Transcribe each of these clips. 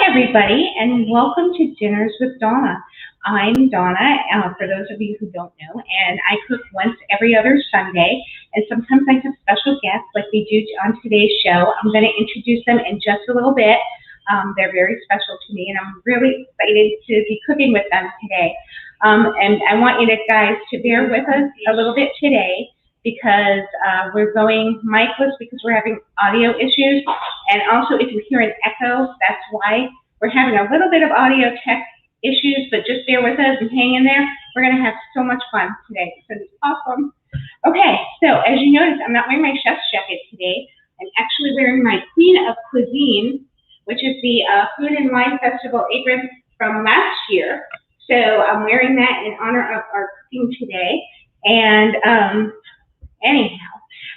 everybody, and welcome to Dinners with Donna. I'm Donna, for those of you who don't know, and I cook once every other Sunday, and sometimes I have special guests like we do on today's show. I'm going to introduce them in just a little bit. They're very special to me, and I'm really excited to be cooking with them today. And I want you guys to bear with us a little bit today, because we're going micless because we're having audio issues. And also, if you hear an echo, that's why we're having a little bit of audio tech issues, but just bear with us and hang in there. We're going to have so much fun today. So it's awesome. Okay, so as you notice, I'm not wearing my chef's jacket today. I'm actually wearing my Queen of Cuisine, which is the Food and Wine Festival apron from last year. So I'm wearing that in honor of our cooking today. And anyhow,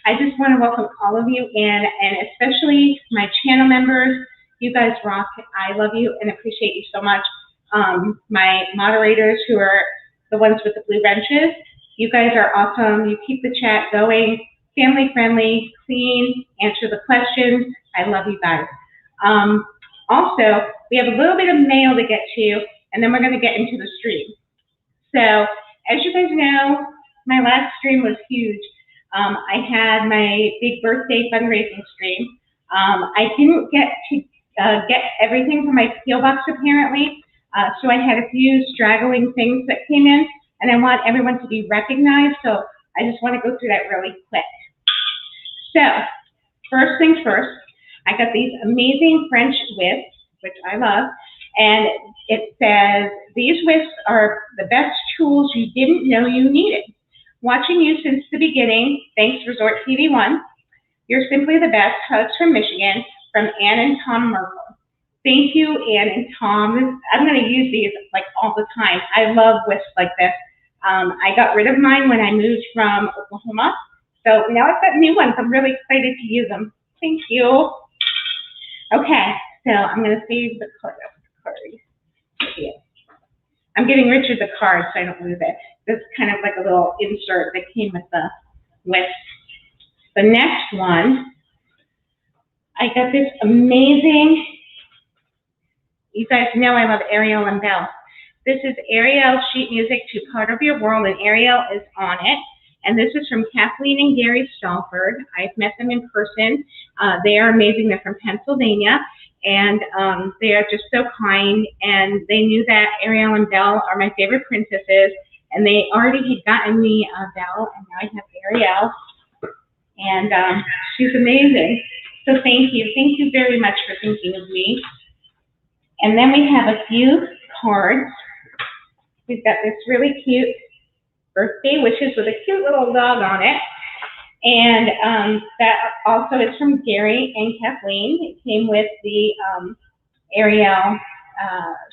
I just want to welcome all of you in, and especially my channel members. You guys rock. I love you and appreciate you so much. My moderators, who are the ones with the blue wrenches, you guys are awesome. You keep the chat going, family friendly, clean, answer the questions. I love you guys. Also, we have a little bit of mail to get to, and then we're going to get into the stream. So, as you guys know, my last stream was huge. I had my big birthday fundraising stream. I didn't get to get everything from my PO box apparently, so I had a few straggling things that came in, and I want everyone to be recognized, so I just want to go through that really quick. So, first things first, I got these amazing French whisks, which I love, and it says, "These whisks are the best tools you didn't know you needed. Watching you since the beginning, thanks Resort TV 1. You're simply the best. Hugs from Michigan, from Ann and Tom Merkel." Thank you, Ann and Tom. I'm going to use these like all the time. I love whisks like this. I got rid of mine when I moved from Oklahoma, so now I've got new ones. I'm really excited to use them. Thank you. Okay, so I'm going to save the card. I'm giving Richard the card so I don't lose it. This is kind of like a little insert that came with the whisk. The next one, I got this amazing, you guys know I love Ariel and Belle. This is Ariel sheet music to Part of Your World, and Ariel is on it. And this is from Kathleen and Gary Stalford. I've met them in person. They are amazing. They're from Pennsylvania. And they are just so kind. And they knew that Ariel and Belle are my favorite princesses. And they already had gotten me Belle, and now I have Ariel. And she's amazing. So thank you. Thank you very much for thinking of me. And then we have a few cards. We've got this really cute birthday wishes with a cute little dog on it. And that also is from Gary and Kathleen. It came with the Ariel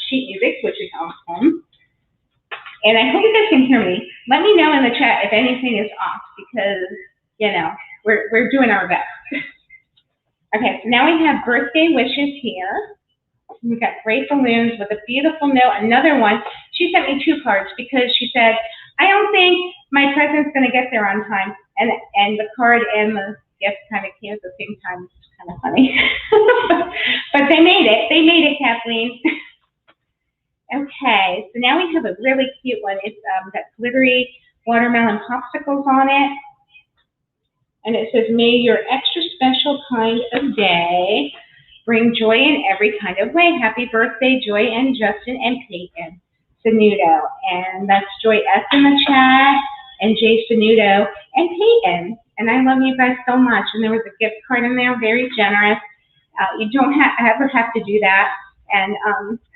sheet music, which is awesome. And I hope you guys can hear me. Let me know in the chat if anything is off, because, you know, we're doing our best. Okay, so now we have birthday wishes here. We've got great balloons with a beautiful note. Another one, she sent me 2 cards because she said, "I don't think my present's going to get there on time." And the card and the gift kind of came at the same time, which is kind of funny. But they made it. They made it, Kathleen. Okay, so now we have a really cute one. It's got glittery watermelon popsicles on it. And it says, "May your extra special kind of day bring joy in every kind of way. Happy birthday, Joy and Justin and Peyton Sanudo." And that's Joy S in the chat, and Jay Sanudo, and Peyton. And I love you guys so much. And there was a gift card in there, very generous. You don't ever have to do that. And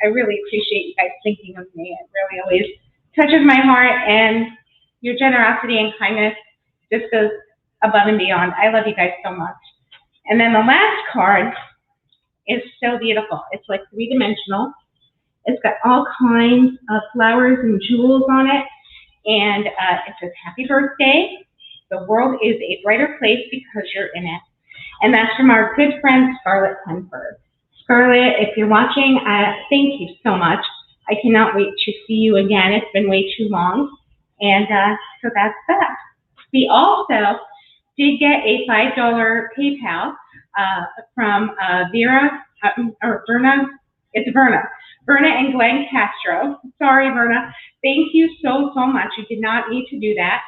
I really appreciate you guys thinking of me. It really always touches my heart, and your generosity and kindness just goes above and beyond. I love you guys so much. And then the last card is so beautiful. It's like 3-dimensional. It's got all kinds of flowers and jewels on it. And it says, "Happy birthday. The world is a brighter place because you're in it." And that's from our good friend, Scarlett Clenford. Scarlett, if you're watching, thank you so much. I cannot wait to see you again. It's been way too long. And so that's that. We also did get a $5 PayPal from Verna It's Verna. Verna and Glenn Castro. Sorry, Verna. Thank you so much. You did not need to do that.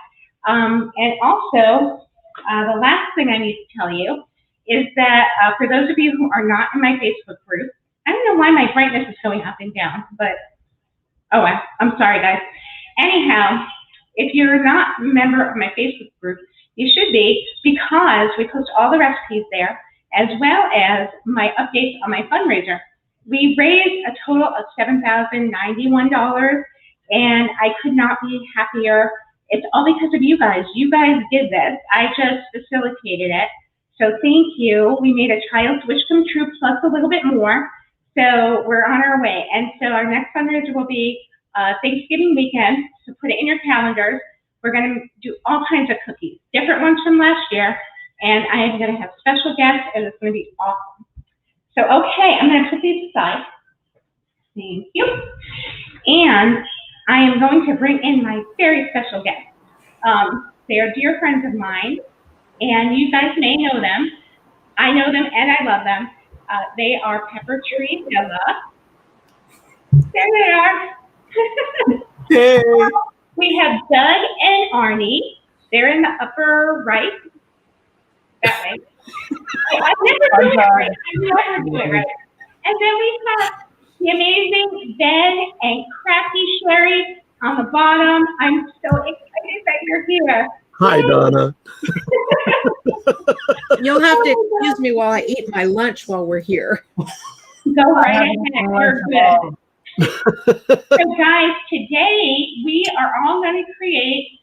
And also, the last thing I need to tell you is that for those of you who are not in my Facebook group, I don't know why my brightness is going up and down, but oh, I'm sorry, guys. Anyhow, if you're not a member of my Facebook group, you should be, because we post all the recipes there, as well as my updates on my fundraiser. We raised a total of $7,091, and I could not be happier. It's all because of you guys. You guys did this. I just facilitated it. So thank you. We made a child's wish come true plus a little bit more. So we're on our way. And so our next fundraiser will be Thanksgiving weekend. So put it in your calendars. We're going to do all kinds of cookies, different ones from last year. And I am going to have special guests, and it's going to be awesome. So, okay, I'm going to put these aside. Thank you. And I am going to bring in my very special guests. They are dear friends of mine, and you guys may know them. I know them, and I love them. They are Pepper Tree Della. There they are. Hey. We have Doug and Arnie. They're in the upper right. That way. I never do it right. I never do it right. And then we have the amazing Ben and Crappy Sherry on the bottom. I'm so excited that you're here. Hi, Donna. You'll have to excuse me while I eat my lunch while we're here. Go right ahead. You're good. So guys, today we are all going to create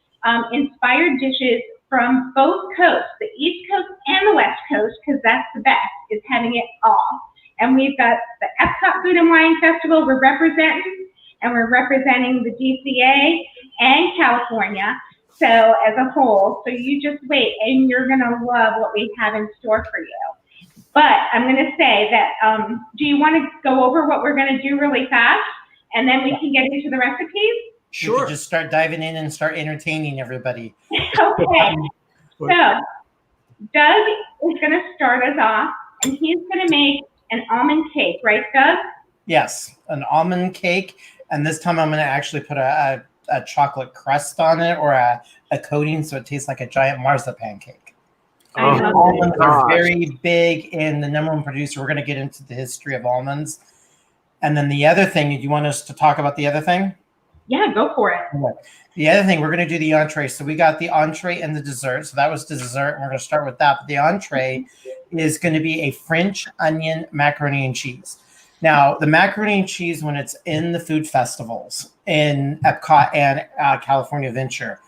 inspired dishes from both coasts, the East Coast and the West Coast, because that's the best, is having it all. And we've got the Epcot Food and Wine Festival we're representing, and we're representing the DCA and California, so as a whole. So you just wait, and you're going to love what we have in store for you. But I'm going to say that, do you want to go over what we're going to do really fast, and then we can get into the recipes? Sure. You can just start diving in and start entertaining everybody. Okay. So Doug is going to start us off, and he's going to make an almond cake, right, Doug? Yes, an almond cake. And this time I'm going to actually put a chocolate crust on it, or a coating, so it tastes like a giant marzipan cake. Almonds are very big in the #1 producer. We're going to get into the history of almonds. And then the other thing, do you want us to talk about the other thing? Yeah, go for it. The other thing, we're going to do the entree. So we got the entree and the dessert. So that was the dessert, and we're going to start with that. But the entree is going to be a French onion macaroni and cheese. Now, the macaroni and cheese, when it's in the food festivals in Epcot and California Adventure,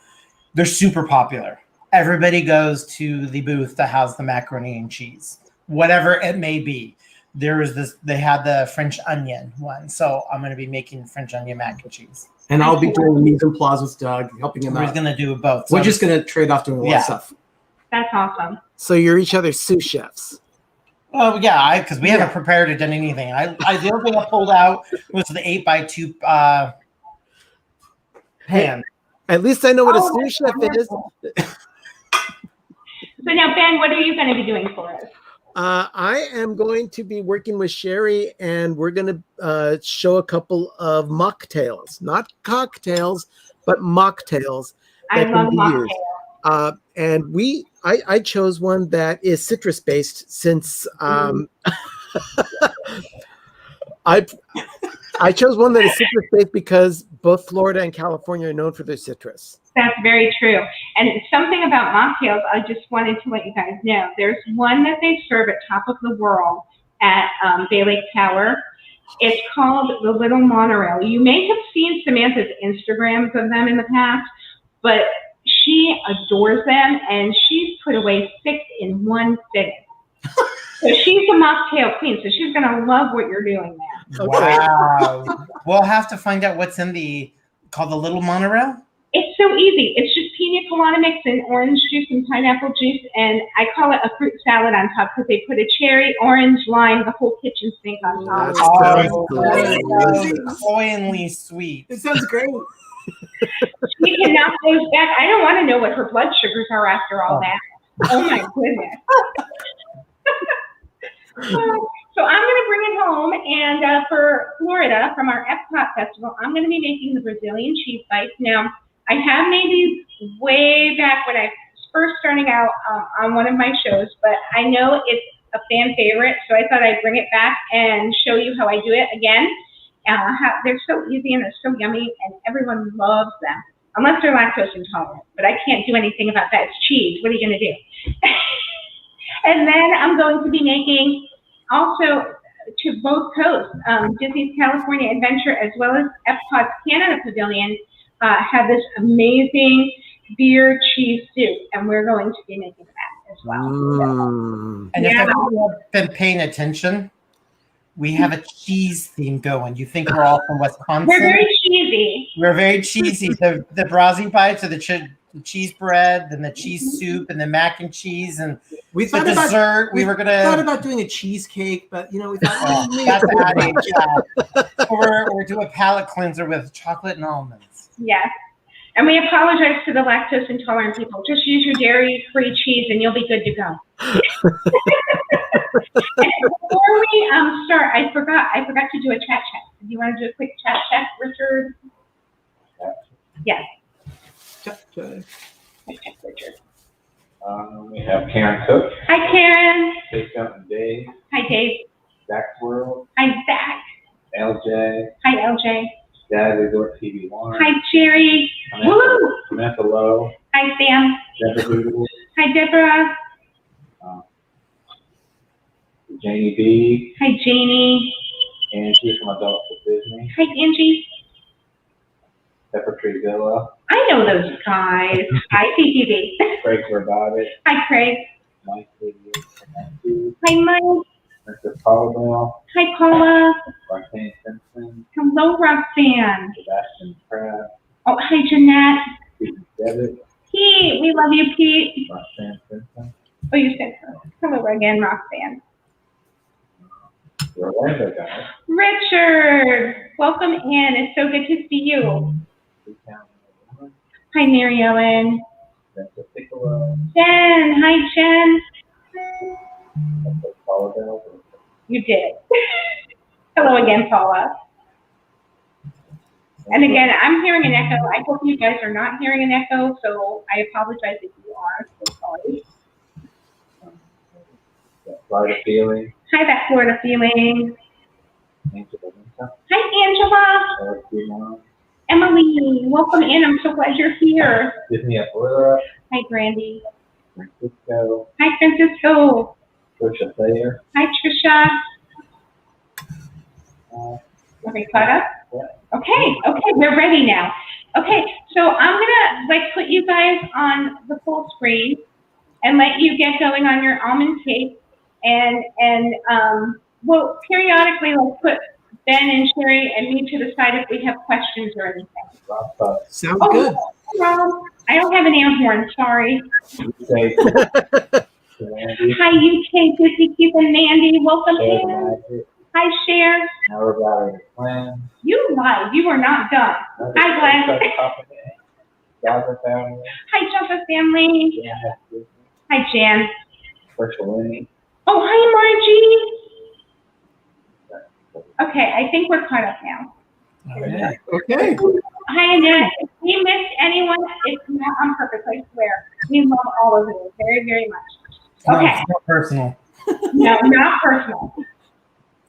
they're super popular. Everybody goes to the booth that has the macaroni and cheese, whatever it may be. There was this, they had the French onion one. So I'm going to be making French onion mac and cheese. And I'll be doing the mise en place with Doug, helping him out. We're going to do both. So we're just going to trade off doing a lot of stuff. That's awesome. So you're each other's sous chefs. Oh, yeah, because we haven't prepared or done anything. The other thing I pulled out was the 8x2 pan. At least I know what a sous chef is. So now, Ben, what are you going to be doing for us? I am going to be working with Sherry, and we're going to show a couple of mocktails. Not cocktails, but mocktails. I love mocktails. And I chose one that is citrus-based, since I chose one that is citrus-based because both Florida and California are known for their citrus. That's very true. And something about mocktails, I just wanted to let you guys know. There's one that they serve at Top of the World at Bay Lake Tower. It's called the Little Monorail. You may have seen Samantha's Instagrams of them in the past, but she adores them, and she's put away 6 in one sitting. So she's a mocktail queen, so she's going to love what you're doing there. Wow. We'll have to find out what's in called the Little Monorail. It's so easy. It's just pina colada mix and orange juice and pineapple juice, and I call it a fruit salad on top because they put a cherry, orange, lime, the whole kitchen sink on top. That's cloyingly sweet. It sounds great. She can knock those back. I don't want to know what her blood sugars are after all that. Oh my goodness. So I'm going to bring it home, and for Florida, from our Epcot festival, I'm going to be making the Brazilian cheese bites. Now, I have made these way back when I was first starting out on one of my shows, but I know it's a fan favorite, so I thought I'd bring it back and show you how I do it again. They're so easy and they're so yummy, and everyone loves them, unless they're lactose intolerant, but I can't do anything about that. It's cheese. What are you going to do? And then I'm going to be making also to both coasts, Disney's California Adventure as well as Epcot's Canada Pavilion have this amazing beer cheese soup, and we're going to be making that as well. And if you have been paying attention, we have a cheese theme going. You think we're all from Wisconsin? We're very cheesy. We're very cheesy. The Brazzi bites are the cheese bread, and the cheese soup, and the mac and cheese, and We the thought about dessert. We thought about doing a cheesecake, but we thought that's adding. We're doing a palate cleanser with chocolate and almonds. Yes. And we apologize to the lactose intolerant people. Just use your dairy-free cheese and you'll be good to go. And before we start, I forgot to do a chat check. Do you want to do a quick chat check, Richard? Yes. Chat check, Richard. We have Karen Cook, Hi, Karen. Big Mountain Dave, Hi, Dave. Zach World, Hi, Zach. LJ, Hi, LJ. Dad Resort TV1, Hi, Jerry. Woo! Samantha Lowe, Hi, Sam. Deborah Doodle, Hi, Deborah. Janie B, Hi, Janie. Angie from Adults with Disney, Hi, Angie. Pepper Tree Villa, I know those guys. Hi, TTV. Craig Verbatic, Hi, Craig. Mike Matthews, Hi, Mike. Mr. Paula, Hi, Paula. Roxanne Simpson, Hello, Roxanne. Sebastian Pratt, Oh, hi, Jeanette. Pete Devitt, Pete, we love you, Pete. Roxanne Simpson, Oh, you said hello again, Roxanne. the Orlando guy, Richard, welcome in. It's so good to see you. Hi, Mary Ellen. Vincent Piccolo, Jen. Hi, Jen. Paula Bell, You did. Hello again, Paula. And again, I'm hearing an echo. I hope you guys are not hearing an echo, so I apologize if you are. So sorry. Florida Feeling, Hi, that Florida feeling. Angela Winter, Hi, Angela. Eric Dumont, Emily, welcome in. I'm so glad you're here. Disney at Florida, Hi, Brandy. Francisco, Hi, Francisco. Trisha Thayer, Hi, Trisha. Are we caught up? Yeah. Okay, we're ready now. Okay, so I'm gonna put you guys on the full screen and let you get going on your almond cake, and we'll periodically put Ben and Sherry and me to the side if we have questions or anything. sounds good. Well, I don't have an air horn, sorry. Say, Hi, UK Disney Cube and Mandy, welcome in. Magic, Hi, Cher. Now we're about to plan. You lied, you are not done. Hi, Glenn. Gaza family, Hi, Jaffa family. Jan, Hi, Jan. Virtually, Oh, hi, Margie. Okay, I think we're caught up now. Okay. Hi, Annette. If we missed anyone, it's not on purpose, I swear. We love all of you very, very much. No, Okay. it's not personal. No, not personal.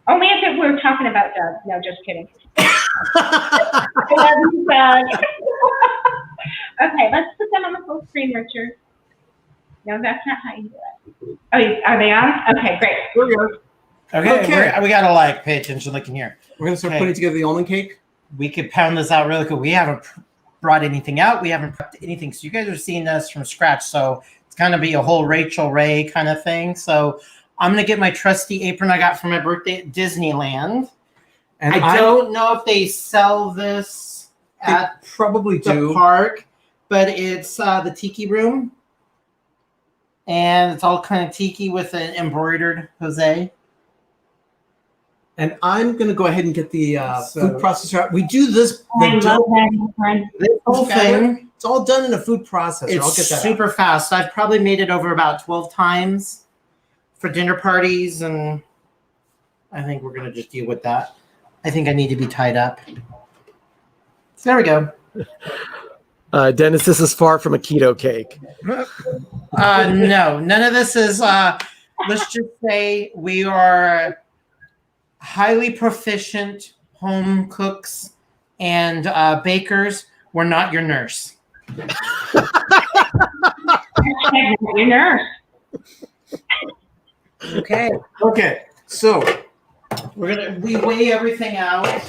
Only if we're talking about Doug. No, just kidding. I love you, Doug. Okay, let's put them on the full screen, Richard. No, that's not how you do it. Oh, are they on? Okay, great. Here we go. Okay. We gotta pay attention. Look in here. We're gonna start Okay. putting together the almond cake. We could pound this out really quick. We haven't brought anything out. We haven't prepped anything. So you guys are seeing us from scratch. So it's gonna be a whole Rachel Ray kind of thing. So I'm gonna get my trusty apron I got for my birthday at Disneyland. And I don't know if they sell this at probably the do. park, but it's the tiki room. And it's all kind of tiki with an embroidered Jose. And I'm gonna go ahead and get the So- food processor out. We do this. I love that, friend. This whole thing, It's all done in a food processor. I'll it's get that. super fast. I've probably made it over about 12 times for dinner parties and I think we're going to just deal with that. I think I need to be tied up. So there we go. Dennis, this is far from a keto cake. No, none of this is, let's just say we are highly proficient home cooks and bakers. We're not your nurse. Your nurse. Okay. Okay, so we weigh everything out.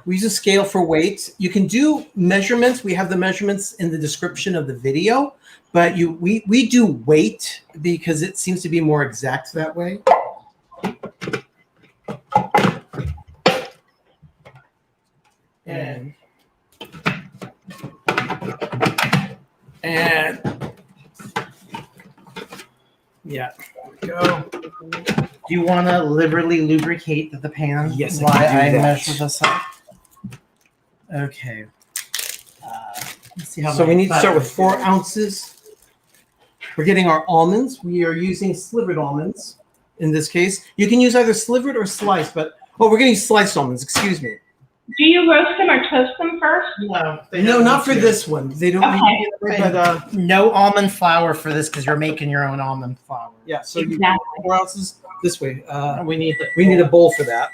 We use a scale for weights. You can do measurements. We have the measurements in the description of the video, but we do weight because it seems to be more exact that way. And yeah, there we go. Do you want to liberally lubricate the pan? Yes, while I can do I that. measure this up? Okay. Let's see how So we many need to start with butters. 4 ounces. We're getting our almonds. We are using slivered almonds in this case. You can use either slivered or sliced, but we're going to use sliced almonds. Excuse me. Do you roast them or toast them first? No, they No, don't not need for to. this one. They don't. Okay. Need it, but No almond flour for this because you're making your own almond flour. yeah. So you Exactly. 4 ounces this way. We need the, We need a bowl for that.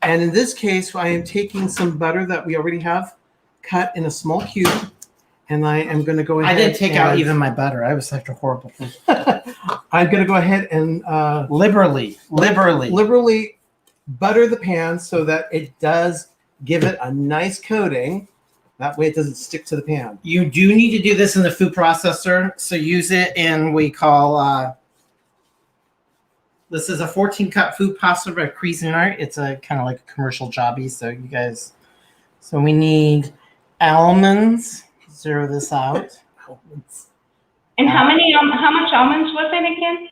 And in this case, I am taking some butter that we already have cut in a small cube, and I am going to go I ahead. didn't take out and- even my butter. I was such a horrible person. I'm going to go ahead and Liberally. liberally butter the pan so that it does give it a nice coating. That way it doesn't stick to the pan. You do need to do this in the food processor. So use it in we call this is a 14-cup food processor by Cuisinart. It's a kind of like a commercial jobby. So you guys, so we need almonds. Zero this out. And how much almonds was it again?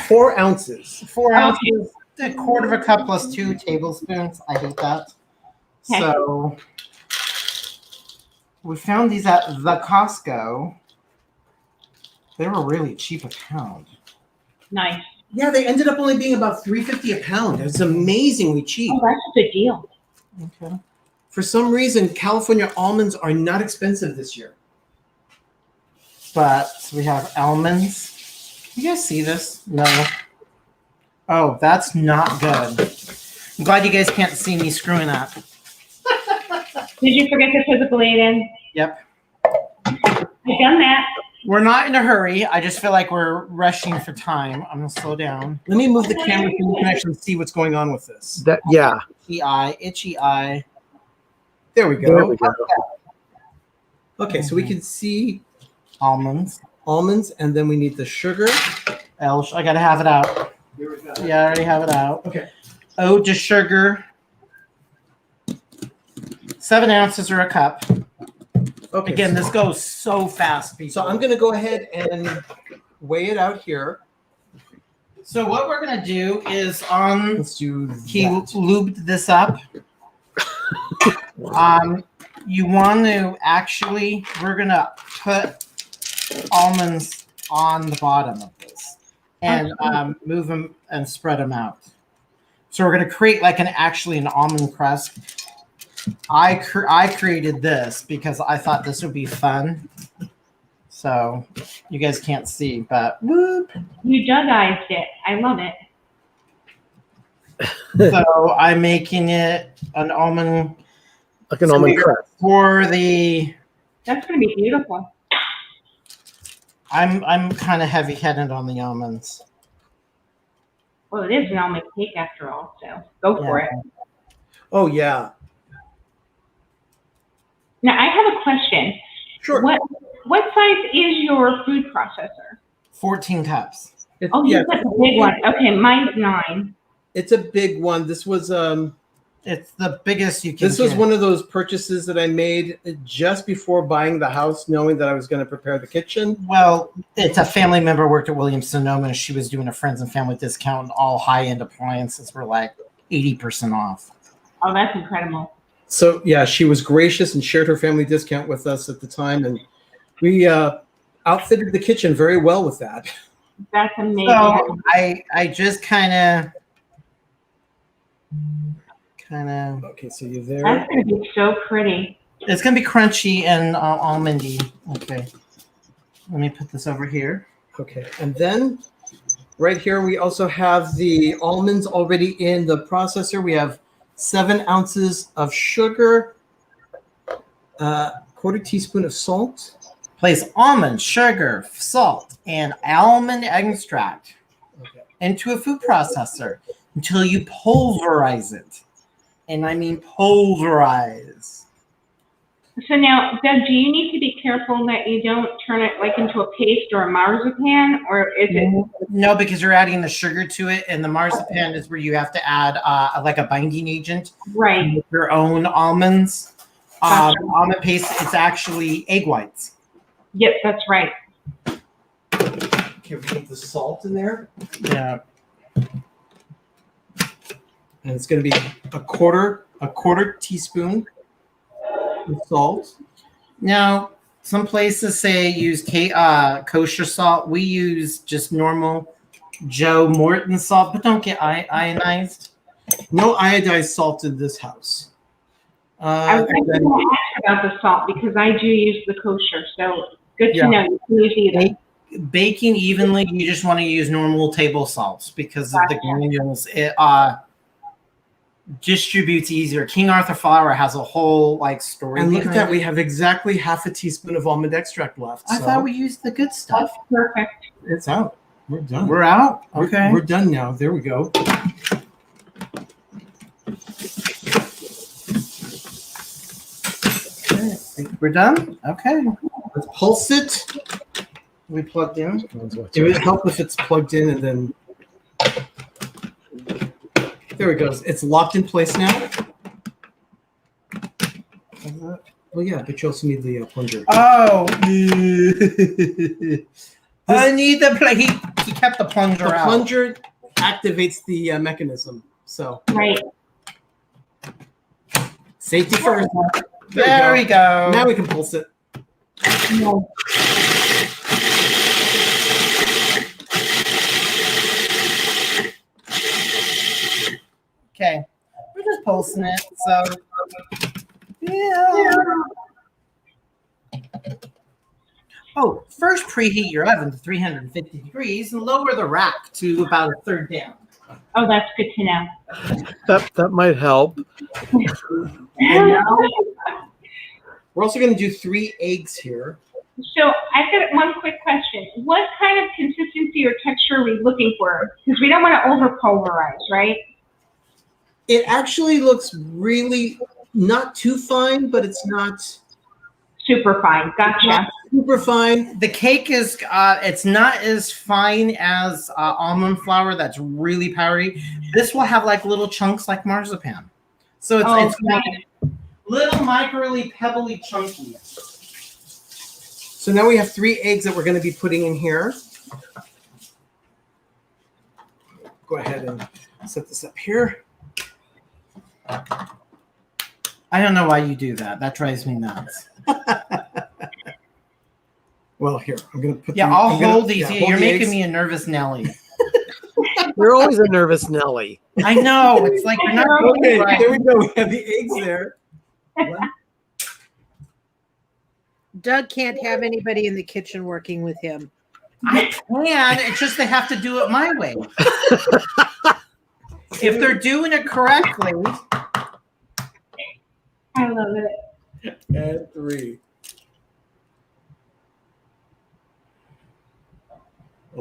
4 ounces. 4 ounces, a quarter of a cup plus 2 tablespoons. I hate that. Okay. So we found these at the Costco. They were really cheap a pound. Nice. Yeah, they ended up only being about $3.50 a pound. It's amazingly cheap. Oh, that's a good deal. Okay. For some reason, California almonds are not expensive this year. But we have almonds. You guys see this? No. Oh, that's not good. I'm glad you guys can't see me screwing up. Did you forget to put the blade in? Yep. I've done that. We're not in a hurry. I just feel like we're rushing for time. I'm going to slow down. Let me move the camera so you can actually see what's going on with this. Yeah. Itchy eye. There we go. There we go. Okay, so we can see Almonds. almonds, and then we need the sugar. I got to have it out. Here we go. Yeah, I already have it out. Okay. Ode to sugar. 7 ounces or a cup. Okay. Again, this goes so fast, people. So I'm going to go ahead and weigh it out here. So what we're gonna do is Let's do he that. lubed this up. You want to actually, we're gonna put almonds on the bottom of this and move them and spread them out. So we're gonna create like an almond crust. I created this because I thought this would be fun. So you guys can't see, but whoop. You Doug-eyed it. I love it. So I'm making it an almond Like an almond crust. for the. That's going to be beautiful. I'm kind of heavy-headed on the almonds. Well, it is an almond cake after all, so go for it. Oh, yeah. Now, I have a question. Sure. What size is your food processor? 14 cups. Oh, you Yeah, got the big one. Okay, mine's 9. it's a big one. This was It's the biggest you can. This was get. one of those purchases that I made just before buying the house, knowing that I was going to prepare the kitchen. Well, it's a family member worked at Williams Sonoma, and she was doing a friends and family discount, and all high-end appliances were like 80% off. Oh, that's incredible. So yeah, she was gracious and shared her family discount with us at the time, and we outfitted the kitchen very well with that. That's amazing. So I just kind of. Okay, so you're there. That's going to be so pretty. It's gonna be crunchy and almondy. Okay, let me put this over here. Okay, and then right here we also have the almonds already in the processor. We have 7 ounces of sugar, quarter teaspoon of salt. Place almond, sugar, salt, and almond extract into a food processor until you pulverize it. And I mean pulverize. So now, Doug, do you need to be careful that you don't turn it like into a paste or a marzipan, or is it? No, because you're adding the sugar to it, and the marzipan is where you have to add like a binding agent. Right. With your own almonds. Gotcha. Almond paste, it's actually egg whites. Yep, that's right. Okay, we put the salt in there, Yeah. and it's going to be a quarter teaspoon of salt. Now, some places say use kosher salt. We use just normal Joe Morton salt, but don't get ionized. No iodized salt in this house. I was and going then- to ask about the salt because I do use the kosher, so good Yeah. to know. You can use either. Baking evenly, you just want to use normal table salts because of the Gotcha. granules. It distributes easier. King Arthur flour has a whole like story. and look at behind that, we it. have exactly half a teaspoon of almond extract left. I so thought we used the good stuff. That's perfect. it's out. We're done. We're out. We're- Okay. We're done now. There we go. We're done. Okay. Let's pulse it. We plugged in. It would help if it's plugged in and then. There it goes. It's locked in place now. Oh yeah, but you also need the plunger. Oh. I need the plug. He kept the plunger The out. plunger activates the mechanism. So Right. safety first. There we go. Now we can pulse it. No. Okay. We're just pulsing it. So, yeah. Oh, first preheat your oven to 350 degrees and lower the rack to about a third down. Oh, that's good to know. That might help. We're also going to do 3 eggs here. So I've got one quick question. What kind of consistency or texture are we looking for? Because we don't want to over pulverize, right? It actually looks really not too fine, but it's not Super fine. Gotcha. super fine. The cake is, it's not as fine as almond flour that's really powdery. This will have like little chunks like marzipan. So it's like little microly pebbly chunky. So now we have 3 eggs that we're going to be putting in here. Go ahead and set this up here. I don't know why you do that. That drives me nuts. Well, here, I'm going to put Yeah, them- I'll I'm gonna- hold these. yeah, You're hold the making eggs. me a nervous Nelly. You're always a nervous Nelly. I know. It's like you're not doing Okay, it right. there we go. We have the eggs there. Doug can't have anybody in the kitchen working with him. I can. It's just they have to do it my way. If they're doing it correctly, I love it. And 3.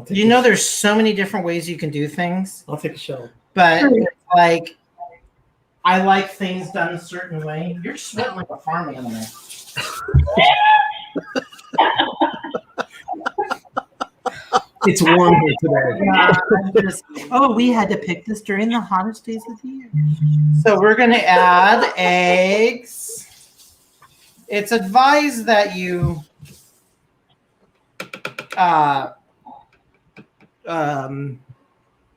you know, there's so many different ways you can do things, I'll take a shell. but it's like I like things done a certain way. You're sweating like a farm animal. It's warm here today. We had to pick this during the hottest days of the year. So we're going to add eggs. It's advised that you there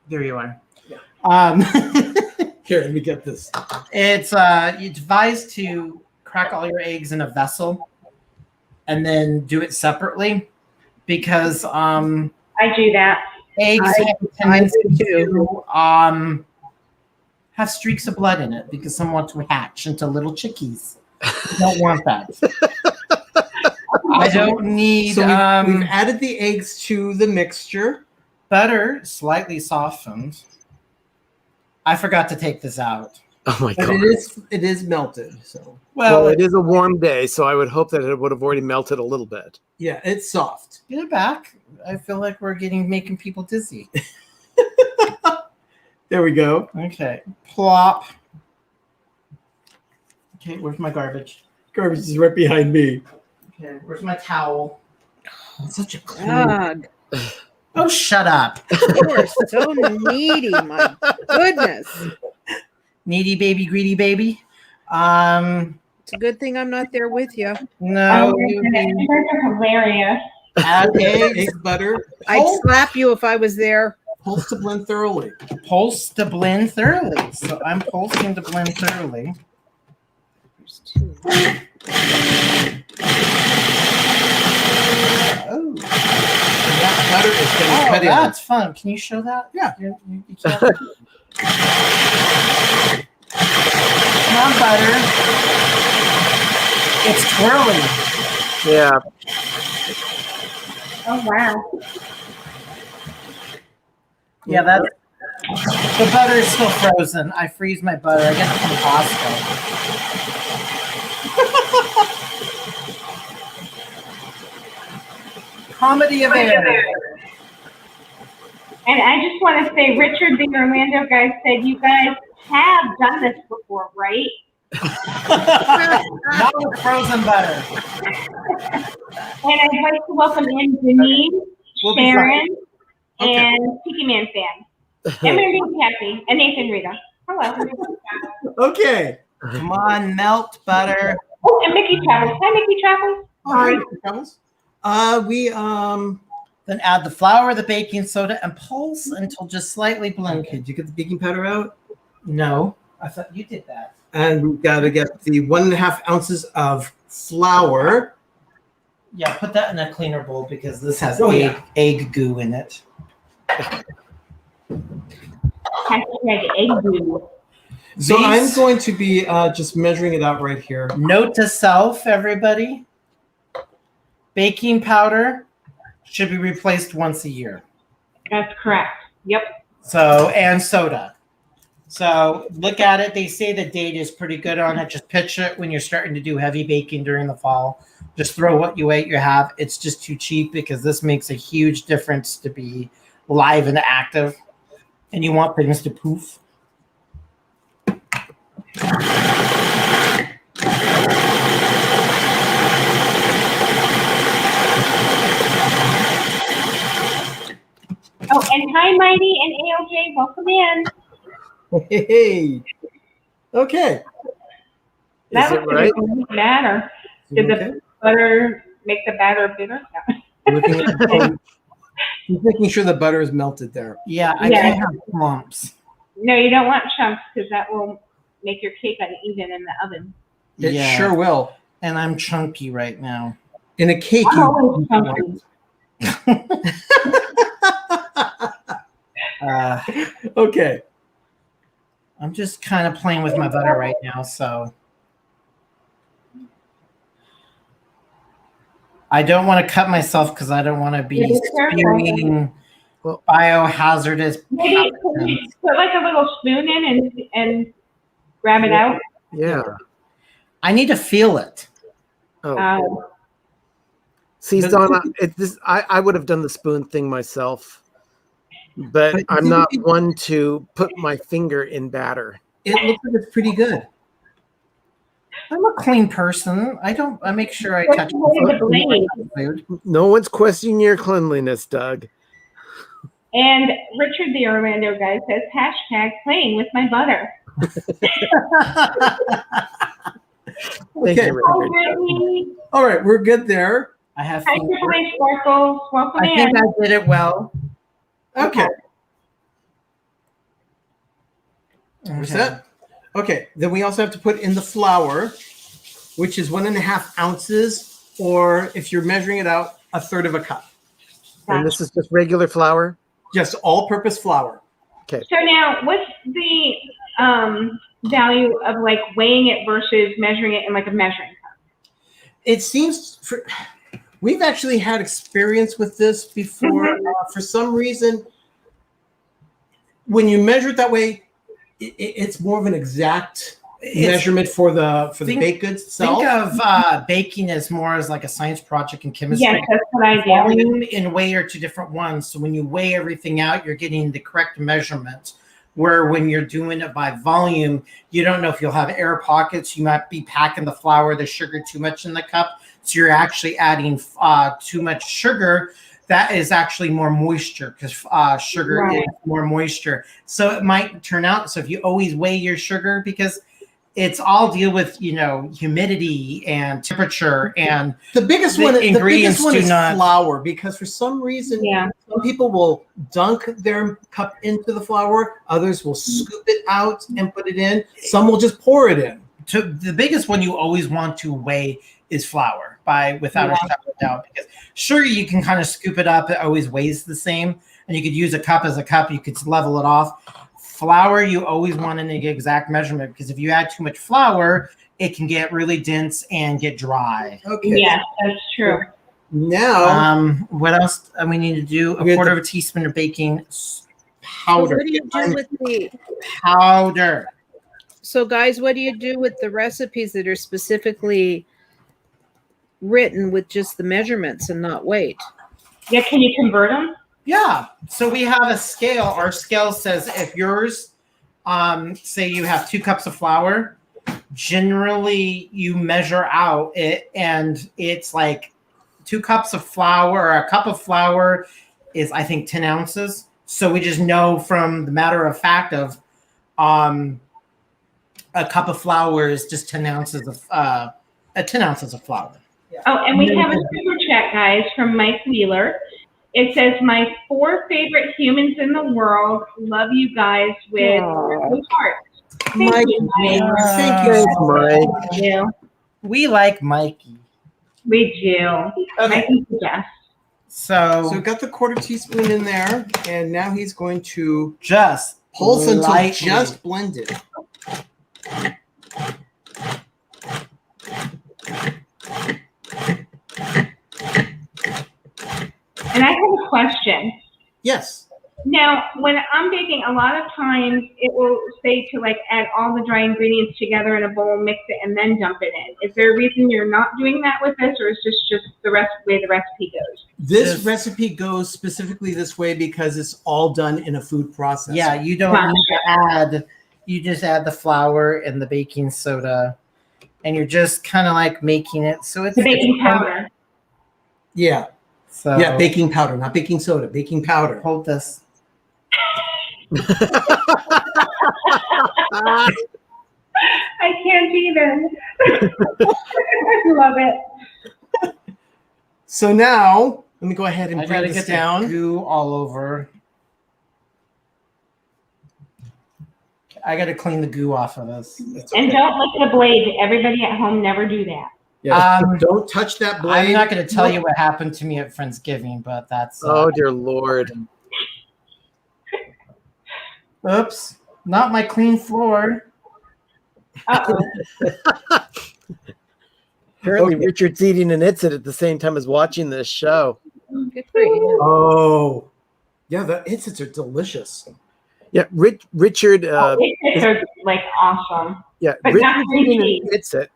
you are. Here, let me get this. It's advised to crack all your eggs in a vessel and then do it separately because I do that. Eggs I- have a I tendency do too. to have streaks of blood in it because some want to hatch into little chickies. I don't want that. I don't need So we've added the eggs to the mixture. butter, slightly softened. I forgot to take this out. Oh my But god. it is melted. So Well, it is a warm day, so I would hope that it would have already melted a little bit. yeah, it's soft. Get it back. I feel like we're making people dizzy. There we go. Okay. Plop. Okay, where's my garbage? Garbage is right behind me. Okay, where's my towel? It's such a clean. God, Oh, shut up. you're so needy. My goodness. Needy baby, greedy baby. It's a good thing I'm not there with you. No. You guys are hilarious. Add eggs. Eggs, butter, I'd slap you if I was there. pulse to blend thoroughly. Pulse to blend thoroughly. So I'm pulsing to blend thoroughly. There's two. Oh, And that butter is going to cut in. that's fun. Can you show that? Yeah. You can't. Come on, butter. It's twirling. Yeah. Oh, wow. Yeah, that's the butter is still frozen. I freeze my butter. I get it from Costco. Comedy of errors. And I just want to say, Richard, the Orlando guy, said you guys have done this before, right? Not with frozen butter. And I'd like to welcome in Denise, We'll be Sharon, Okay. and Tiki Man fan. And Mary and Kathy, and Nathan Rita. Hello. Okay. Come on, melt butter. Oh, and Mickey Travels. Hi, Mickey Travels. All right. Travels. We Then add the flour, the baking soda, and pulse until just slightly blended. okay. Did you get the baking powder out? No, I thought you did that. And we've got to get the 1.5 ounces of flour. Yeah, put that in a cleaner bowl because this has Oh, egg goo in it. Hashtag egg goo. So These- I'm going to be just measuring it out right here. Note to self, everybody. Baking powder should be replaced once a year. That's correct. Yep. So, and soda. So look at it. They say the date is pretty good on it. Just picture it when you're starting to do heavy baking during the fall. Just throw what you ate, you have. It's just too cheap because this makes a huge difference to be live and active. And you want things to poof. Oh, and hi, Mighty and ALJ. Welcome in. Hey. Okay. That Is was it right? the batter. Did Okay. the butter make the batter bitter? No. Looking at, he's making sure the butter is melted there. Yeah, I Yeah. can't have clumps. No, you don't want chunks because that will make your cake uneven in the oven. It Yeah. sure will. And I'm chunky right now. In a cake, I'm always chunky. Okay. I'm just kind of playing with my butter right now, so I don't want to cut myself because I don't want to be Yeah, be careful. spewing biohazardous. Maybe put like a little spoon in and grab it out. Yeah. I need to feel it. Oh. See, Donna, I would have done the spoon thing myself, but But I'm not one to put my finger in batter. It looks like it's pretty good. I'm a clean person. I make sure I touch What's the food. No one's questioning your cleanliness, Doug. And Richard, the Orlando guy, says hashtag playing with my butter. Thank Okay. you, Richard. Already. All right, we're good there. I have. Hi, finger. Tiffany Sparkles. Welcome I in. think I did it well. Okay. Okay. What's that? Okay. Then we also have to put in the flour, which is 1.5 ounces, or if you're measuring it out, 1/3 of a cup. And this is just regular flour? Just all-purpose flour. So now, what's the value of like weighing it versus measuring it in like a measuring cup? It seems we've actually had experience with this before. For some reason, when you measure it that way, it's more of an exact measurement for the baked goods itself. Think of baking as more as like a science project in chemistry. Yes, that's what I do. Volume and weigh are two different ones. So when you weigh everything out, you're getting the correct measurement. Where when you're doing it by volume, you don't know if you'll have air pockets. You might be packing the flour, the sugar too much in the cup. So you're actually adding too much sugar. That is actually more moisture because sugar is more moisture. So it might turn out. So if you always weigh your sugar, because it's all deal with, humidity and temperature and the biggest one is flour, because for some reason, some people will dunk their cup into the flour. Others will scoop it out and put it in. Some will just pour it in. So the biggest one you always want to weigh is flour without a shadow of doubt, because sugar, you can kind of scoop it up. It always weighs the same. And you could use a cup as a cup. You could level it off. Flour, you always want an exact measurement, because if you add too much flour, it can get really dense and get dry. Okay. Yes, that's true. Now, what else we need to do? A quarter of a teaspoon of baking powder. What do you do with the powder? So, guys, what do you do with the recipes that are specifically written with just the measurements and not weight? Yeah, can you convert them? Yeah. So we have a scale. Our scale says if yours, say you have 2 cups of flour, generally you measure out it, and it's like 2 cups of flour, or a cup of flour is, I think, 10 ounces. So we just know from the matter of fact of a cup of flour is just 10 ounces of 10 ounces of flour. Oh, and we have a super chat, guys, from Mike Wheeler. It says, my 4 favorite humans in the world love you guys with hearts. Mike, Thank thank you, you. We like Mikey. We do. Okay. Mikey's the best. So we got the quarter teaspoon in there, and now he's going to just pulse until lightly. just blended. And I have a question. Yes. Now, when I'm baking, a lot of times it will say to like add all the dry ingredients together in a bowl, mix it, and then dump it in. Is there a reason you're not doing that with this, or is this just the way the recipe goes? This recipe goes specifically this way because it's all done in a food process. Yeah, you don't need to add. You just add the flour and the baking soda, and you're just kind of like making it. So it's the baking powder. Yeah. So yeah, baking powder, not baking soda, baking powder. Hold this. I can't either. I love it. So now, let me go ahead and I bring gotta this get down. the goo all over. I got to clean the goo off of this. And don't lick the blade. Everybody at home, never do that. Yeah, don't touch that blade. I'm not going to tell you what happened to me at Friendsgiving, but that's... oh, dear Lord. Oops. Not my clean floor. Uh-oh. Apparently, Richard's eating an It's It at the same time as watching this show. Good for you. Oh. Yeah, the It's It's are delicious. Yeah, Richard... It's are like awesome. yeah, but Richard's not green eating tea. an It's It.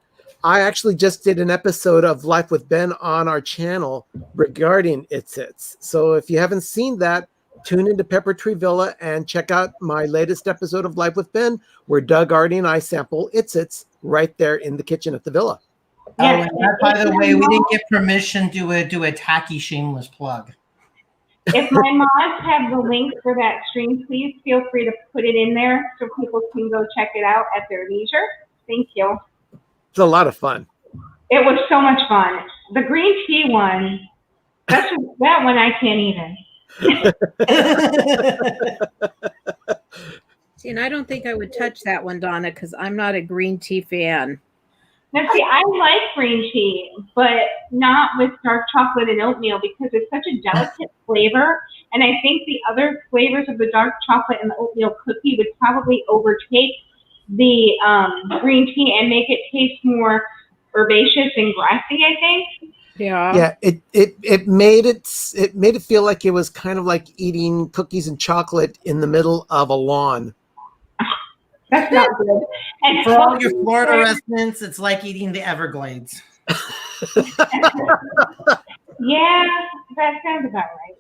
I actually just did an episode of Life with Ben on our channel regarding It's It's. So if you haven't seen that, tune into Pepper Tree Villa and check out my latest episode of Life with Ben, where Doug Artie and I sample It's It's right there in the kitchen at the villa. Yes. Oh, and that, by the way, we didn't get permission to do a tacky, shameless plug. If my mods have the link for that stream, please feel free to put it in there so people can go check it out at their leisure. Thank you. It's a lot of fun. It was so much fun. The green tea one, that one I can't even. See, and I don't think I would touch that one, Donna, because I'm not a green tea fan. Now, see, I like green tea, but not with dark chocolate and oatmeal because it's such a delicate flavor, And I think the other flavors of the dark chocolate and the oatmeal cookie would probably overtake the green tea and make it taste more herbaceous and grassy, I think. Yeah. Yeah, it made it feel like it was kind of like eating cookies and chocolate in the middle of a lawn. That's not good. And For all your Florida residents, it's like eating the Everglades. Yeah, that sounds about right.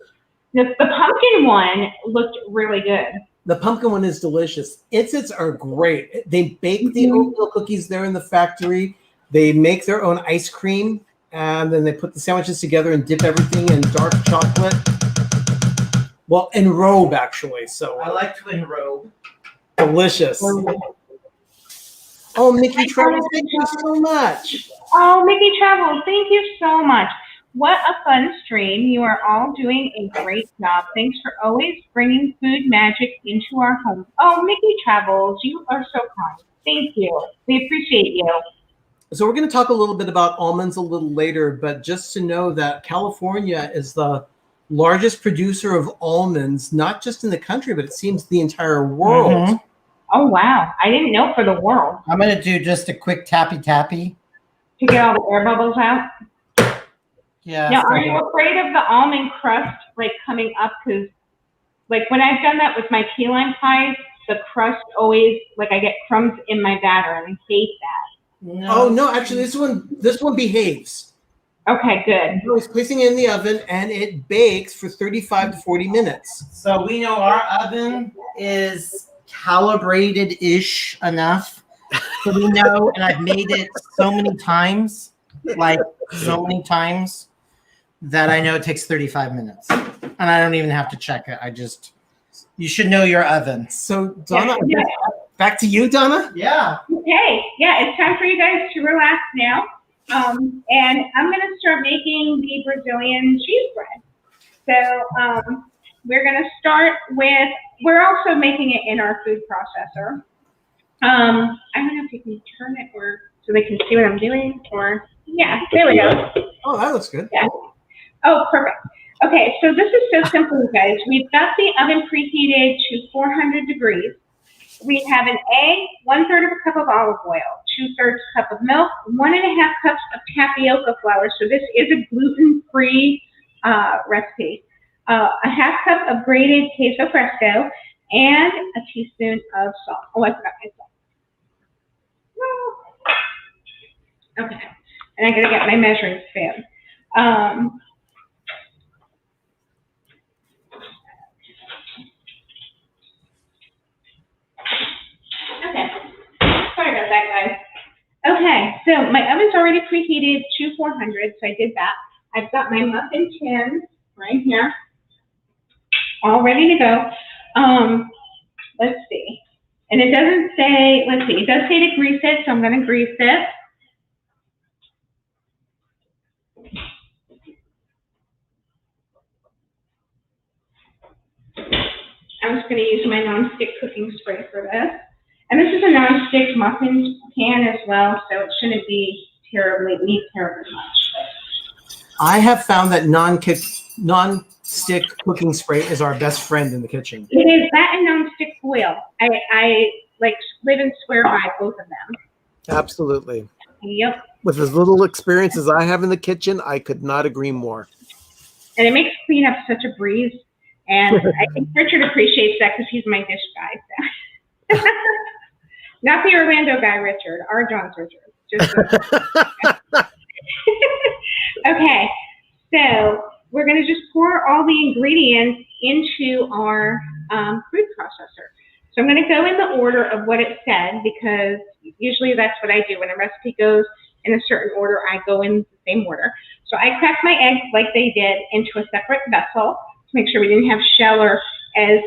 The pumpkin one looked really good. The pumpkin one is delicious. Its are great. They bake the oatmeal cookies there in the factory. They make their own ice cream, and then they put the sandwiches together and dip everything in dark chocolate. Well, enrobe actually. So I like to enrobe. delicious. Oh, Mickey Travis, thank you so much. Oh, Mickey Travels, thank you so much. What a fun stream. You are all doing a great job. Thanks for always bringing food magic into our homes. Oh, Mickey Travels, you are so kind. Thank you. We appreciate you. So we're going to talk a little bit about almonds a little later, but just to know that California is the largest producer of almonds, not just in the country, but it seems the entire world. Mhm. Oh, wow. I didn't know for the world. I'm going to do just a quick tappy. To get all the air bubbles out. Yeah. Now, so- are you afraid of the almond crust, like, coming up? Because, like, when I've done that with my key lime pies, the crust always, like, I get crumbs in my batter, and I hate that. No. Oh no, actually this one behaves. Okay, good. I was placing it in the oven and it bakes for 35 to 40 minutes. So we know our oven is calibrated-ish enough. So we know, and I've made it so many times, that I know it takes 35 minutes. And I don't even have to check it. You should know your oven. So Donna, Yeah. back to you, Donna. Yeah. Okay, yeah, it's time for you guys to relax now. And I'm going to start making the Brazilian cheese bread. So we're going to start with, we're also making it in our food processor. I don't know if you can turn it so they can see what I'm doing, or, yeah, there we go. Oh, that looks good. Yeah. Oh, perfect. Okay, so this is so simple, you guys. We've got the oven preheated to 400 degrees. We have an egg, 1/3 of a cup of olive oil, 2/3 cup of milk, 1.5 cups of tapioca flour. So this is a gluten-free recipe. A 1/2 cup of grated queso fresco, and a teaspoon of salt. Oh, I forgot my salt. No. Okay, and I gotta get my measuring spoon. Okay, sorry about that, guys. Okay, so my oven's already preheated to 400, so I did that. I've got my muffin tins right here, all ready to go. Let's see. And it doesn't say, let's see, it does say to grease it, so I'm going to grease it. I'm just going to use my non-stick cooking spray for this. And this is a non-stick muffin pan as well, so it shouldn't be need terribly much. I have found that non-stick cooking spray is our best friend in the kitchen. It is that and non-stick foil. I like live and swear by both of them. Absolutely. Yep. With as little experience as I have in the kitchen, I could not agree more. And it makes cleanup such a breeze. And I think Richard appreciates that because he's my dish guy. So. Not the Orlando guy, Richard. Our John's Richard. Just okay. So we're going to just pour all the ingredients into our food processor. So I'm going to go in the order of what it said, because usually that's what I do. When a recipe goes in a certain order, I go in the same order. So I cracked my eggs like they did into a separate vessel to make sure we didn't have shell, or as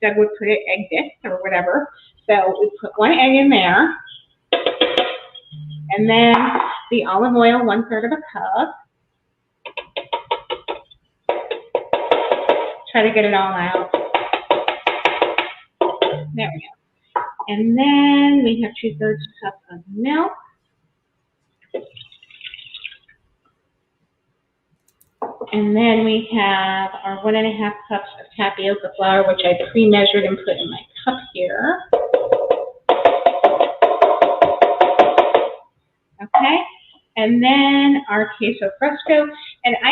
Doug would put it, egg bits or whatever. So we put one egg in there. And then the olive oil, 1/3 of a cup. Try to get it all out. There we go. And then we have 2/3 cup of milk. And then we have our 1.5 cups of tapioca flour, which I pre-measured and put in my cup here. Okay. And then our queso fresco. And I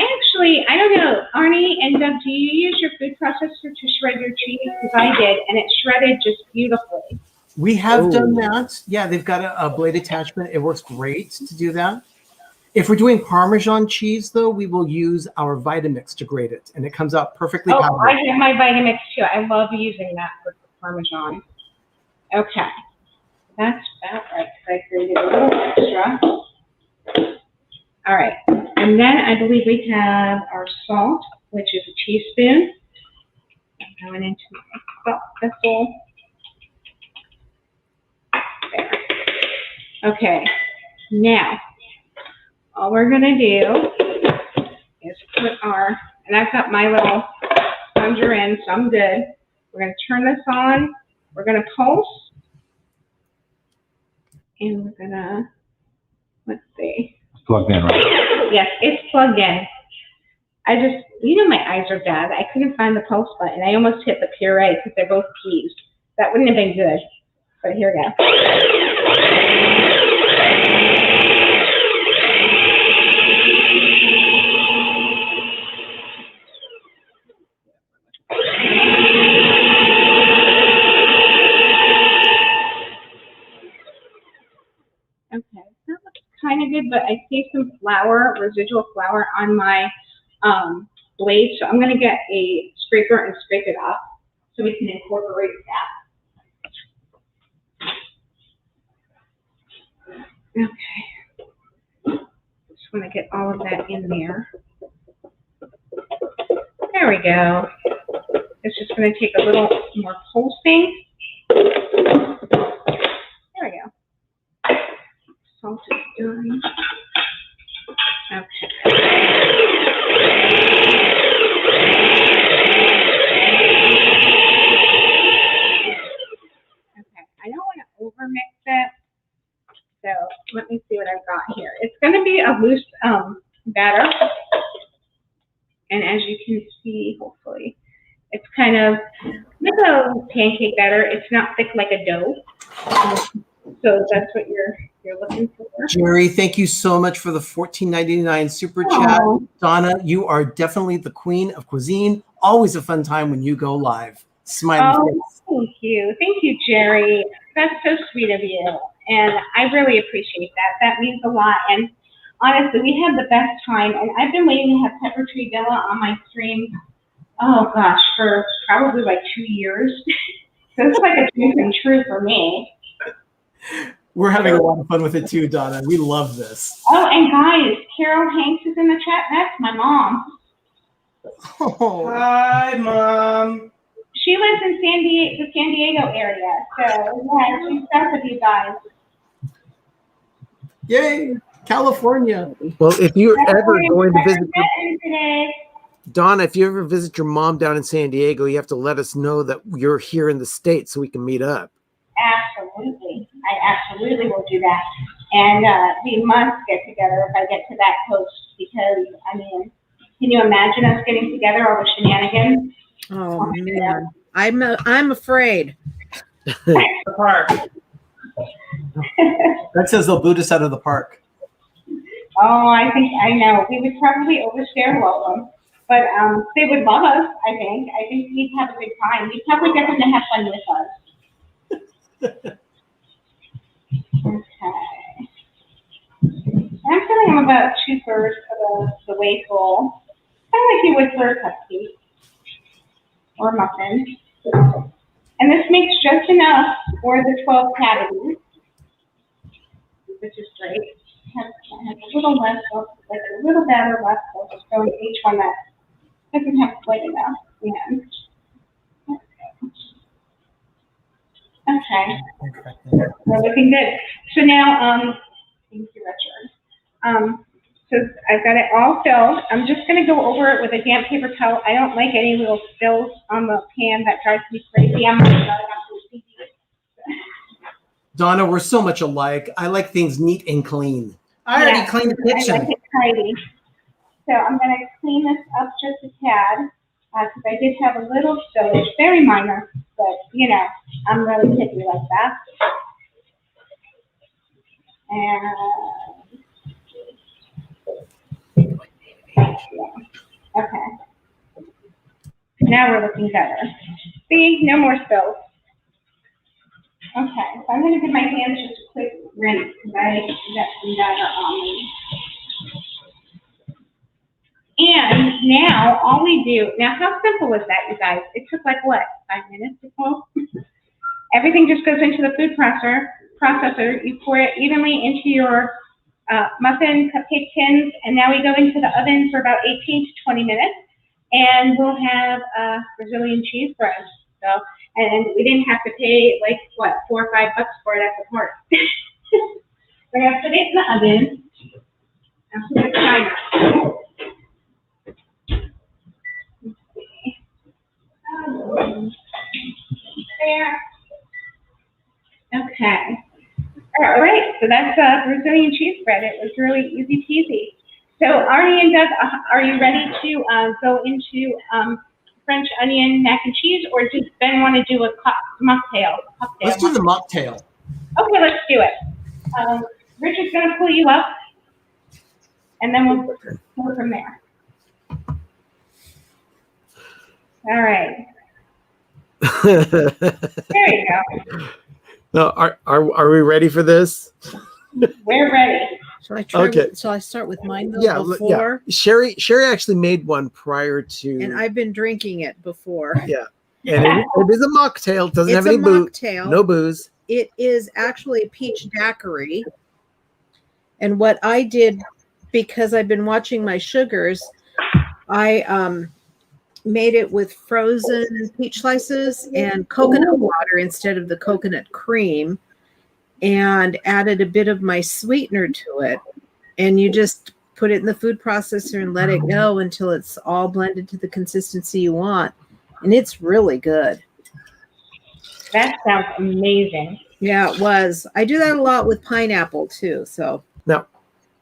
don't know, Arnie and Doug, do you use your food processor to shred your cheese? Because I did, and it shredded just beautifully. We have done that. Yeah, they've got a blade attachment. It works great to do that. If we're doing Parmesan cheese, though, we will use our Vitamix to grate it, and it comes out perfectly powdered. Oh, I have my Vitamix too. I love using that for Parmesan. Okay. That's about right, because I grated a little extra. All right. And then I believe we have our salt, which is a teaspoon. I'm going into my salt vessel. There. Okay. Now, all we're going to do is put our, and I've got my little plunger in, so I'm good. We're going to turn this on. We're going to pulse. And we're going to, let's see. Plugged in, right? Yes, it's plugged in. I just, my eyes are bad. I couldn't find the pulse button. I almost hit the puree because they're both peas. That wouldn't have been good. But here we go. Okay, that looks kind of good, but I see some flour, residual flour on my blade, so I'm going to get a scraper and scrape it off so we can incorporate that. Okay. Just want to get all of that in there. There we go. It's just going to take a little more pulsing. There we go. Salt is done. Okay. I don't want to overmix it, so let me see what I've got here. It's going to be a loose batter, and as you can see, hopefully, it's kind of like a pancake batter. It's not thick like a dough, so that's what you're looking for. Jerry, thank you so much for the $14.99 super chat. Donna, you are definitely the queen of cuisine. Always a fun time when you go live. Smiley face. Thank you. Thank you, Jerry. That's so sweet of you. And I really appreciate that. That means a lot. And honestly, we had the best time. And I've been waiting to have Pepper Tree Villa on my stream, oh gosh, for probably like 2 years. So it's like a dream come true for me. We're having a lot of fun with it too, Donna. We love this. Oh, and guys, Carol Hanks is in the chat. That's my mom. Oh. Hi, Mom. She lives in the San Diego area. So, yeah, she's south of you guys. Yay, California. Well, if you're ever going to visit today. Donna, if you ever visit your mom down in San Diego, you have to let us know that you're here in the States so we can meet up. Absolutely. I absolutely will do that. And we must get together if I get to that coast because, I mean, can you imagine us getting together, all the shenanigans? Oh man, I'm afraid. The park. That says they'll boot us out of the park. Oh, I know. We would probably overstay welcome. But they would love us, I think. I think we'd have a good time. We'd probably get them to have fun with us. Okay. I'm feeling I'm about 2/3 of the way full. Kind of like you would for a cupcake or muffin. And this makes just enough for the 12 cavities, which is great. I have a little less, like a little better left. I'll just go into each one that doesn't have quite enough. Yeah. Okay. We're looking good. So now, thank you, Richard. So I've got it all filled. I'm just going to go over it with a damp paper towel. I don't like any little spills on the pan. That drives me crazy. I'm not absolutely. Donna, we're so much alike. I like things neat and clean. I already cleaned the kitchen. I like it tidy. So I'm going to clean this up just a tad because I did have a little spillage, very minor, but you know, I'm really picky like that. And okay, now we're looking better. See, no more spills. Okay, so I'm going to give my hands just a quick rinse because I got some batter on me. And now all we do, now how simple was that, you guys? It took like what, 5 minutes to pull? Everything just goes into the food processor. You pour it evenly into your muffin cupcake tins, and now we go into the oven for about 18 to 20 minutes, and we'll have Brazilian cheese bread. So, and we didn't have to pay like what, $4 or $5 for it at the port. We're gonna put it in the oven and put the timer. There. Okay. All right, so that's Brazilian cheese bread. It was really easy peasy. So Arnie and Doug, are you ready to go into French onion mac and cheese, or does Ben want to do a mocktail? Let's do the mocktail. Okay, let's do it. Richard's going to pull you up, and then we'll go from there. All right. There you go. No, are we ready for this? We're ready. Shall I try? Okay. Shall I start with mine though? Yeah, before? yeah. Sherry actually made one prior to. And I've been drinking it before. Yeah, and it is a mocktail. It doesn't It's have a any booze. mocktail. No booze. It is actually a peach daiquiri. And what I did, because I've been watching my sugars, I made it with frozen peach slices and coconut water instead of the coconut cream, and added a bit of my sweetener to it. And you just put it in the food processor and let it go until it's all blended to the consistency you want. And it's really good. That sounds amazing. Yeah, it was. I do that a lot with pineapple too. So Now,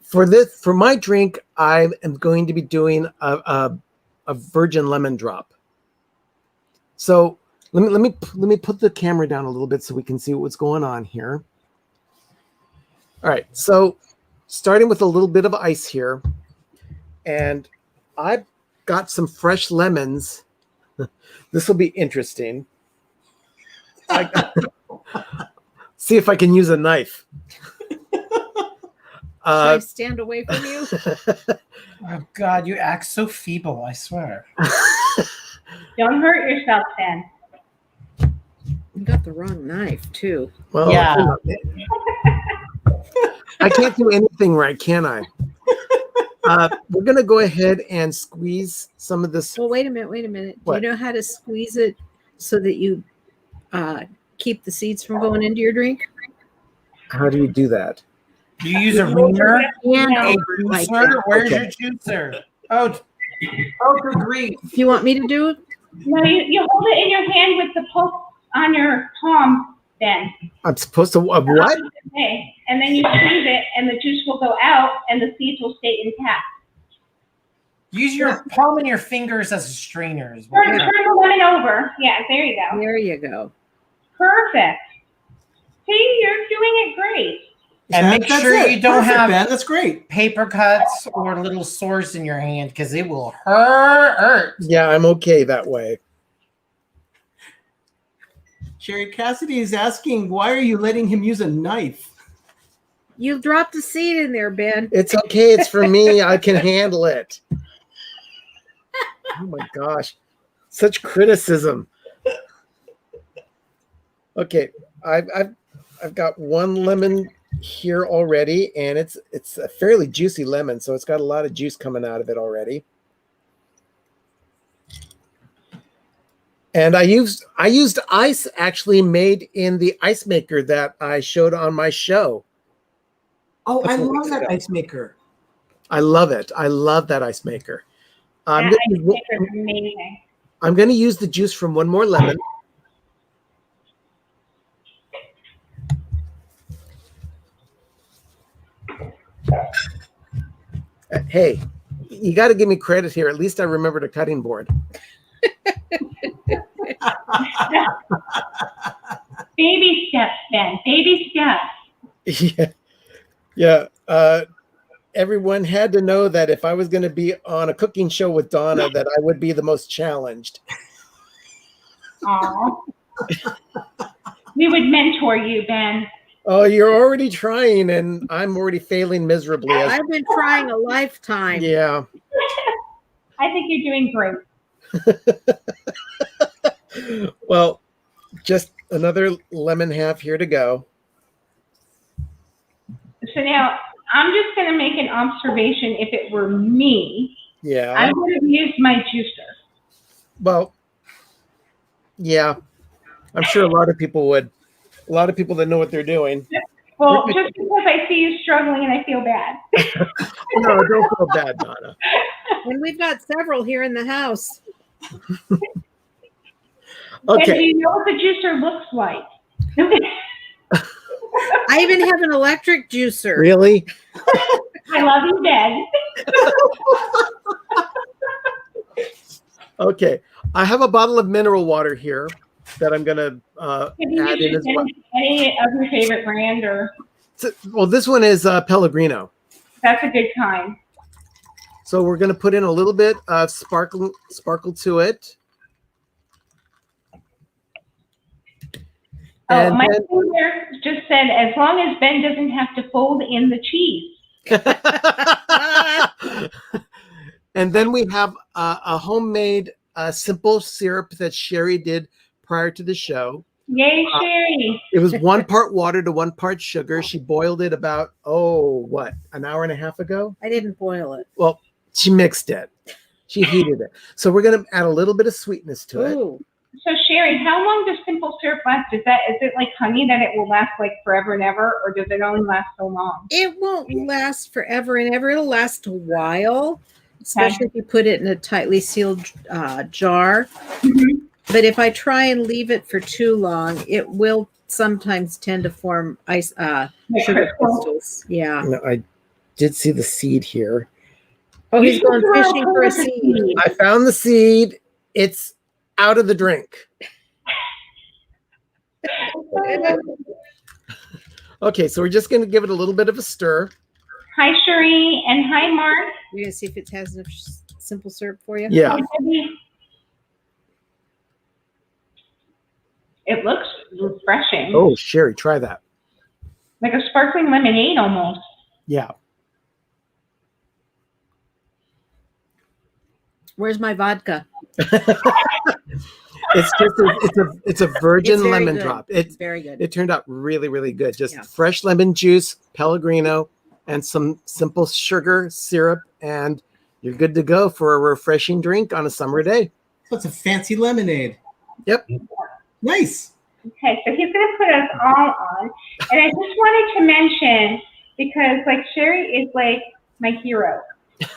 for my drink, I am going to be doing a virgin lemon drop. So let me put the camera down a little bit so we can see what's going on here. All right, so starting with a little bit of ice here, and I've got some fresh lemons. This will be interesting. See if I can use a knife. should I stand away from you? Oh God, you act so feeble, I swear. Don't hurt yourself, Ben. You got the wrong knife too. Well, Yeah. I can't do anything right, can I? We're going to go ahead and squeeze some of this. Well, wait a minute. What? Do you know how to squeeze it so that you keep the seeds from going into your drink? How do you do that? You use a reamer, And a like juicer. that. Where's Okay. your juicer? Oh, good grief. You want me to do it? No, you hold it in your hand with the pulp on your palm, Ben. I'm supposed to what? Okay, and then you squeeze it, and the juice will go out, and the seeds will stay intact. use your palm and your fingers as strainers. Turn the lemon over. Yeah, there you go. There you go. Perfect. See, you're doing it great. And make That's sure it. you don't Perfect, have Ben. That's great. paper cuts or little sores in your hand because it will hurt. Yeah, I'm okay that way. Sherry Cassidy is asking, why are you letting him use a knife? You've dropped a seed in there, Ben. It's okay. It's for me. I can handle it. Oh my gosh, such criticism. Okay, I've got one lemon here already, and it's a fairly juicy lemon, so it's got a lot of juice coming out of it already. And I used ice actually made in the ice maker that I showed on my show. Oh, I Couple love weeks that ago. ice maker. I love it. I love that ice maker. That ice maker is amazing. I'm going to use the juice from one more lemon. Hey, You got to give me credit here. At least I remembered a cutting board. Baby steps, Ben. Baby steps. Yeah. Everyone had to know that if I was going to be on a cooking show with Donna, that I would be the most challenged. Aw. We would mentor you, Ben. Oh, you're already trying, and I'm already failing miserably. I've been trying a lifetime. Yeah. I think you're doing great. Well, just another lemon half here to go. So now, I'm just going to make an observation. If it were me, Yeah. I would have used my juicer. Well, yeah. I'm sure a lot of people would. A lot of people that know what they're doing. Well, just because I see you struggling and I feel bad. No, don't feel bad, Donna. And we've got several here in the house. Okay. And do you know what the juicer looks like? I even have an electric juicer. Really? I love you, Ben. Okay. I have a bottle of mineral water here that I'm going to add in as well. Any of your favorite brand, or Well, this one is Pellegrino. that's a good kind. So we're going to put in a little bit of sparkle to it. Oh, And my then- finger just said, as long as Ben doesn't have to fold in the cheese. And then we have a homemade simple syrup that Sherry did prior to the show. Yay, Sherry. It was 1 part water to 1 part sugar. She boiled it about, an hour and a half ago? I didn't boil it. Well, she mixed it. She heated it. So we're going to add a little bit of sweetness to it. Ooh. So, Sherry, how long does simple syrup last? Is it like honey that it will last like forever and ever, or does it only last so long? It won't last forever and ever. It'll last a while, especially if you put it in a tightly sealed jar. Mhm. But if I try and leave it for too long, it will sometimes tend to form ice sugar crystals. Yeah. No, I did see the seed here. Oh, he's going fishing for a seed. I found the seed. It's out of the drink. Okay, so we're just going to give it a little bit of a stir. Hi, Sherry, and hi, Mark. We're going to see if it has enough simple syrup for you. Yeah. It looks refreshing. Oh, Sherry, try that. Like a sparkling lemonade almost. Yeah. Where's my vodka? It's a virgin It's very lemon good. drop. It's very good. It turned out really, really good. Just Yeah. fresh lemon juice, Pellegrino, and some simple sugar syrup, and you're good to go for a refreshing drink on a summer day. That's a fancy lemonade. Yep. Nice. Okay, so he's going to put us all on. And I just wanted to mention, because like Sherry is like my hero.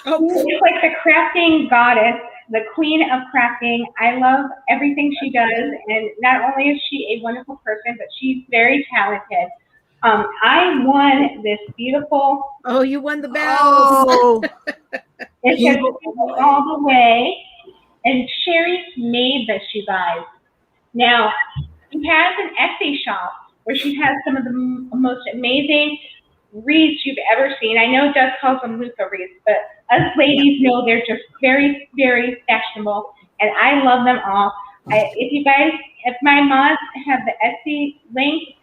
Oh, She's like the crafting goddess, the queen of crafting. I love everything she does. And not only is she a wonderful person, but she's very talented. I won this beautiful, oh, you won the bells. Oh, it says all the way. And Sherry made this, you guys. Now, she has an Etsy shop where she has some of the most amazing wreaths you've ever seen. I know Doug calls them Luca wreaths, but us ladies know they're just very, very fashionable, and I love them all. If my mods have the Etsy link,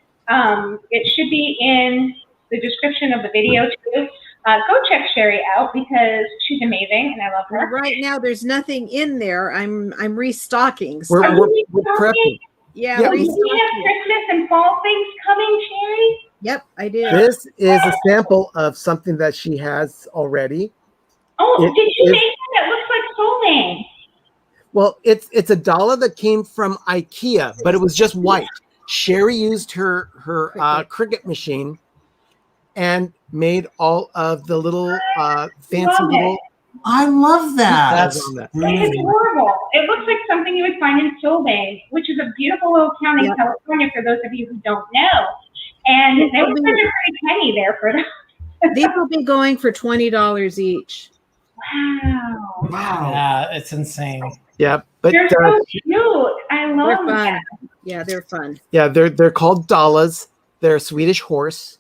it should be in the description of the video too. Go check Sherry out because she's amazing and I love her. Right now, there's nothing in there. I'm restocking. we're you prepping. Yeah, Yeah. Do you restocking. have Christmas and fall things coming, Sherry? Yep, I do. This is a sample of something that she has already. Oh, It did you is- make one that looks like Soulmane? Well, it's a dollar that came from IKEA, but it was just white. Sherry used her Cricut machine and made all of the little fancy Love it. little. I love that. That's That's on that. It's adorable. It looks like something you would find in Soulmane, which is a beautiful little town in Yep. California for those of you who don't know. And they were such a pretty penny there for them. These will be going for $20 each. Wow. Wow. Yeah, it's insane. Yeah, but They're so cute. I They're love fun. that. Yeah, they're fun. yeah, they're called Dallas. They're a Swedish horse,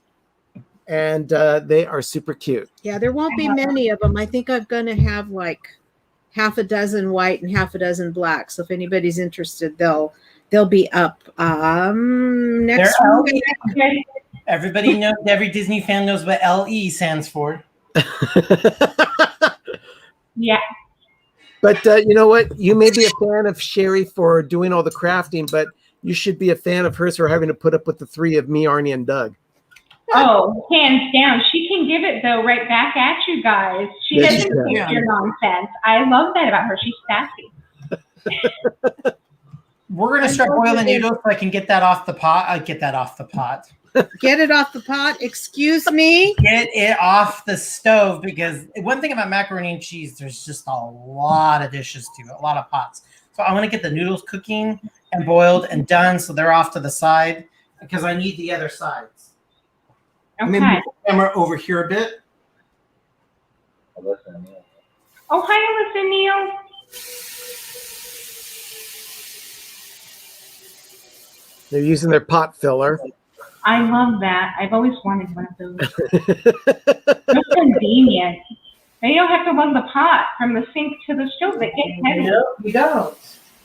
and they are super cute. Yeah, there won't be many of them. I think I'm going to have like half a dozen white and half a dozen black. So if anybody's interested, they'll be up next They're out. week. Everybody knows, every Disney fan knows what LE stands for. Yeah. But you know what? You may be a fan of Sherry for doing all the crafting, but you should be a fan of hers for having to put up with the three of me, Arnie, and Doug. Oh, hands down. She can give it, though, right back at you guys. She Yes, she doesn't can. take your nonsense. I love that about her. She's sassy. We're going to start boiling noodles so I can get that off the pot. Get that off the pot. Get it off the pot. Excuse me. Get it off the stove, because one thing about macaroni and cheese, there's just a lot of dishes to it, a lot of pots. So I want to get the noodles cooking and boiled and done so they're off to the side, because I need the other sides. I'm going to move the camera over here a bit. Alyssa and Neil. Oh, hi, Alyssa Neil. They're using their pot filler. I love that. I've always wanted one of those. So convenient. Then you don't have to run the pot from the sink to the stove. It gets heavy. No, we don't.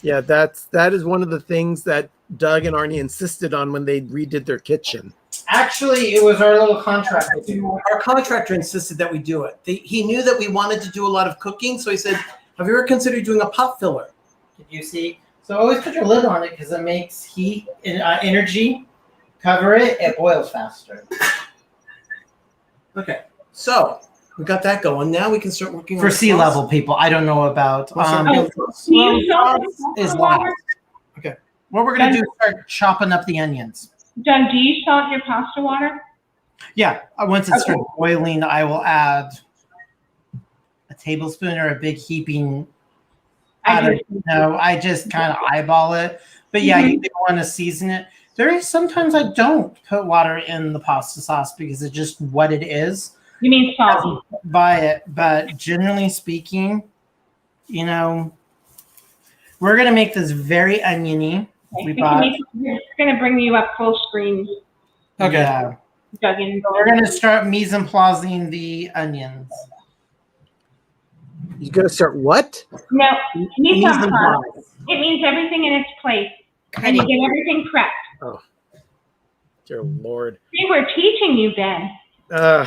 Yeah, that is one of the things that Doug and Arnie insisted on when they redid their kitchen. Actually, it was our little contractor. Our contractor insisted that we do it. He knew that we wanted to do a lot of cooking, so he said, have you ever considered doing a pot filler? Did you see? So always put your lid on it, because it makes heat and energy. Cover it, it boils faster. Okay, so we got that going. Now we can start working on For the sea sauce. level people, I don't know about. Do you salt Is your last. water? Okay. What we're gonna do is start chopping up the onions. Doug, do you salt your pasta water? Yeah, once it starts boiling, I will add a tablespoon or a big heaping. I just kind of eyeball it. But yeah, you do want to season it. Sometimes I don't put water in the pasta sauce because it's just what it is. You mean salt? Buy it, but generally speaking, we're gonna make this very oniony. It's going to bring you up full screen, Okay. Yeah. Doug. And We're gonna start mise en placing the onions. You're gonna start what? No, mise en Mise en place. place. It means everything in its place. And you get everything prepped. Oh, dear Lord. See, we're teaching you, Ben. Uh,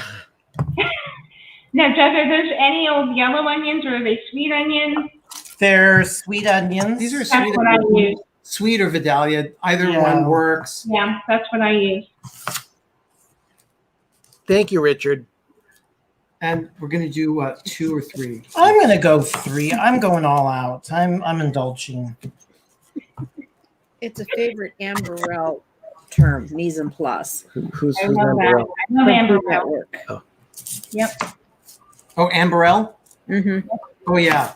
Now, Doug, are those any old yellow onions or are they sweet onions? They're sweet onions. These are That's sweet, what I use. sweet or Vidalia. Either Yeah. one works. Yeah, that's what I use. thank you, Richard. And we're going to do 2 or 3. I'm gonna go 3. I'm going all out. I'm indulging. It's a favorite Amberell term, mise en place. Who's I love that. number? I love From Amber Food Network. Yep. Oh, Amberell? Mm-hmm. Oh, yeah.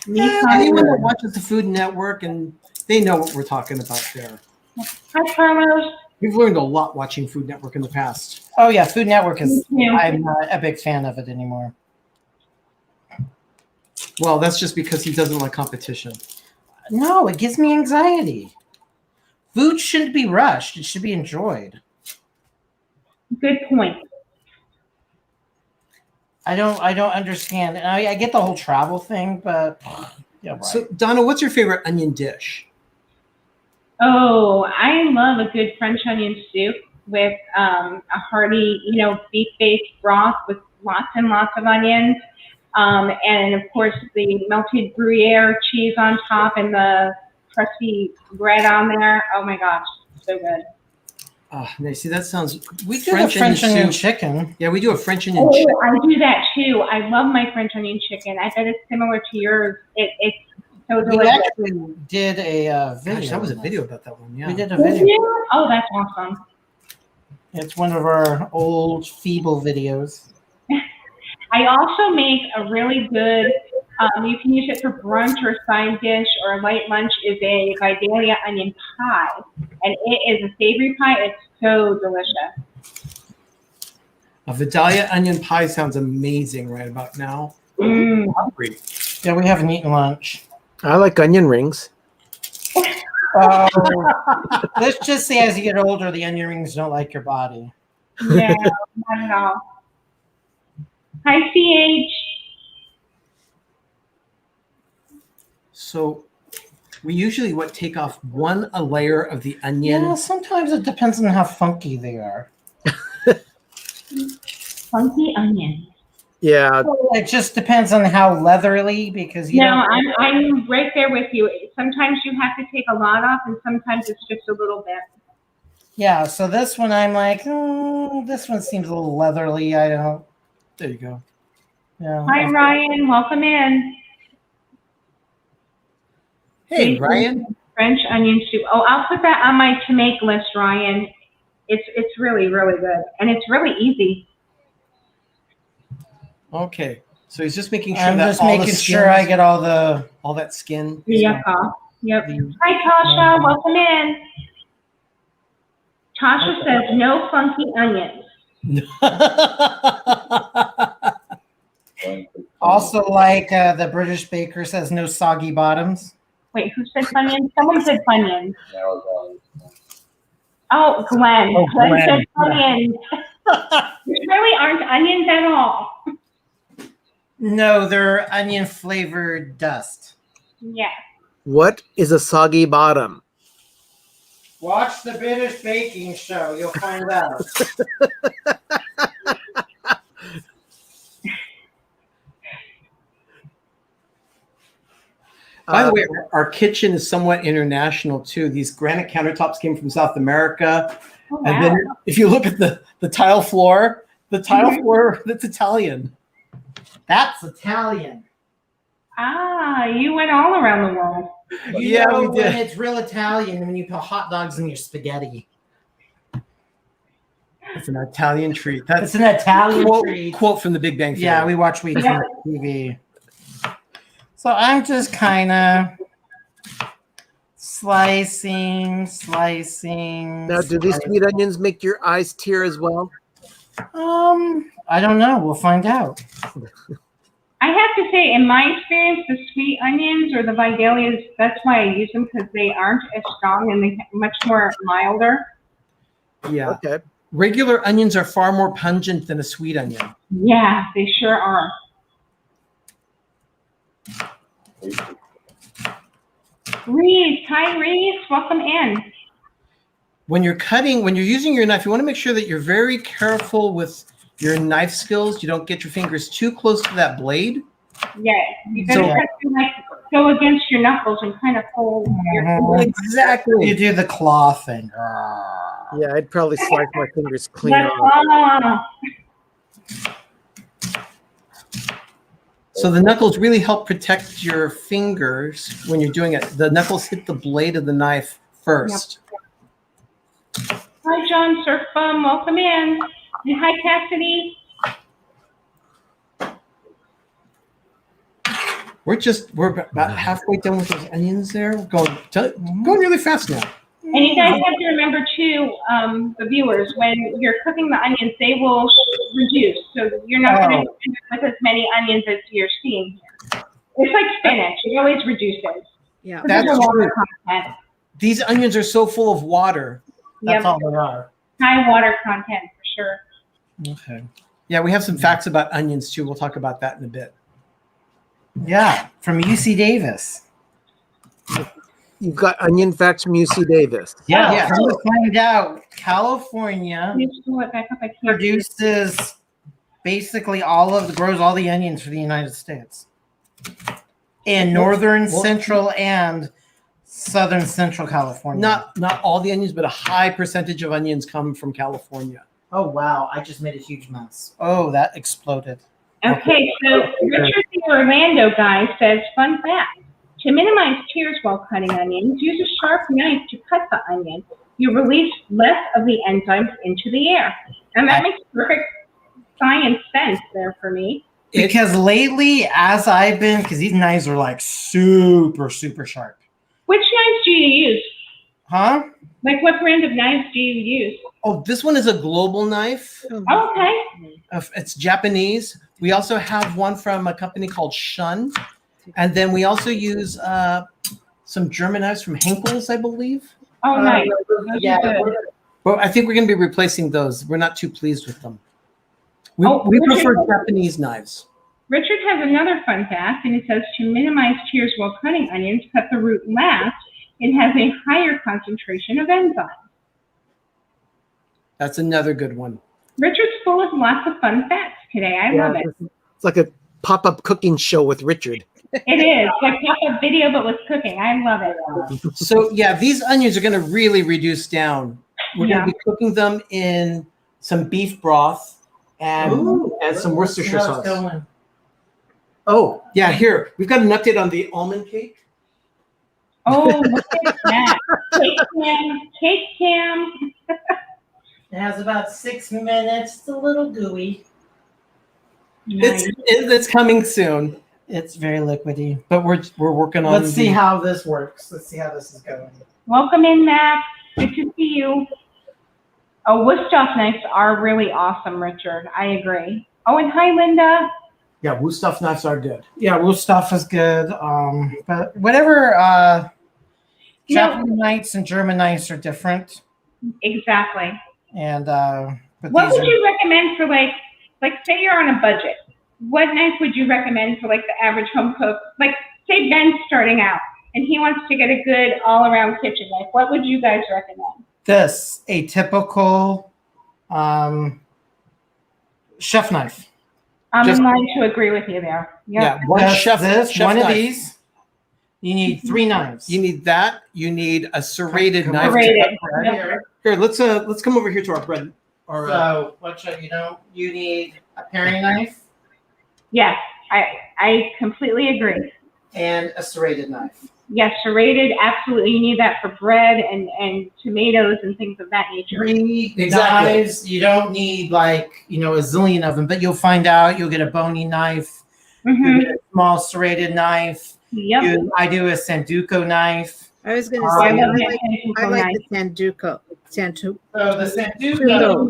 Anyone that watches the Food Network, and they know what we're talking about there. Hi, Carlos. We've learned a lot watching Food Network in the past. Oh yeah, Food Network is. Me too. I'm not a big fan of it anymore. Well, that's just because he doesn't like competition. No, it gives me anxiety. Food shouldn't be rushed. It should be enjoyed. Good point. I don't understand. And I get the whole travel thing, but yeah, right. So, Donna, what's your favorite onion dish? Oh, I love a good French onion soup with a hearty, beef-based broth with lots and lots of onions. And of course, the melted Gruyere cheese on top and the crusty bread on there. Oh my gosh, so good. Nice. See, that sounds. we do French onion chicken. Yeah, we do a French onion Oh, chicken. I do that too. I love my French onion chicken. I bet it's similar to yours. It's so We delicious. actually did a video. Gosh, that was a on video about that one. Yeah. We did a Did video. you? Oh, that's awesome. It's one of our old feeble videos. I also make a really good, you can use it for brunch or side dish or a light lunch, is a Vidalia Onion Pie. And it is a savory pie. It's so delicious. A Vidalia onion pie sounds amazing right about now. Hungry. Yeah, we haven't eaten lunch. I like onion rings. Oh, let's just say as you get older, the onion rings don't like your body. No, not at all. Hi, CH. So we usually take off a layer of the onion. Yeah, sometimes it depends on how funky they are. Funky onion. Yeah, It just depends on how leathery, because you No, don't. I'm right there with you. Sometimes you have to take a lot off, and sometimes it's just a little bit. Yeah, so this one I'm like, this one seems a little leathery. I don't. There you go. Yeah. Hi, Ryan. Welcome in. Hey, Ryan. French onion soup. Oh, I'll put that on my to make list, Ryan. It's really, really good, and it's really easy. Okay, so he's just making sure I'm that just all making the sure I get all that skin. Yep. Yep. Hi, Tasha. Welcome in. Tasha says no funky onions. Also, like the British baker says, no soggy bottoms. Wait, who said Funyuns? Someone said Funyuns. That was Oh, Glenn. Oh, Glenn Glenn. said Funyuns. These really aren't onions at all. No, they're onion flavored dust. Yeah. what is a soggy bottom? Watch the British baking show. You'll find out. By the way, our kitchen is somewhat international too. These granite countertops came from South America. Oh, wow. And then if you look at the tile floor, that's Italian. That's Italian. Ah, you went all around the world. You Yeah, know we when did. it's real Italian when you put hot dogs in your spaghetti. It's an Italian treat. It's That's an Italian quote, treat. quote from the Big Bang Theory. Yeah, we watch We Eat on TV. So I'm just kind of slicing. Now, do these sweet onions make your eyes tear as well? I don't know. We'll find out. I have to say, in my experience, the sweet onions or the Vidalias, that's why I use them, because they aren't as strong and they're much more milder. Yeah. Okay. Regular onions are far more pungent than a sweet onion. Yeah, they sure are. Reese, hi Reese, welcome in. When you're using your knife, you want to make sure that you're very careful with your knife skills. You don't get your fingers too close to that blade. Yeah, you gotta have to like go against your knuckles and kind of pull your Exactly. You do the claw thing. Yeah, I'd probably slice my fingers clean That's off. So the knuckles really help protect your fingers when you're doing it. The knuckles hit the blade of the knife first. Hi John Surfum, welcome in. And hi Cassidy. We're about halfway done with those onions there. We're going really fast now. And you guys have to remember too, the viewers, when you're cooking the onions, they will reduce. So you're not going to end up with as many onions as you're seeing here. It's like spinach; it always reduces. Yeah. There's That's a water true. content. These onions are so full of water. That's all they are. High water content for sure. Okay. Yeah, we have some facts about onions too. We'll talk about that in a bit. Yeah, from UC Davis. You've got onion facts from UC Davis. Yeah. Come to find out, California Can you just pull it back up? I can't. produces basically grows all the onions for the United States. In northern, central, and southern central California. Not all the onions, but a high percentage of onions come from California. Oh wow, I just made a huge mess. Oh, that exploded. Okay, so Richard the Orlando guy says, fun fact, to minimize tears while cutting onions, use a sharp knife to cut the onion. You release less of the enzymes into the air. And that makes perfect science sense there for me. Because lately, as I've been, because these knives are like super, super sharp. Which knives do you use? Huh? Like what brand of knives do you use? Oh, this one is a global knife. Oh, okay. It's Japanese, We also have one from a company called Shun. And then we also use some German knives from Henkel's, I believe. Oh, nice. Yeah. Well, I think we're going to be replacing those. We're not too pleased with them. We Richard- prefer Japanese knives. Richard has another fun fact, and it says to minimize tears while cutting onions, cut the root last. It has a higher concentration of enzymes. That's another good one. Richard's full of lots of fun facts today. I love it. It's like a pop-up cooking show with Richard. It is like a video, but with cooking. I love it. So yeah, these onions are going to really reduce down. We're going to be cooking them in some beef broth and some Worcestershire How's it sauce. going? Oh yeah, here we've got an update on the almond cake. Oh, look at that. Cake cam. It has about 6 minutes. It's a little gooey. Nice. It's coming soon, It's very liquidy. but we're working on. Let's see how this works. Let's see how this is going. Welcome in, Matt. Good to see you. Oh, Woodstock knives are really awesome, Richard. I agree. Oh, and hi, Linda. Yeah, Wusthof knives are good. Yeah, Wolf stuff is good. But whatever You know- Japanese knives and German knives are different. Exactly. And but What these would you recommend for like say you're on a budget? What knife would you recommend for like the average home cook? Like say Ben's starting out and he wants to get a good all-around kitchen knife. What would you guys recommend? this a typical chef knife. I'm Just- in line to agree with you there. Yeah, Yep. one This, chef one of knife. these. You need 3 knives. You need that. You need a serrated Come knife. over Serrated. To cut bread. Yep. Here, let's come over here to our bread. Or So what should you need a paring knife Yes, I completely agree. and a serrated knife. Yes, serrated, absolutely. You need that for bread and tomatoes and things of that nature. 3 Exactly. knives. You don't need like a zillion of them, but you'll find out. You'll get a bony knife. Mm-hmm. You'll get a small serrated knife. Yep. I do a Sanduko knife. I was going to Oh, say, I love I like that. the Sanduko. Santu. So the Sanduko.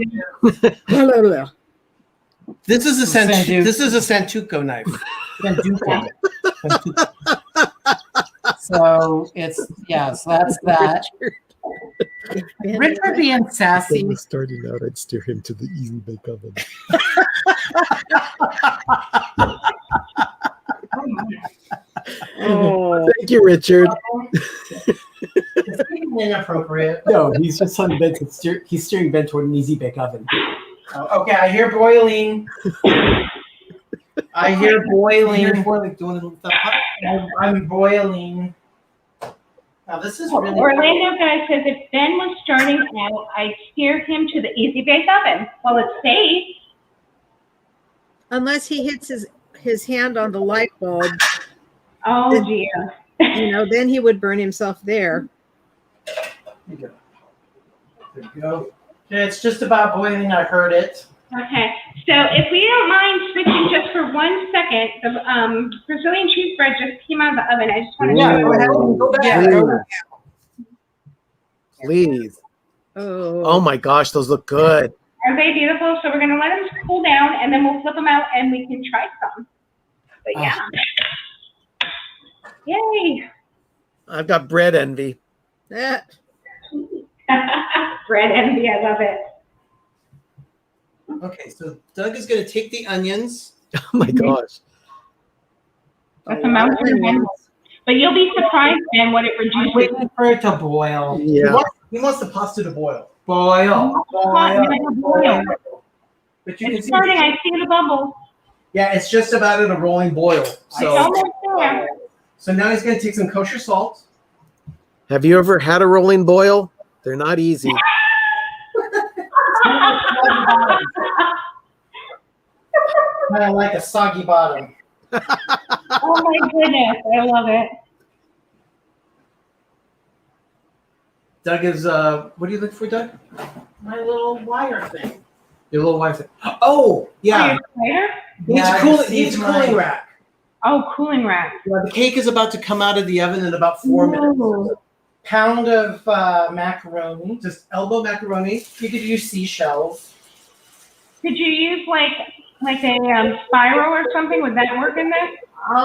this is a Sanduko. this is a Santuco knife. Sanduko. So it's so that's that. Richard being sassy. starting out, I'd steer him to the easy bake oven. Oh, Thank you, Richard. It's inappropriate. No, he's just on Ben. He's steering Ben toward an easy bake oven. Okay, I hear boiling. I hear boiling. I'm boiling. Now this is really Orlando guy says if Ben was starting out, I'd steer him to the easy bake oven. Well, it's safe. unless he hits his hand on the light bulb, Oh dear. then he would burn himself there. There you go. Okay, it's just about boiling. I heard it. Okay, so if we don't mind switching just for 1 second, the Brazilian cheese bread just came out of the oven. I just want to Yeah, show go you. ahead and go back. Please. Please. Oh, Oh my gosh, those look good. Are they beautiful? So we're gonna let them cool down and then we'll flip them out and we can try some. But yeah. Yay. I've got bread envy. that. Bread envy, I love it. Okay, so Doug is going to take the onions. Oh my gosh. That's a mountain of onions. But you'll be surprised, Ben, what it I'm reduces. waiting for it to boil. Yeah. He wants the pasta to boil. Boil. Boil. But you can It's see, starting, I see the bubble. yeah, it's just about at a rolling boil. It's So, almost there. so now he's going to take some kosher salt. Have you ever had a rolling boil? They're not easy. Kind of like a soggy bottom. Oh my goodness, I love it. Doug is, what are you looking for, Doug? My little wire thing. Your little wife. Oh, yeah. Later? He needs Yeah, a I cooling, just he needs a need cooling my- rack. Oh, cooling rack. Yeah, the cake is about to come out of the oven in about 4 minutes. Ooh. Pound of macaroni. Just elbow macaroni. You could use seashells. Could you use like Like a spiral or something? Would that work in there?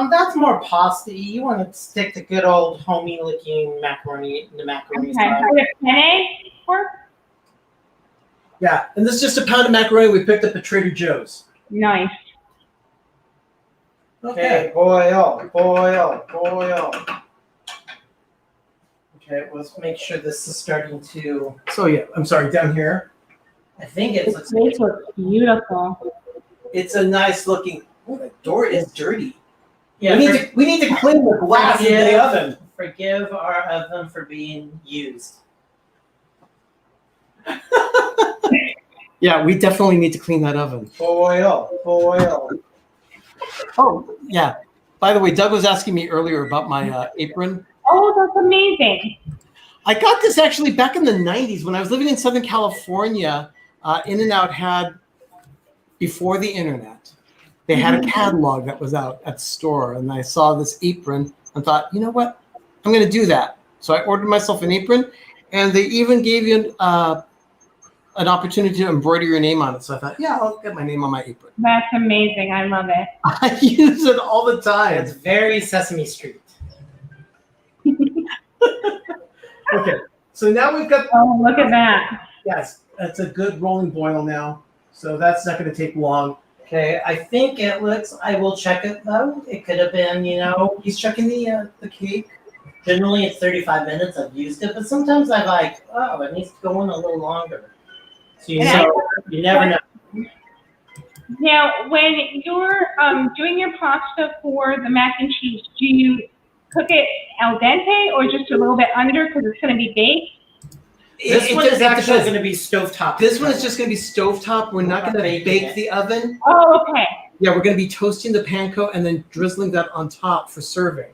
That's more pasta. You want to stick to good old homey looking macaroni, the macaroni Okay. style. Would a penne work? Yeah, and this is just a pound of macaroni we picked up at Trader Joe's. Nice. Okay, boil. Okay, let's make sure this is starting to. So yeah, I'm sorry, down here. I think it's. This looks beautiful. It's a nice looking. Oh, the door is dirty. Yeah, we need to clean the glass in the oven. Forgive our oven for being used. Yeah, we definitely need to clean that oven. Boil. Oh, yeah. By the way, Doug was asking me earlier about my apron. Oh, that's amazing. I got this actually back in the 90s when I was living in Southern California. In-N-Out had, before the internet, they had a catalog that was out at the store, and I saw this apron and thought, you know what? I'm going to do that. So I ordered myself an apron, and they even gave you an opportunity to embroider your name on it. So I thought, yeah, I'll get my name on my apron. That's amazing. I love it. I use it all the time. It's very Sesame Street. Okay, so now we've got. Oh, look at that. Yes, that's a good rolling boil now. So that's not going to take long. Okay, I think it looks. I will check it though. It could have been, He's checking the cake. Generally it's 35 minutes. I've used it, but sometimes I'm like, oh, it needs to go in a little longer. So you never know. Now, when you're doing your pasta for the mac and cheese, do you cook it al dente or just a little bit under because it's going to be baked? This one is actually going to be stovetop. This one is just going to be stovetop. We're not going to bake the oven. Oh, okay. Yeah, we're going to be toasting the panko and then drizzling that on top for serving.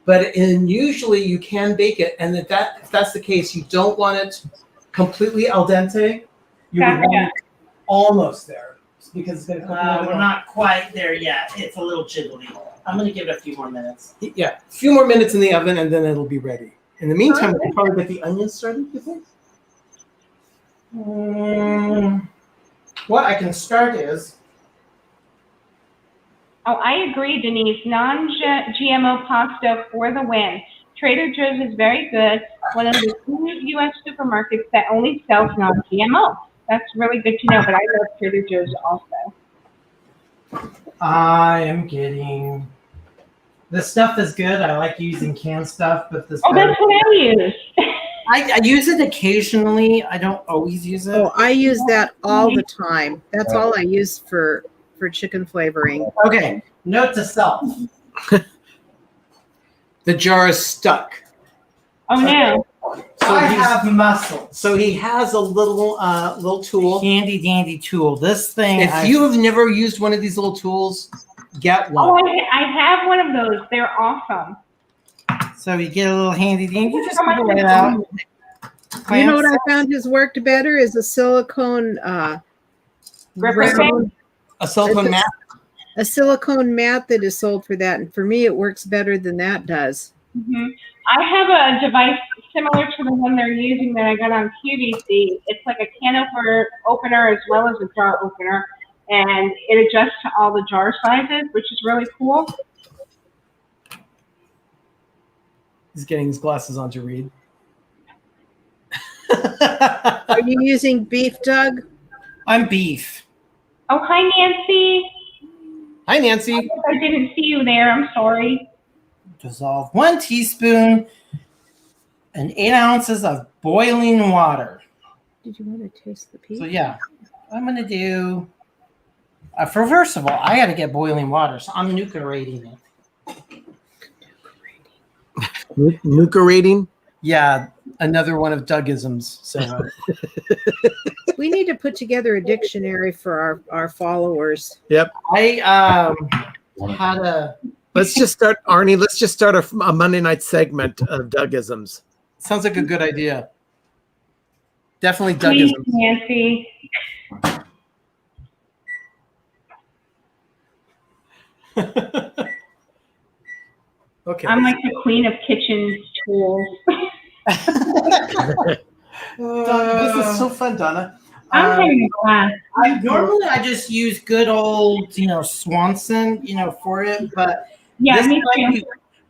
But usually you can bake it, and if that's the case, you don't want it completely al dente. You would want it almost there because it's going to cook. We're not quite there yet. It's a little jiggly. I'm going to give it a few more minutes. Yeah, a few more minutes in the oven, and then it'll be ready. In the meantime, we can probably get the onions started, you think? What I can start is. Oh, I agree, Denise. Non-GMO pasta for the win. Trader Joe's is very good. One of the few U.S. supermarkets that only sells non-GMO. That's really good to know, but I love Trader Joe's also. I am getting. The stuff is good. I like using canned stuff, but this. Oh, that's what I use. I use it occasionally. I don't always use it. Oh, I use that all the time. That's all I use for chicken flavoring. Okay, note to self. The jar is stuck. Oh, no. So I have muscle. So he has a little tool. Handy dandy tool. This thing. If you have never used one of these little tools, get Oh, one. I have one of those. They're awesome. So you get a little handy dandy. You just How much pull it is out. You know what I found has worked better is a silicone Represent. A silicone mat. a silicone mat that is sold for that, and for me it works better than that does. Mm-hmm. I have a device similar to the one they're using that I got on QVC. It's like a can opener as well as a jar opener, and it adjusts to all the jar sizes, which is really cool. He's getting his glasses on to read. Are you using beef, Doug? I'm beef. Oh, hi, Nancy. Hi, Nancy. I didn't see you there. I'm sorry. Dissolve 1 teaspoon and 8 ounces of boiling water. Did you want to taste the beef? So yeah, I'm gonna do. First of all, I got to get boiling water, so I'm nucleating it. Nuka rating. Yeah, another one of Dougisms. So We need to put together a dictionary for our followers. Yep. I had a. Let's just start, Arnie. Let's just start a Monday night segment of Dougisms. sounds like a good idea. Definitely Please, Dougisms. Nancy. Okay. I'm like the queen of kitchen tools. This is so fun, Donna. I'm having a glass. Normally I just use good old, Swanson, for it, but Yeah, this me might too. be-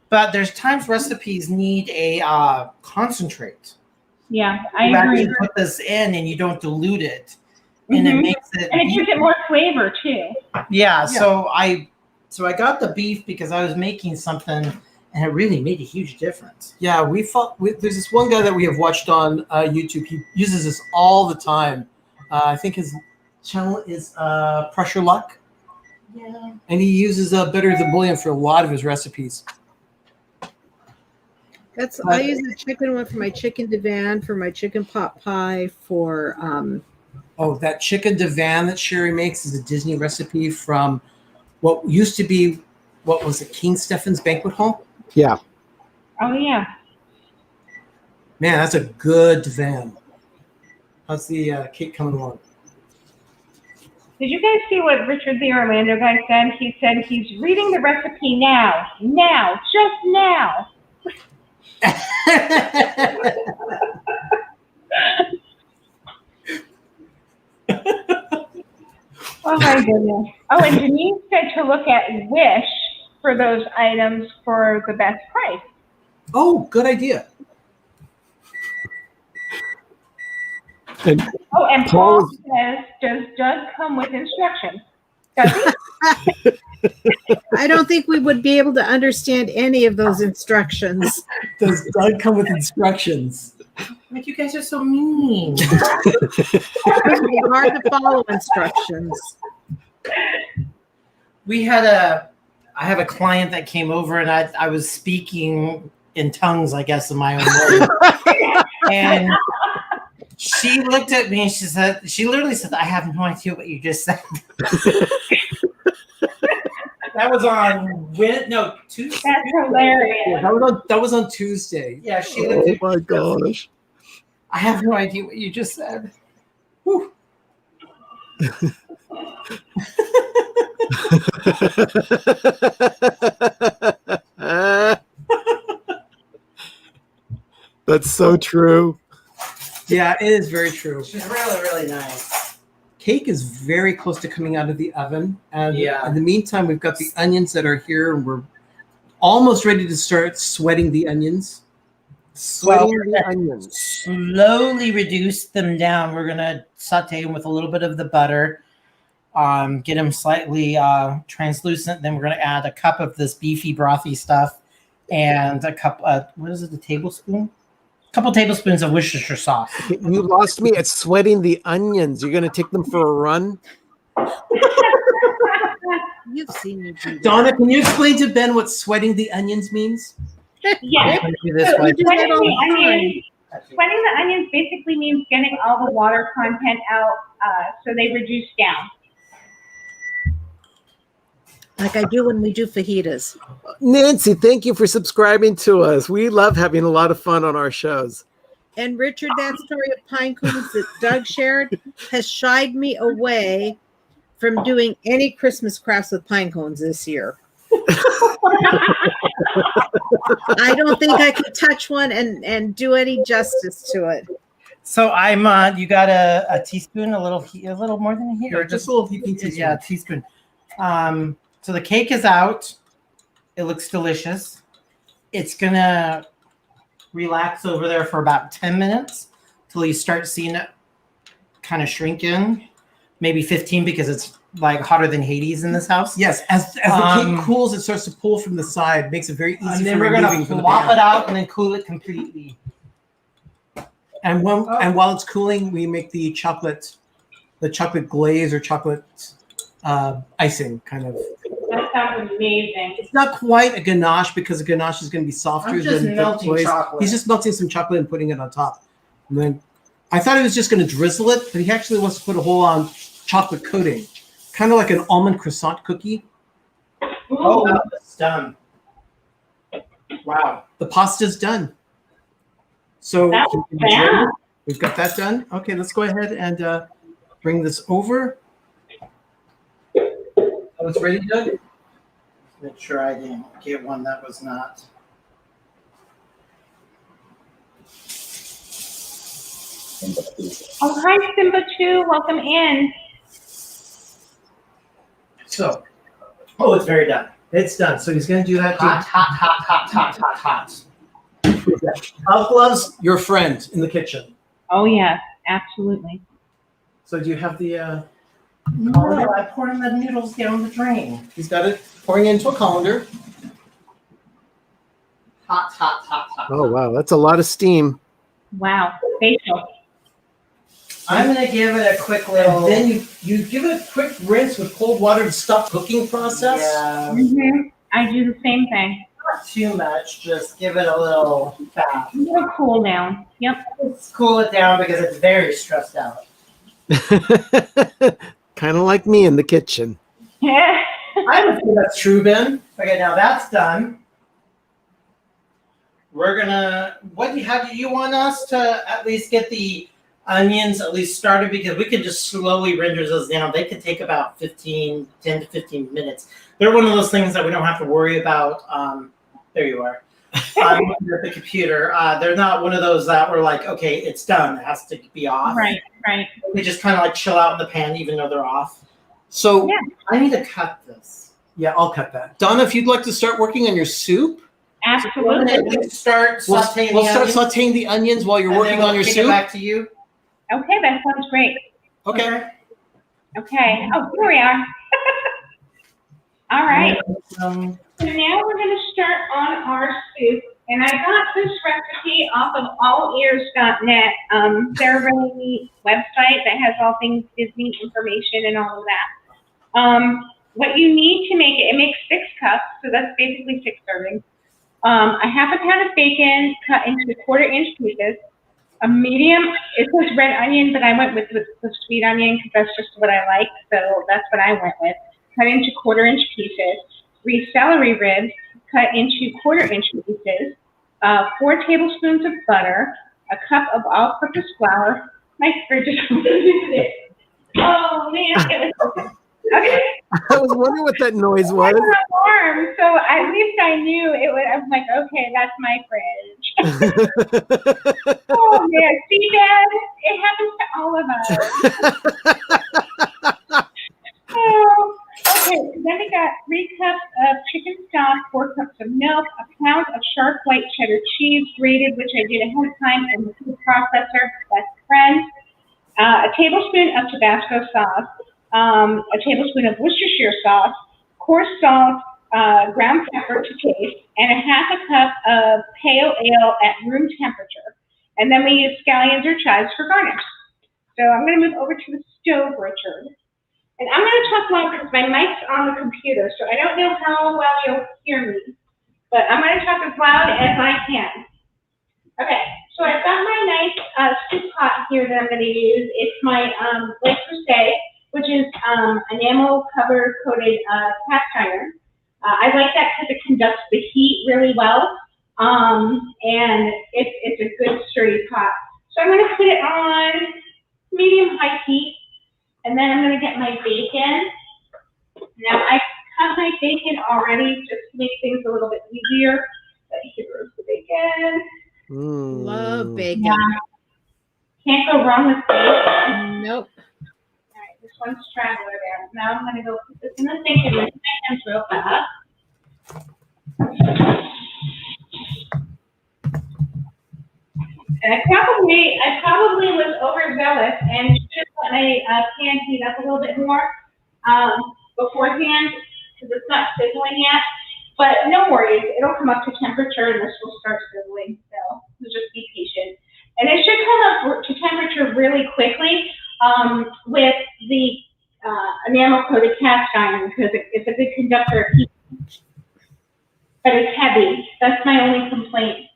but there's times recipes need a concentrate. Yeah, I You agree. actually put this in and you don't dilute it, and it Mhm. makes it. And it gives it more flavor too. Yeah. So I got the beef because I was making something, and it really made a huge difference. Yeah, there's this one guy that we have watched on YouTube. He uses this all the time. I think his channel is Pressure Luck. Yeah. And he uses Better Than Bouillon for a lot of his recipes. I use the chicken one for my chicken divan, for my chicken pot pie, for That chicken divan that Sherry makes is a Disney recipe from what used to be, what was it, King Stephen's Banquet Hall? Yeah. Oh yeah. Man, that's a good divan. How's the cake coming along? Did you guys see what Richard the Orlando guy said? He said he's reading the recipe now. Now. Just now. Oh my goodness. Oh, and Denise said to look at Wish for those items for the best price. Oh, good idea. And Oh, and Paul Paul says, does Doug come with instructions? Does he? I don't think we would be able to understand any of those instructions. Does Doug come with instructions? Like, you guys are so mean. It would be hard to follow instructions. I have a client that came over, and I was speaking in tongues, I guess, in my own way. And she looked at me and she literally said, I have no idea what you just said. That was on Tuesday. That's hilarious. Yeah, that was on Tuesday. Yeah, she looked at oh my gosh. I have no idea what you just said. Whew. That's so true. Yeah, it is very true. She's really, really nice. Cake is very close to coming out of the oven. And Yeah. in the meantime, we've got the onions that are here, and we're almost ready to start sweating the onions. Sweating the onions. Slowly reduce them down. We're gonna saute them with a little bit of the butter. Get them slightly translucent. Then we're gonna add a cup of this beefy brothy stuff, and a cup. What is it? A tablespoon? A couple tablespoons of Worcestershire sauce. You lost me at sweating the onions. You're going to take them for a run? You've seen me do that. Donna, can you explain to Ben what sweating the onions means? Yes. I'm gonna do this So one. sweating the onions basically means getting all the water content out so they reduce down. Like I do when we do fajitas. Nancy, thank you for subscribing to us. We love having a lot of fun on our shows. And Richard, that story of pine cones that Doug shared has shied me away from doing any Christmas crafts with pine cones this year. I don't think I could touch one and do any justice to it. So I'm. You got a teaspoon, a little more than a here, Or just a little teaspoon. Yeah, a teaspoon. So the cake is out. It looks delicious. It's gonna relax over there for about 10 minutes till you start seeing it kind of shrink in. Maybe 15 because it's like hotter than Hades in this house. Yes, as the cake cools, it starts to pull from the side, makes it very easy And for then we're gonna removing from the flop pan. it out and then cool it completely. And while it's cooling, we make the chocolate glaze or chocolate icing kind of. That sounds amazing. It's not quite a ganache because a ganache is going to be softer I'm just than melting the glaze. chocolate. He's just melting some chocolate and putting it on top. And then I thought he was just going to drizzle it, but he actually wants to put a whole on chocolate coating, kind of like an almond croissant cookie. Oh, that's done. Wow. The pasta's done. So That was fast. we've got that done. Okay, let's go ahead and bring this over. Oh, it's ready, Doug? Make sure I didn't get one that was not. Simba too. Oh, hi, Simba, too. Welcome in. So, oh, it's very done. It's done. So he's going to do that. Hot. Elf loves your friend in the kitchen. Oh, yes, absolutely. So do you have the? No, I poured in the noodles down the drain. He's got it pouring into a colander. Hot. Oh wow, that's a lot of steam. Wow, facial. I'm gonna give it a quick little. And then you give it a quick rinse with cold water to stop cooking process. Yeah, I do the same thing. not too much. Just give it a little bath. A little cool down. Yep. Let's cool it down because it's very stressed out. Kind of like me in the kitchen. Yeah. I would say that's true, Ben. Okay, now that's done. We're gonna. What do you want us to at least get the onions at least started, because we could just slowly render those down. They could take about 10 to 15 minutes. They're one of those things that we don't have to worry about. There you are. I'm looking at the computer. They're not one of those that we're like, okay, it's done. It has to be off. Right. They just kind of like chill out in the pan even though they're off. So Yeah. I need to cut this. yeah, I'll cut that. Donna, if you'd like to start working on your soup, Absolutely. Start we'll sauteing start the onions, sauteing the onions while you're and working then we'll on your kick it soup. back to you. Okay, that sounds great. Okay. Okay. Oh, here we are. All right. Um, So now we're going to start on our soup. And I got this recipe off of allears.net. They're a really neat website that has all things Disney information and all of that. What you need to make it, it makes 6 cups, so that's basically 6 servings. A half a pound of bacon cut into 1/4-inch pieces. A medium, it says red onion, but I went with the sweet onion because that's just what I like, so that's what I went with. Cut into 1/4-inch pieces. 3 celery ribs cut into 1/4-inch pieces. 4 tablespoons of butter. A cup of all-purpose flour. My fridge is oh man, okay. I was wondering what that noise It was. wasn't warm, so at least I knew it would. I'm like, okay, that's my fridge. Oh man, see, Dad, it happens to all of us. Oh, okay, so then we got 3 cups of chicken stock, 4 cups of milk, a pound of sharp white cheddar cheese grated, which I did ahead of time in the food processor. That's friend. A tablespoon of Tabasco sauce. A tablespoon of Worcestershire sauce, coarse salt, ground pepper to taste, and a half a cup of pale ale at room temperature. And then we use scallions or chives for garnish. So I'm going to move over to the stove, Richard. And I'm going to talk loud because my mic's on the computer, so I don't know how well you'll hear me. But I'm going to talk as loud as I can. Okay, so I've got my nice soup pot here that I'm going to use. It's my Glaze, which is enamel cover coated cast iron. I like that because it conducts the heat really well, and it's a good sturdy pot. So I'm going to put it on medium-high heat, and then I'm going to get my bacon. Now I cut my bacon already just to make things a little bit easier. But here's the bacon. Love bacon. Yeah. Can't go wrong with bacon. Nope. All right, this one's straggler there. Now I'm going to go put this in the sink and rinse my hands real fast. And I probably was overzealous and should let my pan heat up a little bit more beforehand because it's not sizzling yet. But no worries, it'll come up to temperature and this will start sizzling. So just be patient. And it should come up to temperature really quickly with the enamel coated cast iron because it's a good conductor of heat. But it's heavy. That's my only complaint.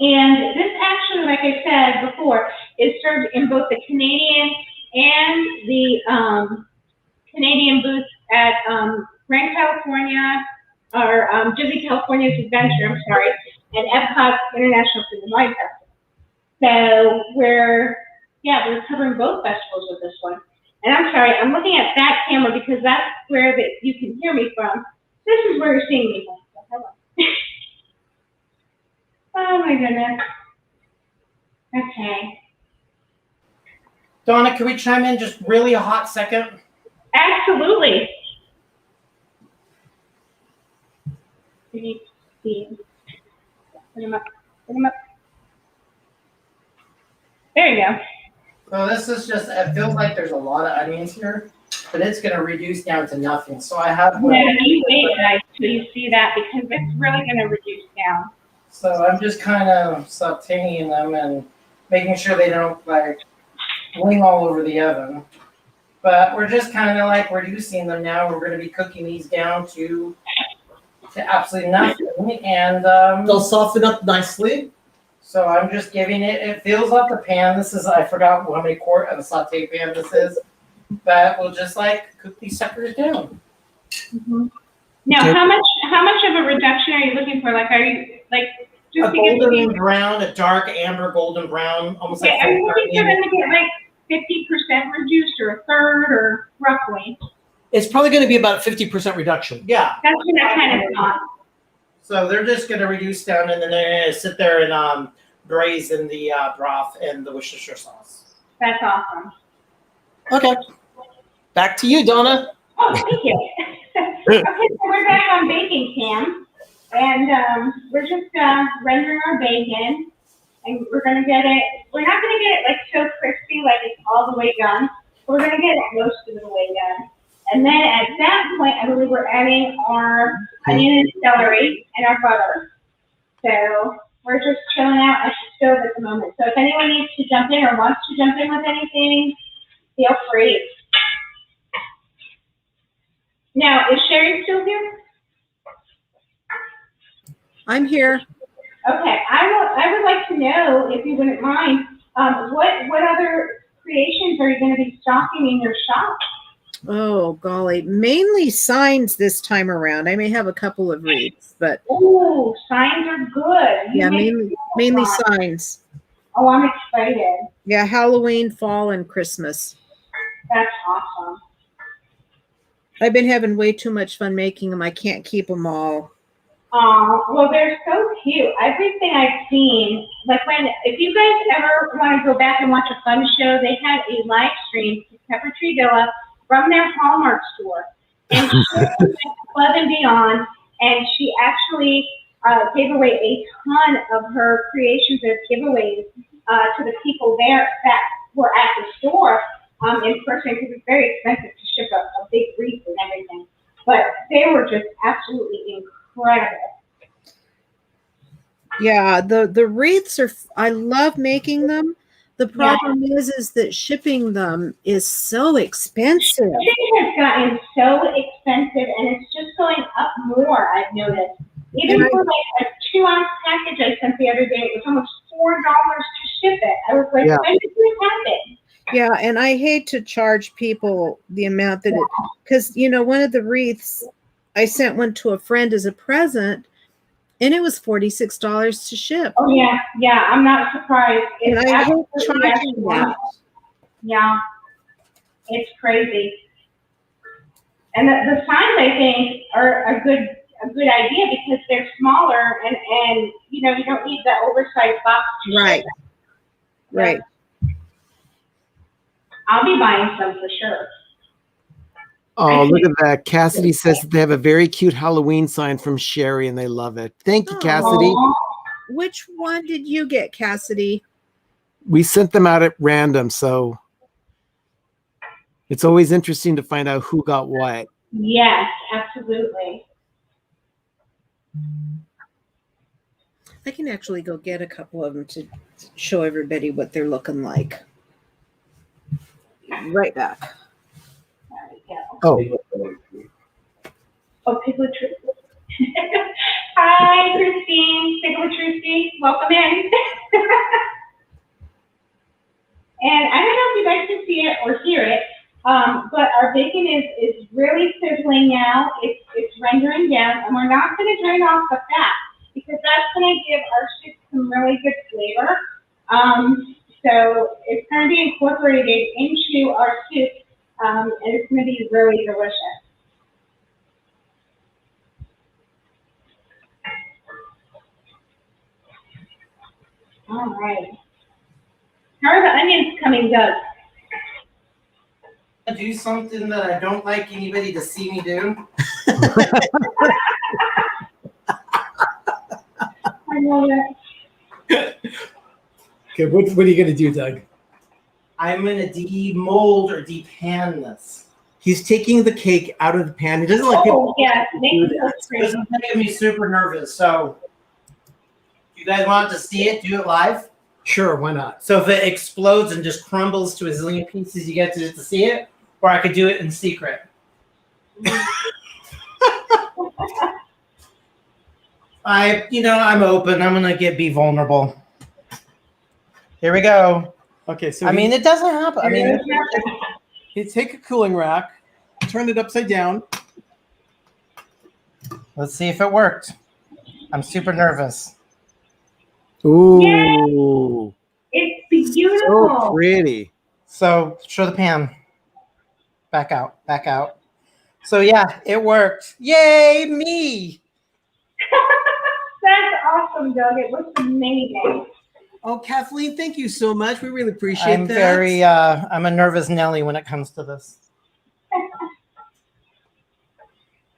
And this actually, like I said before, is served in both the Canadian and the Canadian booths at Grand California, or Disney California's Adventure, I'm sorry, and Epcot International Food and Wine Festival. So we're covering both festivals with this one. And I'm sorry, I'm looking at that camera because that's where you can hear me from. This is where you're seeing me from. So hello. Oh my goodness. Okay. Donna, can we chime in just really a hot second? Absolutely. You need to see. Put them up. Put them up. There you go. So this is just, it feels like there's a lot of onions here, but it's going to reduce down to nothing. So I have No, you wait, guys, till you see that because it's really going to reduce down. So I'm just kind of sauteing them and making sure they don't like fling all over the oven. But we're just kind of like reducing them now. We're going to be cooking these down to absolutely nothing. And They'll soften up nicely. so I'm just giving it fills up the pan. This is, I forgot how many quart of a saute pan this is. But we'll just like cook these suckers down. Mm-hmm. Now, Okay. how much of a reduction are you looking for? Like, are you like just A to get golden brown, a dark amber golden brown, almost like are you looking for them to get like 50% reduced or a third or roughly? It's probably going to be about a 50% reduction. Yeah. That's what I kind of thought. So they're just going to reduce down, and then they're going to sit there and braise in the broth and the Worcestershire sauce. That's awesome. Okay. Back to you, Donna. Oh, thank you. Okay, so we're back on baking cam, and we're just rendering our bacon, and we're gonna get it. We're not gonna get it like so crispy, like it's all the way done. But we're gonna get it most of the way done, and then at that point, I believe we're adding our onion and celery and our butter. So we're just chilling out at the stove at the moment. So if anyone needs to jump in or wants to jump in with anything, feel free. Now, is Sherry still here? I'm here. Okay, I would like to know, if you wouldn't mind, what other creations are you going to be stocking in your shop? Oh, golly. Mainly signs this time around. I may have a couple of wreaths, but Ooh, signs are good. yeah, You mainly make signs. Oh, I'm excited. Yeah, Halloween, fall, and Christmas. That's awesome. I've been having way too much fun making them. I can't keep them all. Well, they're so cute. Everything I've seen, like if you guys ever want to go back and watch a fun show, they had a live stream to Pepper Tree Villa from their Hallmark store. And she went above and beyond, and she actually gave away a ton of her creations as giveaways to the people there that were at the store in person, because it's very expensive to ship a big wreath and everything. But they were just absolutely incredible. Yeah, the wreaths are, I love making them. The problem is that shipping them is so expensive. Shipping has gotten so expensive, and it's just going up more, I've noticed. Even for like a 2-ounce package I sent the other day, it was almost $4 to ship it. I was like, when did this happen? Yeah, and I hate to charge people the amount that it, because, you know, one of the wreaths, I sent one to a friend as a present, and it was $46 to ship. Oh, yeah, I'm not surprised. And It's I hate absolutely charging that. Yeah, it's crazy. And the signs, I think, are a good idea because they're smaller and you know, you don't need that oversized box to Right. ship it. Right. I'll be buying some for sure. Oh, look at that. Cassidy says that they have a very cute Halloween sign from Sherry and they love it. Thank you, Cassidy. Aww. Which one did you get, Cassidy? We sent them out at random, so it's always interesting to find out who got what. Yes, absolutely. I can actually go get a couple of them to show everybody what they're looking like. Right back. There we go. Oh, Oh, Piglet Trusty. Hi, Christine. Piglet Trusty. Welcome in. And I don't know if you guys can see it or hear it, but our bacon is really sizzling now. It's rendering down, and we're not going to drain off the fat because that's going to give our soup some really good flavor. So it's going to be incorporated into our soup, and it's going to be really delicious. All right. onions coming, Doug. Do something that I don't like anybody to see me do. I know that. Okay, what are you going to do, Doug? I'm going to demold or depan this. He's taking the cake out of the pan. He doesn't like Oh, yeah. Make do it look This pretty. is making me super nervous. So, if you guys want to see it, do it live. Sure, why not? So if it explodes and just crumbles to a zillion pieces, you get to see it. Or I could do it in secret. I'm open. I'm gonna be vulnerable. Here we go. Okay, so It doesn't happen. you take a cooling rack, turn it upside down. Let's see if it worked. I'm super nervous. Ooh, It's so beautiful. pretty. So show the pan. Back out. So yeah, it worked. Yay, me! That's awesome, Doug. It looks amazing. Oh, Kathleen, thank you so much. We really appreciate I'm that. I'm a nervous Nelly when it comes to this.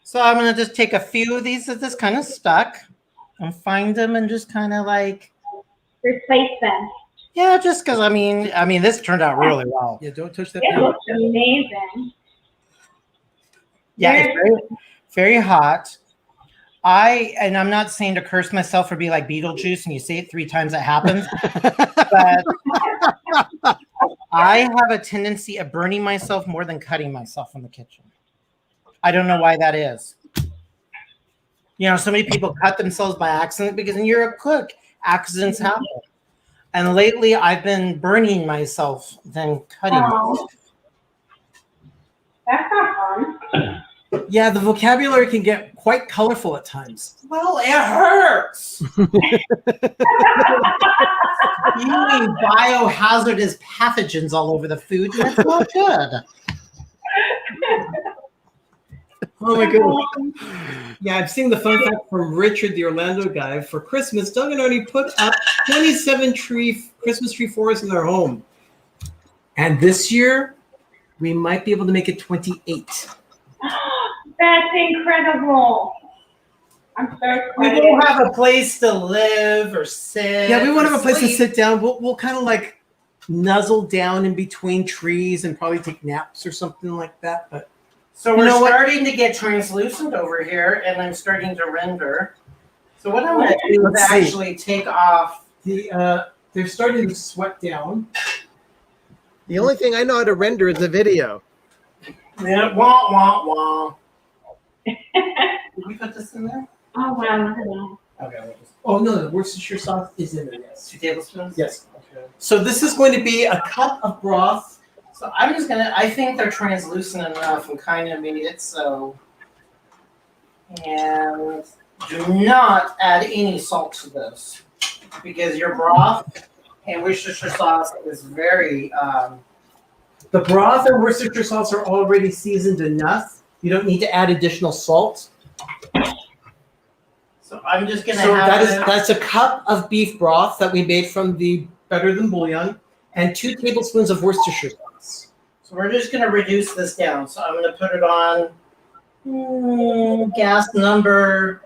So I'm gonna just take a few of these that just kind of stuck and find them and just kind of like, Replace them. yeah, just because this turned out really well. Yeah, don't touch that It pan. looks amazing. Yeah, it's very, very hot. I'm not saying to curse myself or be like Beetlejuice and you say it 3 times it happens, but I have a tendency of burning myself more than cutting myself in the kitchen. I don't know why that is. So many people cut themselves by accident because when you're a cook, accidents happen. And lately I've been burning myself than cutting myself. That's not fun. Yeah, the vocabulary can get quite colorful at times. Well, it hurts. Spewing biohazardous pathogens all over the food, and that's not good. Oh my goodness. Yeah, I've seen the fun fact from Richard, the Orlando guy. For Christmas, Doug and Arnie put up 27 Christmas tree forests in their home. And this year, we might be able to make it 28. That's incredible. I'm so We excited. won't have a place to live or sit. Yeah, we won't or have a place to sleep. sit down. We'll kind of like nuzzle down in between trees and probably take naps or something like that. But So You we're know what? starting to get translucent over here, and I'm starting to render. So what I'm going to do is Let's see. actually take off. they're starting to sweat down. The only thing I know how to render is a video. Yeah, wah, wah, wah. Did we put this in there? Oh, wow. Look at that. Okay, we'll just Oh no, the Worcestershire sauce is in there. Yes. 2 tablespoons? Yes. Okay. So this is going to be a cup of broth. So I'm just going to, I think they're translucent enough and kind of made it so. And do not add any salt to this because your broth and Worcestershire sauce is very, The broth and Worcestershire sauce are already seasoned enough. You don't need to add additional salt. so I'm just going to So have that's a cup of beef broth that we made from the Better Than Bouillon and 2 tablespoons of Worcestershire sauce. So we're just going to reduce this down. So I'm going to put it on gas number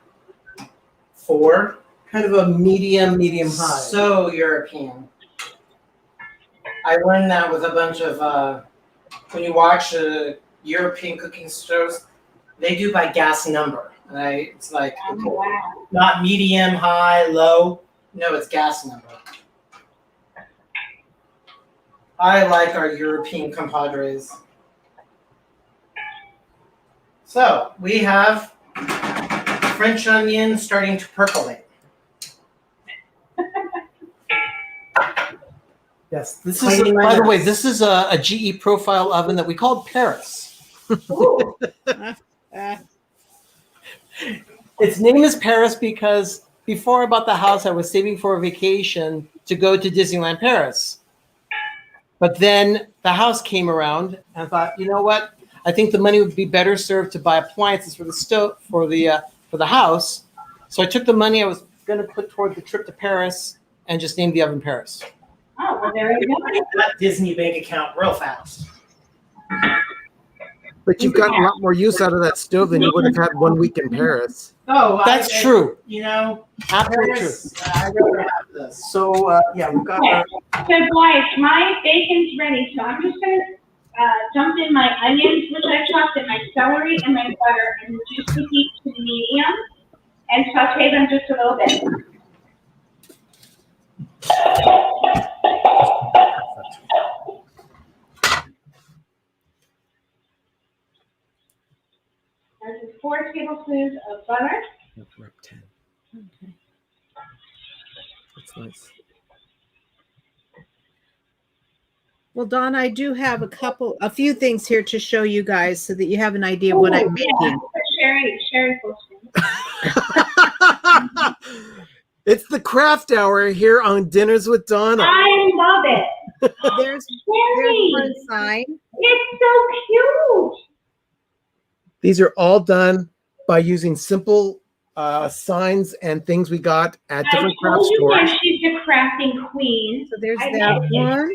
4. Kind of a medium high. So European. I learned that with a bunch of, when you watch European cooking shows, they do by gas number. Right? It's like Oh, wow. not medium, high, low. No, it's gas number. I like our European compadres. So we have French onion starting to percolate. Yes, this is, Cleaning my by the way, nuts. this is a GE profile oven that we called Paris. Its name is Paris because before I bought the house, I was saving for a vacation to go to Disneyland Paris. But then the house came around and I thought, you know what? I think the money would be better served to buy appliances for the stove for the house. So I took the money I was going to put toward the trip to Paris and just named the oven Paris. Oh, well, there you go. That Disney bank account real fast. But you've gotten a lot more use out of that stove than you would have had 1 week in Paris. Oh, That's true. You know, Absolutely true. I'd rather have this. So yeah, we've got Okay. our, So guys, my bacon's ready, so I'm just gonna dump in my onions, which I chopped, and my celery and my butter, and reduce the heat to medium, and saute them just a little bit. This is 4 tablespoons of butter. We're up 10. That's nice. Well, Dawn, I do have a few things here to show you guys so that you have an idea of what I'm Yeah, making. Sherry posted. It's the craft hour here on Dinners with Donna. I love it. There's Sherry, one sign. it's so cute. These are all done by using simple signs and things we got at I different craft told you stores. that she's a crafting queen. So there's I that like it. one.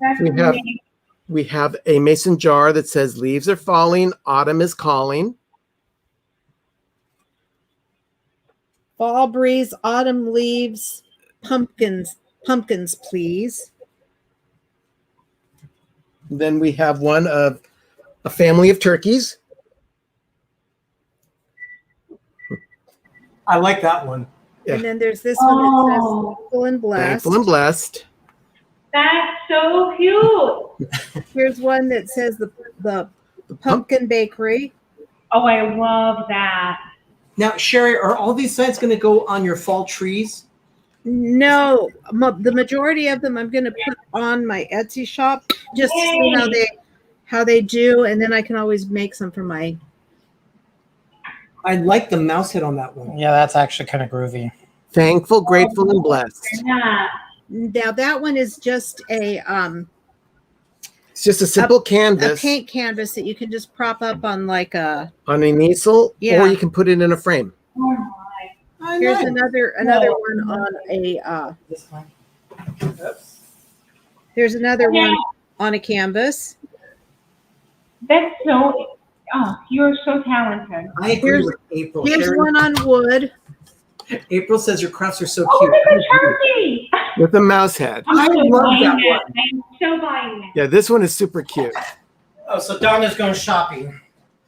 That's We have- amazing. We have a mason jar that says leaves are falling, autumn is calling. Fall breeze, autumn leaves, pumpkins, please. Then we have one of a family of turkeys. I like that one. Yeah. And then there's this one that says Oh. thankful and blessed. Thankful and blessed. That's so cute. Here's one that says the pumpkin bakery. Oh, I love that. Now, Sherry, are all these signs going to go on your fall trees? No, the majority of them I'm going to put on my Etsy shop just to see how they do, and then I can always make some for my. I like the mouse head on that one. Yeah, that's actually kind of groovy. Thankful, grateful, and blessed. Yeah. Now that one is just a It's just a simple canvas paint canvas that you can just prop up on like a. on an easel, Yeah. or you can put it in a frame. Oh my. Here's another one on a. This one. Oops. There's another one on a canvas. That's so. Oh, you're so talented. I agree Here's- with April. Here's Sherry, one on wood. April says your crafts are so Oh, cute. look at the turkey. With a mouse head. I I'm so love buying that that. one. I'm so buying that. Yeah, this one is super cute. Oh, so Donna's going shopping.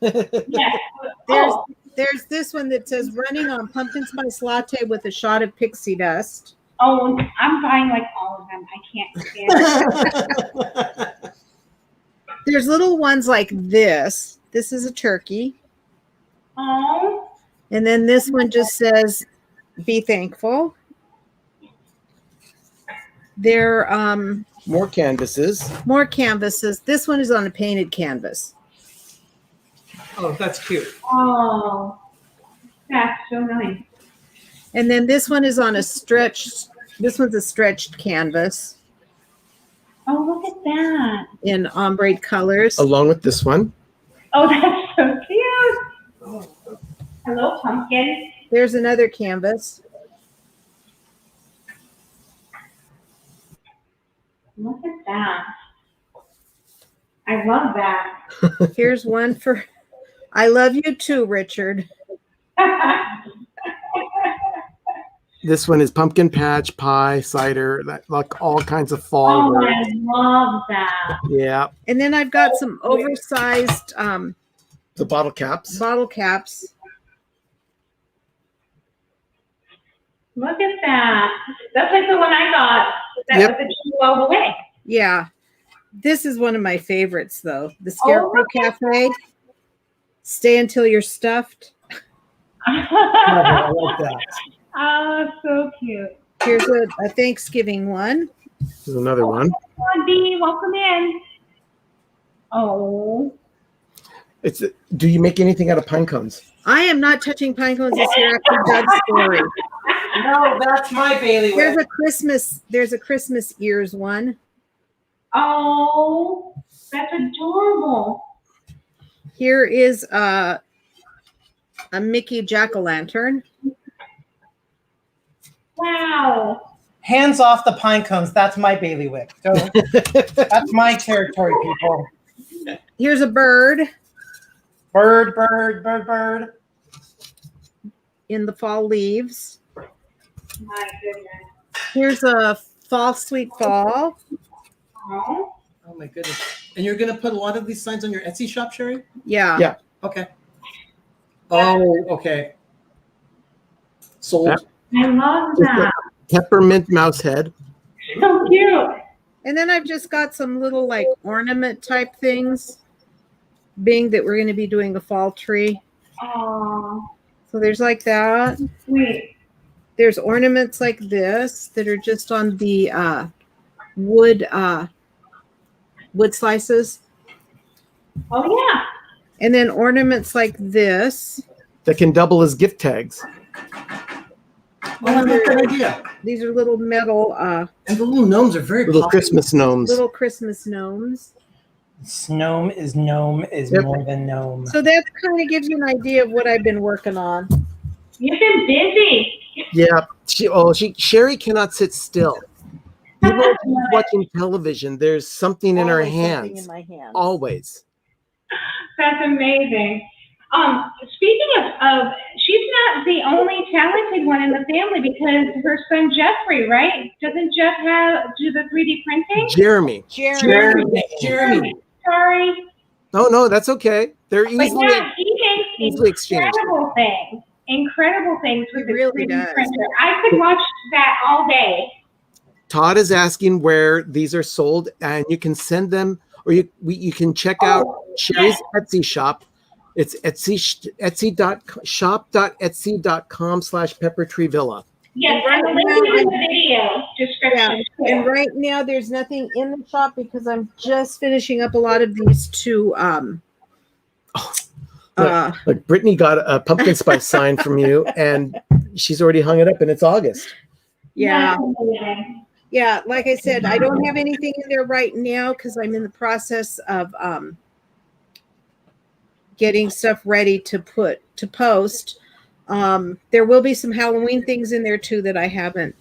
Yes. There's Oh, there's this one that says running on pumpkin spice latte with a shot of pixie dust. oh, I'm buying like all of them. I can't stand it. There's little ones like this. This is a turkey. Oh, And then this one just says be thankful. There More canvases. more canvases. This one is on a painted canvas. Oh, that's cute. oh, that's so nice. And then this one is on a stretched, this one's a stretched canvas Oh, look at that. in ombre colors. Along with this one. Oh, that's so cute. Hello, pumpkin. There's another canvas. Look at that. I love that. Here's one for I love you too, Richard. This one is pumpkin patch, pie, cider, like all kinds of fall Oh, words. I love that. Yeah, And then I've got some oversized the bottle caps. bottle caps. Look at that. That's like the one I got. That Yep. was a 2 all the way. Yeah. This is one of my favorites though. The Scarecrow look at Cafe. Stay until you're stuffed. I like that. Oh, so cute. Here's a Thanksgiving one. There's another one. Come on, Dee, welcome in. Oh, It's. Do you make anything out of pine cones? I am not touching pine cones this year after Doug's story. No, that's my bailiwick. There's a Christmas ears one. oh, that's adorable. Here is a Mickey jack-o'-lantern. Wow. Hands off the pine cones. That's my bailiwick. So that's my territory, people. Here's a bird Bird, bird, bird, bird. in the fall leaves. My goodness. Here's a fall sweet fall. Oh, Oh my goodness. And you're gonna put a lot of these signs on your Etsy shop, Sherry? Yeah. Yeah. Okay. Oh, okay. Sold. Yep. I love Just that. a peppermint mouse head. So cute. And then I've just got some little like ornament type things, being that we're going to be doing a fall tree. Oh, So there's like that. sweet. There's ornaments like this that are just on the wood slices. Oh, yeah. And then ornaments like this. That can double as gift tags. Oh, I like that idea. These are little metal And the little gnomes are very Little popular. Christmas gnomes. little Christmas gnomes. Gnome is Yep. more than gnome. So that kind of gives you an idea of what I've been working on. You've been busy. Yeah. Sherry cannot sit still. Even when she's watching television, there's something in her Always something hands. in my hands. Always. That's amazing. Speaking of, she's not the only talented one in the family because her son Jeffrey, right? Doesn't Jeff do the 3D printing? Jeremy. Jeremy. Sorry. No, that's okay. They're But easily yeah, he easily makes exchanged. incredible things with He the really 3D does. printer. I could watch that all day. Todd is asking where these are sold, and you can send them, or you can check out Sherry's Etsy shop. It's shop.etsy.com/peppertreevilla. Yes, And and the right link is in now the video description. And too. right now, there's nothing in the shop because I'm just finishing up a lot of these to Look, Brittany got a pumpkin spice sign from you, and she's already hung it up, and it's August. yeah. That's amazing. Yeah, like I said, I don't have anything in there right now because I'm in the process of getting stuff ready to post. There will be some Halloween things in there too that I haven't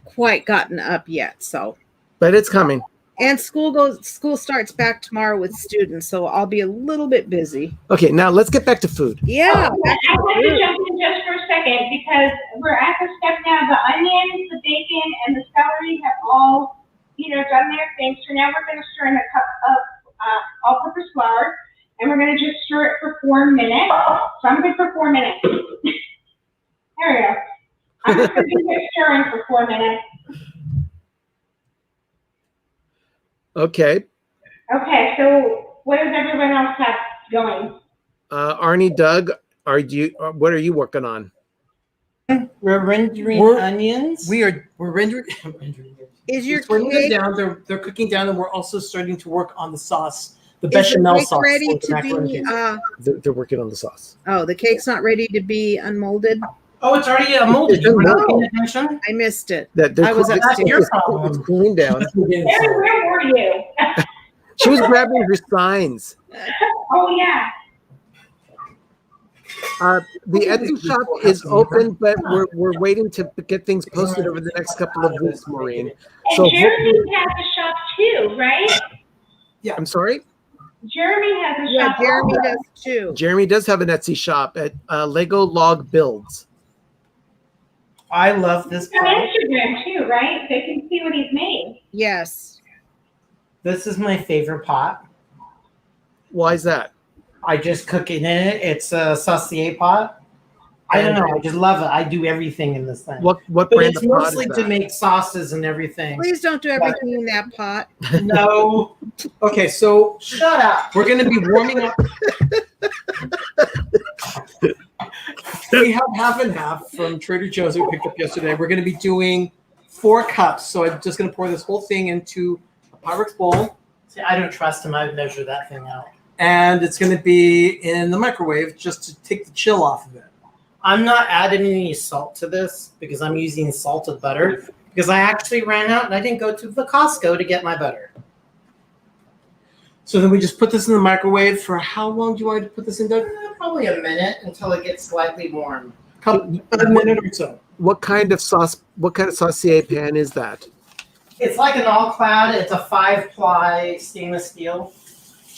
quite gotten up yet. So, But it's coming. and school starts back tomorrow with students, so I'll be a little bit busy. Okay, now let's get back to food. Yeah, I want to jump in just for a second because we're at the step now. The onions, the bacon, and the celery have all, done their thing. So now we're going to stir in a cup of all-purpose flour, and we're going to just stir it for 4 minutes. So I'm good for 4 minutes. There we go. I'm just going to do this stirring for 4 minutes. Okay. Okay, so what does everyone else have going? Arnie, Doug, what are you working on? We're rendering We're- onions. We're rendering. is your We're putting them cake, down. They're cooking down, and we're also starting to work on the sauce, the is the bechamel cake sauce. ready for the to macaroni be? and cheese. They're working on the sauce. Oh, the cake's not ready to be unmolded. Oh, it's already molded. You were not paying attention? I missed it. They're I was it's- upstairs. Your it's problem. cooling down. Mary, where were you? She was grabbing her signs. Oh, yeah. The Etsy shop is open, but we're waiting to get things posted over the next couple of weeks, Maureen. And So Jeremy has a shop too, right? I'm sorry? Jeremy has a Yeah, shop. Jeremy also. does too. Jeremy does have an Etsy shop at Lego Log Builds. I love this He's on pot. Instagram too, right? They can see what he's made. Yes. This is my favorite pot. Why is that? I just cook it in it. It's a saucier pot. I don't know. I just love it. I do everything in this thing. What But brand it's of pot mostly is to that? make sauces and everything. Please don't do everything in that pot. No. Okay, so Shut up. we're going to be warming up. We have half and half from Trader Joe's that we picked up yesterday. We're going to be doing 4 cups. So I'm just going to pour this whole thing into a Pyrex bowl. See, I don't trust him. I would measure that thing out. And it's going to be in the microwave just to take the chill off of it. I'm not adding any salt to this because I'm using salted butter because I actually ran out and I didn't go to the Costco to get my butter. So then we just put this in the microwave for how long do you want to put this in, Doug? Probably a minute until it gets slightly warm. A minute or so. What kind of sauce? What kind of saucier pan is that? It's like an all-clad. It's a 5-ply stainless steel,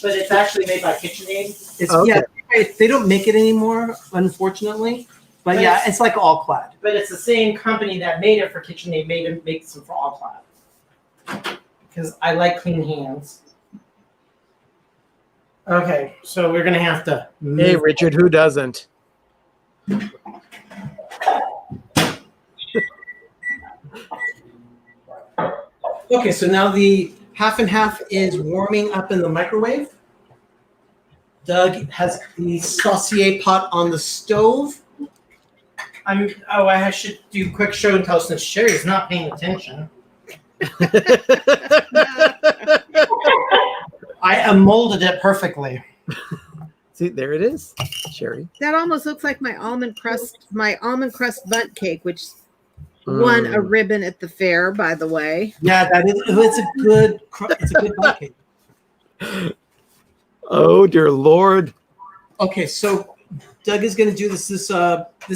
but it's actually made by KitchenAid. It's Okay. yeah, they don't make it anymore, unfortunately. But yeah, it's like all clad. But it's the same company that made it for KitchenAid makes them for all-clad. Because I like clean hands. Okay, so we're gonna have to. Hey, Richard, who doesn't? Okay, so now the half and half is warming up in the microwave. Doug has the saucier pot on the stove. I should do quick show and tell since Sherry's not paying attention. I molded it perfectly. See, there it is, Sherry. That almost looks like my almond crust bundt cake, which won a ribbon at the fair, by the way. Yeah, it's a good bucket. Oh dear Lord! Okay, so Doug is going to do this. This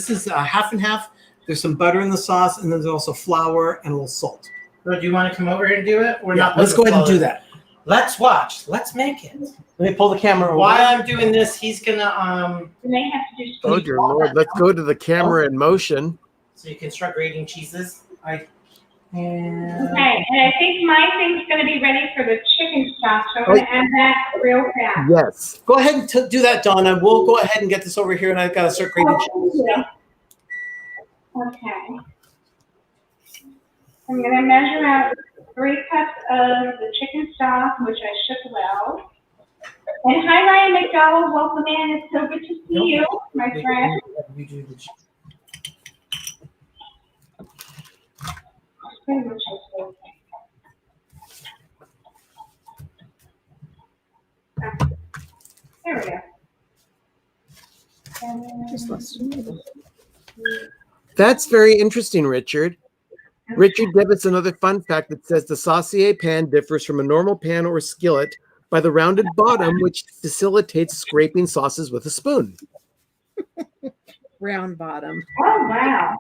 is half and half. There's some butter in the sauce, and then there's also flour and a little salt. So do you want to come over here and do it? Or Yeah, not? let's go ahead and do that. Let's watch. Let's make it. Let me pull the camera over. While I'm doing this, he's gonna And they have to do. Oh dear Lord! Let's go to the camera in motion. So you can start grating cheeses. Okay, and I think my thing's going to be ready for the chicken stock, so I'm going to add that real fast. Yes. Go ahead and do that, Donna. We'll go ahead and get this over here, and I've got to start grating cheese. Okay. I'm going to measure out 3 cups of the chicken stock, which I shook well. And hi, Ryan McDowell. Welcome in. It's so good to see you, my friend. You do the cheese. Pretty much I see. There we go. Just less than That's very interesting, Richard. Richard gave us another fun fact that says the saucier pan differs from a normal pan or skillet by the rounded bottom, which facilitates scraping sauces with a spoon. round bottom. Oh, wow.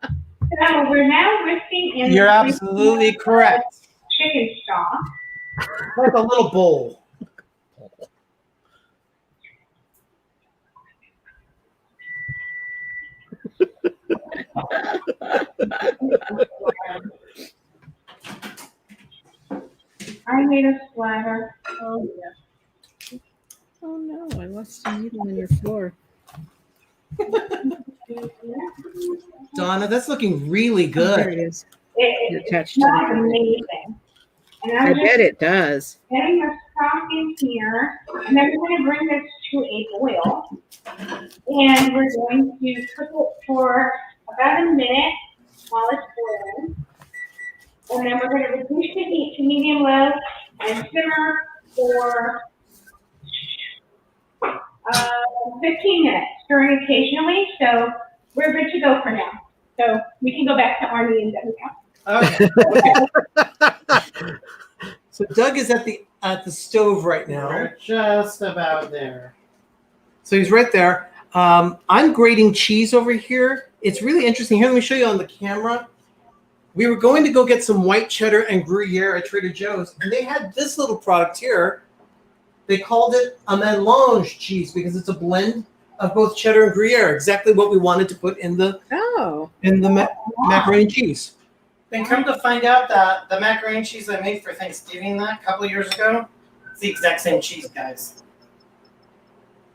So we're now whisking in. You're the absolutely correct. chicken stock. Like a little bowl. I made a splatter. Oh, yeah. Oh no, I lost the needle in your floor. Donna, that's looking really There it good. is. Your It's touch not today. amazing. And I I'm bet just it does. getting the stock in here, and then we're going to bring this to a boil. And we're going to cook it for about a minute while it's boiling. And then we're going to reduce the heat to medium low and simmer for 15 minutes, stirring occasionally. So we're good to go for now. So we can go back to Arnie and Debbie now. Okay. So Doug is at the stove right now. We're just about there. So he's right there. I'm grating cheese over here. It's really interesting. Here, let me show you on the camera. We were going to go get some white cheddar and Gruyere at Trader Joe's, and they had this little product here. They called it a melange cheese because it's a blend of both cheddar and Gruyere, exactly what we wanted to put in the Oh, macaroni and cheese. Then come to find out that the macaroni and cheese I made for Thanksgiving that a couple of years ago, it's the exact same cheese, guys.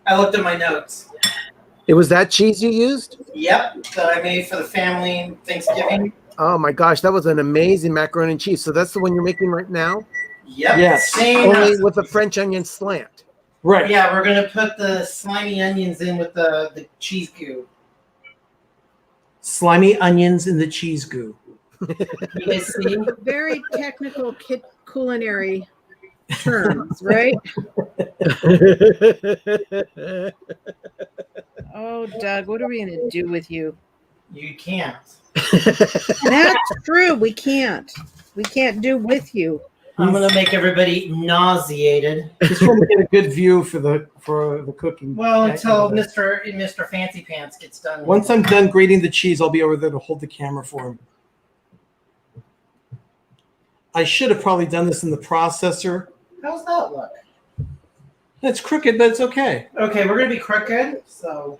I looked at my notes. It was that cheese you used? Yep, that I made for the family Thanksgiving. Oh my gosh, that was an amazing macaroni and cheese. So that's the one you're making right now? Yep. Yes. Same. Only with a French onion slant. Right. Yeah, we're gonna put the slimy onions in with the cheese goo. Slimy onions in the cheese goo. You guys see? very technical culinary terms, right? Oh, Doug, what are we going to do with you? You can't. That's true. We can't. We can't do with you. I'm gonna make everybody nauseated. Just trying to get a good view for the cooking. Well, until Mr. Fancy Pants gets done. Once I'm done grating the cheese, I'll be over there to hold the camera for him. I should have probably done this in the processor. How's that look? It's crooked, but it's okay. Okay, we're gonna be crooked. So,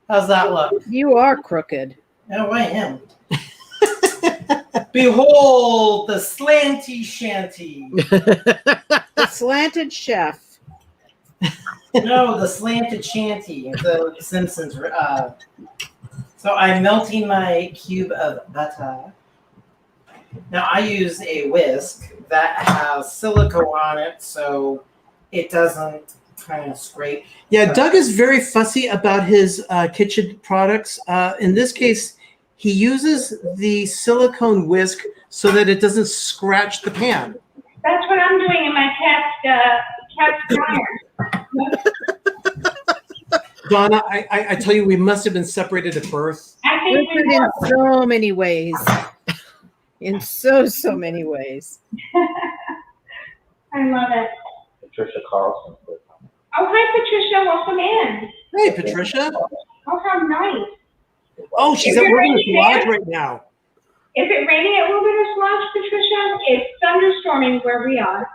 how's that look? You are crooked. Oh, I am. Behold the slanty shanty. The slanted chef. No, the slanted shanty. The Simpsons. So I'm melting my cube of butter. Now I use a whisk that has silicone on it, so it doesn't kind of scrape. Yeah, Doug is very fussy about his kitchen products. In this case, he uses the silicone whisk so that it doesn't scratch the pan. That's what I'm doing in my cat's fryer. Donna, I tell you, we must have been separated at birth. I think we Different were. in so many ways. In so many ways. I love it. Patricia Carlson. Oh, hi, Patricia. Welcome in. Hey, Patricia. Oh, how nice. Oh, she's Is at it Wilderness raining Lodge there? right now. Is it raining at Wilderness Lodge, Patricia? It's thunderstorming where we are.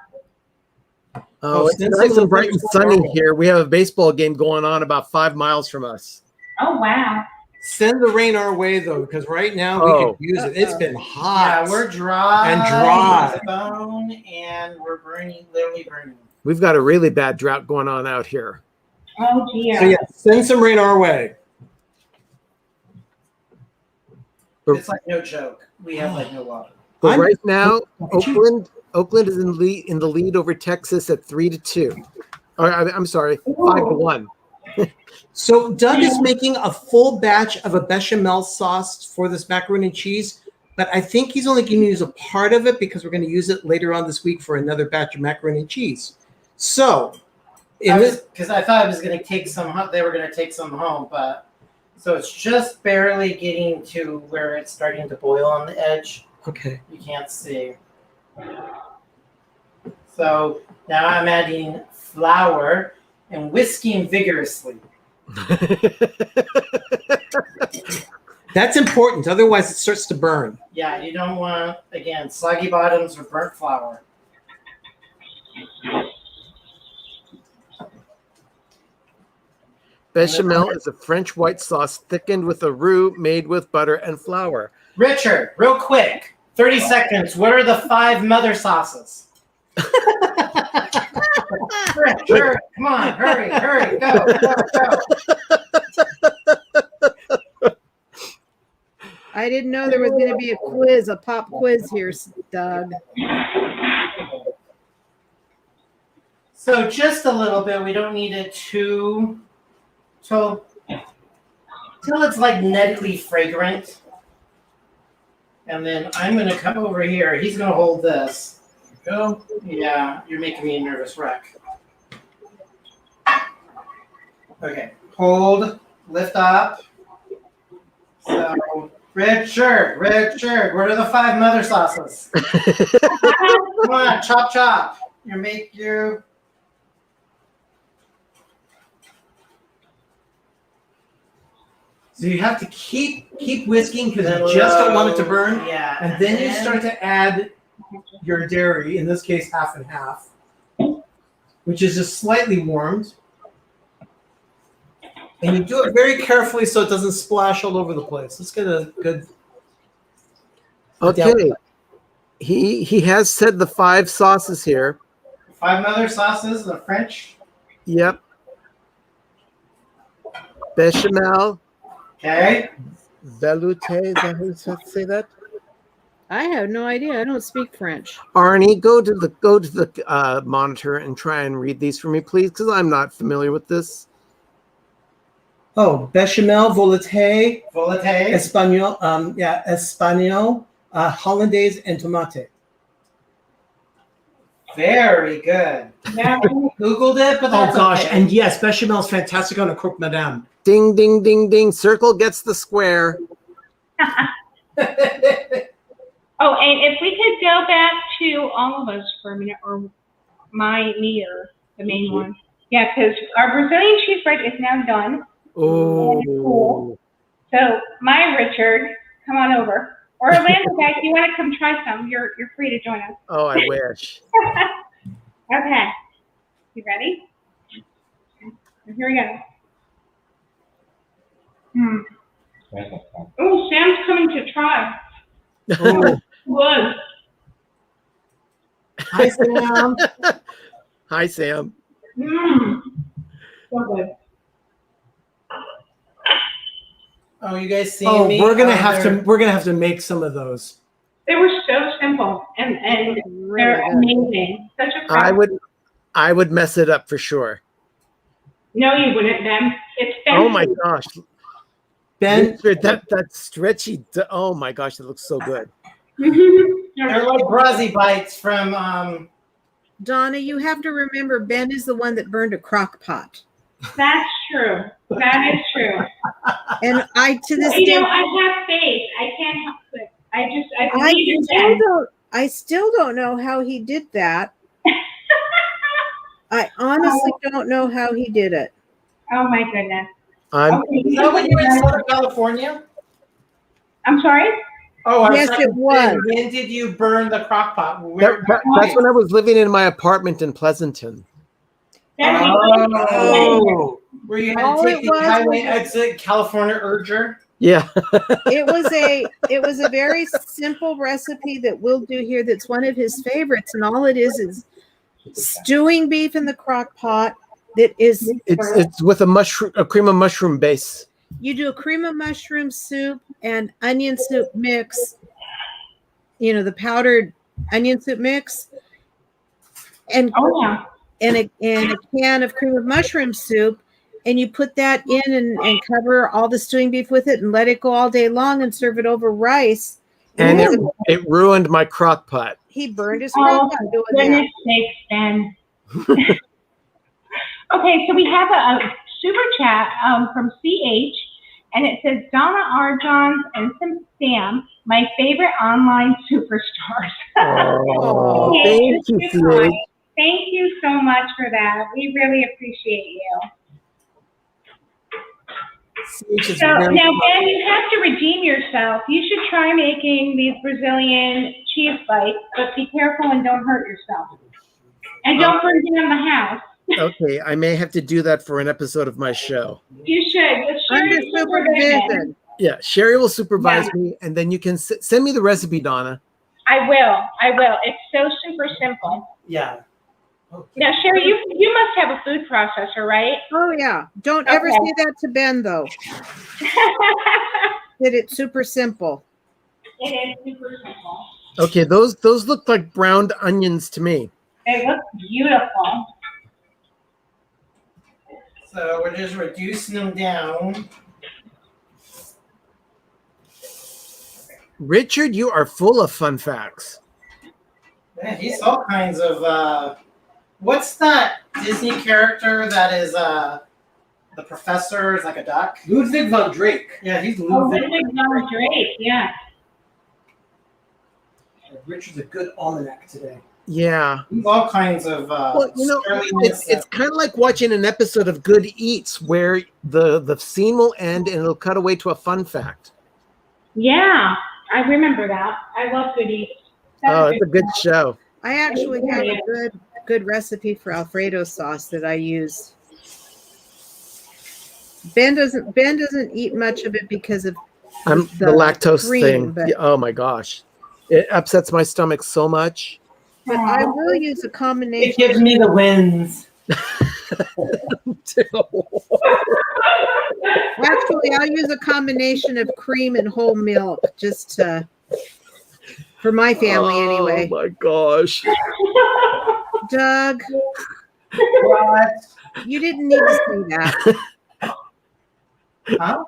Oh, it's Send nice some and bright and pictures sunny tomorrow. here. We have a baseball game going on about 5 miles from us. Oh, wow. Send the rain our way, though, because right now we Oh. could use it. It's been hot. Yeah, we're dry And dry. to the bone, and we're burning, literally burning. We've got a really bad drought going on out here. Oh, dear. So yeah, send some rain our way. It's like no joke. We have like no water. But I'm- right now, Look at you. Oakland is in the lead over Texas at 3-2. Or I'm sorry, 5-1. So Doug is making a full batch of a bechamel sauce for this macaroni and cheese, but I think he's only going to use a part of it because we're going to use it later on this week for another batch of macaroni and cheese. So, Because I thought I was going to take some. They were going to take some home, but so it's just barely getting to where it's starting to boil on the edge. okay. You can't see. So now I'm adding flour and whisking vigorously. That's important. Otherwise, it starts to burn. Yeah, you don't want, again, soggy bottoms or burnt flour. Bechamel is a French white sauce thickened with a roux made with butter and flour. Richard, real quick, 30 seconds. What are the 5 mother sauces? Richard, come on, hurry, go. I didn't know there was going to be a quiz, a pop quiz here, Doug. So just a little bit. We don't need it too till it's like nettily fragrant. And then I'm gonna come over here. He's gonna hold this. Go. Yeah, you're making me a nervous wreck. Okay, hold, lift up. So Richard, what are the 5 mother sauces? Come on, chop. You. So you have to keep whisking because you just don't want it to burn. Yeah. And then you start to add your dairy, in this case, half and half, which is just slightly warmed. And you do it very carefully so it doesn't splash all over the place. Let's get a good. Okay. He has said the 5 sauces here. 5 mother sauces, the French. Yep. Bechamel, Okay. velouté, is that how you say that? I have no idea. I don't speak French. Arnie, go to the monitor and try and read these for me, please, because I'm not familiar with this. Oh, bechamel, volaté, Volaté. espagnol, espagnol, hollandaise, and tomate. Very good. Yeah. Googled it, but Oh that's gosh, okay. and yes, bechamel is fantastic on a croque madame. Ding, ding, ding, ding. Circle gets the square. Oh, and if we could go back to all of us for a minute, or me, or the main one. Yeah, because our Brazilian cheese bread is now done. Oh, Cool. So, my Richard, come on over. Or Orlando, guys, if you want to come try some, you're free to join us. oh, I wish. Okay. You ready? Here we go. Oh, Sam's coming to try. Oh, Good. hi, Sam. Hi, Sam. So good. Oh, you guys seeing Oh, me? we're gonna They're- have to make some of those. They were so simple and they're amazing. Such a I would mess it up for sure. No, you wouldn't, Ben. It's Ben. Oh my gosh. Ben, Richard, that stretchy, oh my gosh, that looks so good. They're like Brazzy bites from Donna, you have to remember Ben is the one that burned a crock pot. That's true. That is true. And I to this You day know, I have faith. I can't help it. I believe in Ben. I still don't know how he did that. I honestly don't know how he did it. Oh my goodness. I'm Okay. Is that when you were in Southern California? I'm sorry? Oh, I was Yes, trying it to say, was. when did you burn the crock pot? that's when I was living in my apartment in Pleasanton. Oh, where you had All to it take the was highway was- exit California Urger? Yeah. It was a very simple recipe that we'll do here that's one of his favorites, and all it is stewing beef in the crock pot that is It's with a cream of mushroom base. you do a cream of mushroom soup and onion soup mix, you know, the powdered onion soup mix, and Oh yeah. a can of cream of mushroom soup, and you put that in and cover all the stewing beef with it and let it go all day long and serve it over rice. And it ruined my crock pot. He burned his Oh, crock pot doing that. goodness sakes, Ben. Okay, so we have a super chat from CH, and it says, Donna R. Johns and Sam, my favorite online superstars. Oh, Okay, thank you, this is fine. CH. Thank you so much for that. We really appreciate you. CH is So very now, Ben, you have to redeem yourself. You should try making these Brazilian cheese bites, but be careful and don't hurt yourself. And don't burn down the house. Okay, I may have to do that for an episode of my show. You should. With Under Sherry's supervision. Yeah, Sherry will supervise me, and then you can send me the recipe, Donna. I will. It's so super simple. Yeah. Now, Sherry, you must have a food processor, right? Oh yeah. Don't ever Okay. say that to Ben though. That it's super simple. It is super simple. Okay, those look like browned onions to me. They look beautiful. So we're just reducing them down. Richard, you are full of fun facts. Yeah, he's all kinds of what's that Disney character that is the professor is like a duck? Ludwig von Drake. Yeah, he's Oh, Ludwig. this is not great. Yeah. Richard's a good almanac today. Yeah. He's all kinds of Well, you know, sterliness it's kind of like watching an episode of Good Eats where the scene will end and it'll cut away to a fun fact. Yeah, I remember that. I love Good Eats. Oh, it's a good show. I actually have a good recipe for Alfredo sauce that I use. Ben doesn't eat much of it because of The lactose cream, thing. but- Yeah, oh my gosh. It upsets my stomach so much. but I will use a It combination. gives me the wins. Actually, I'll use a combination of cream and whole milk just to, for my family anyway. Oh my gosh. Doug, What? you didn't need to say that. Huh?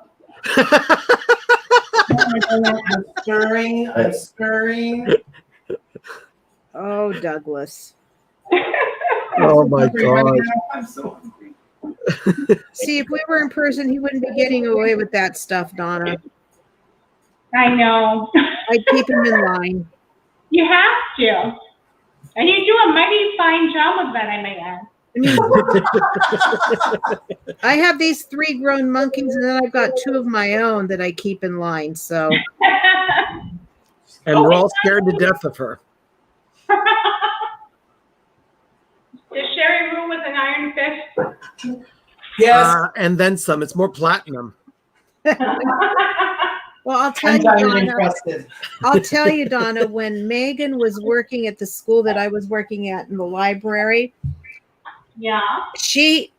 I'm stirring. Oh, Douglas. Oh my gosh. I'm so hungry. See, if we were in person, he wouldn't be getting away with that stuff, Donna. I know. I'd keep him in line. You have to. And you do a mighty fine job of that, I may add. I have these 3 grown monkeys, and then I've got 2 of my own that I keep in line. So, And we're all scared to death of her. Does Sherry rule with an iron fist? Yes. And then some. It's more platinum. well, I'll tell I'm you, diamond Donna, encrusted. I'll tell you, Donna, when Megan was working at the school that I was working at in the library, Yeah. she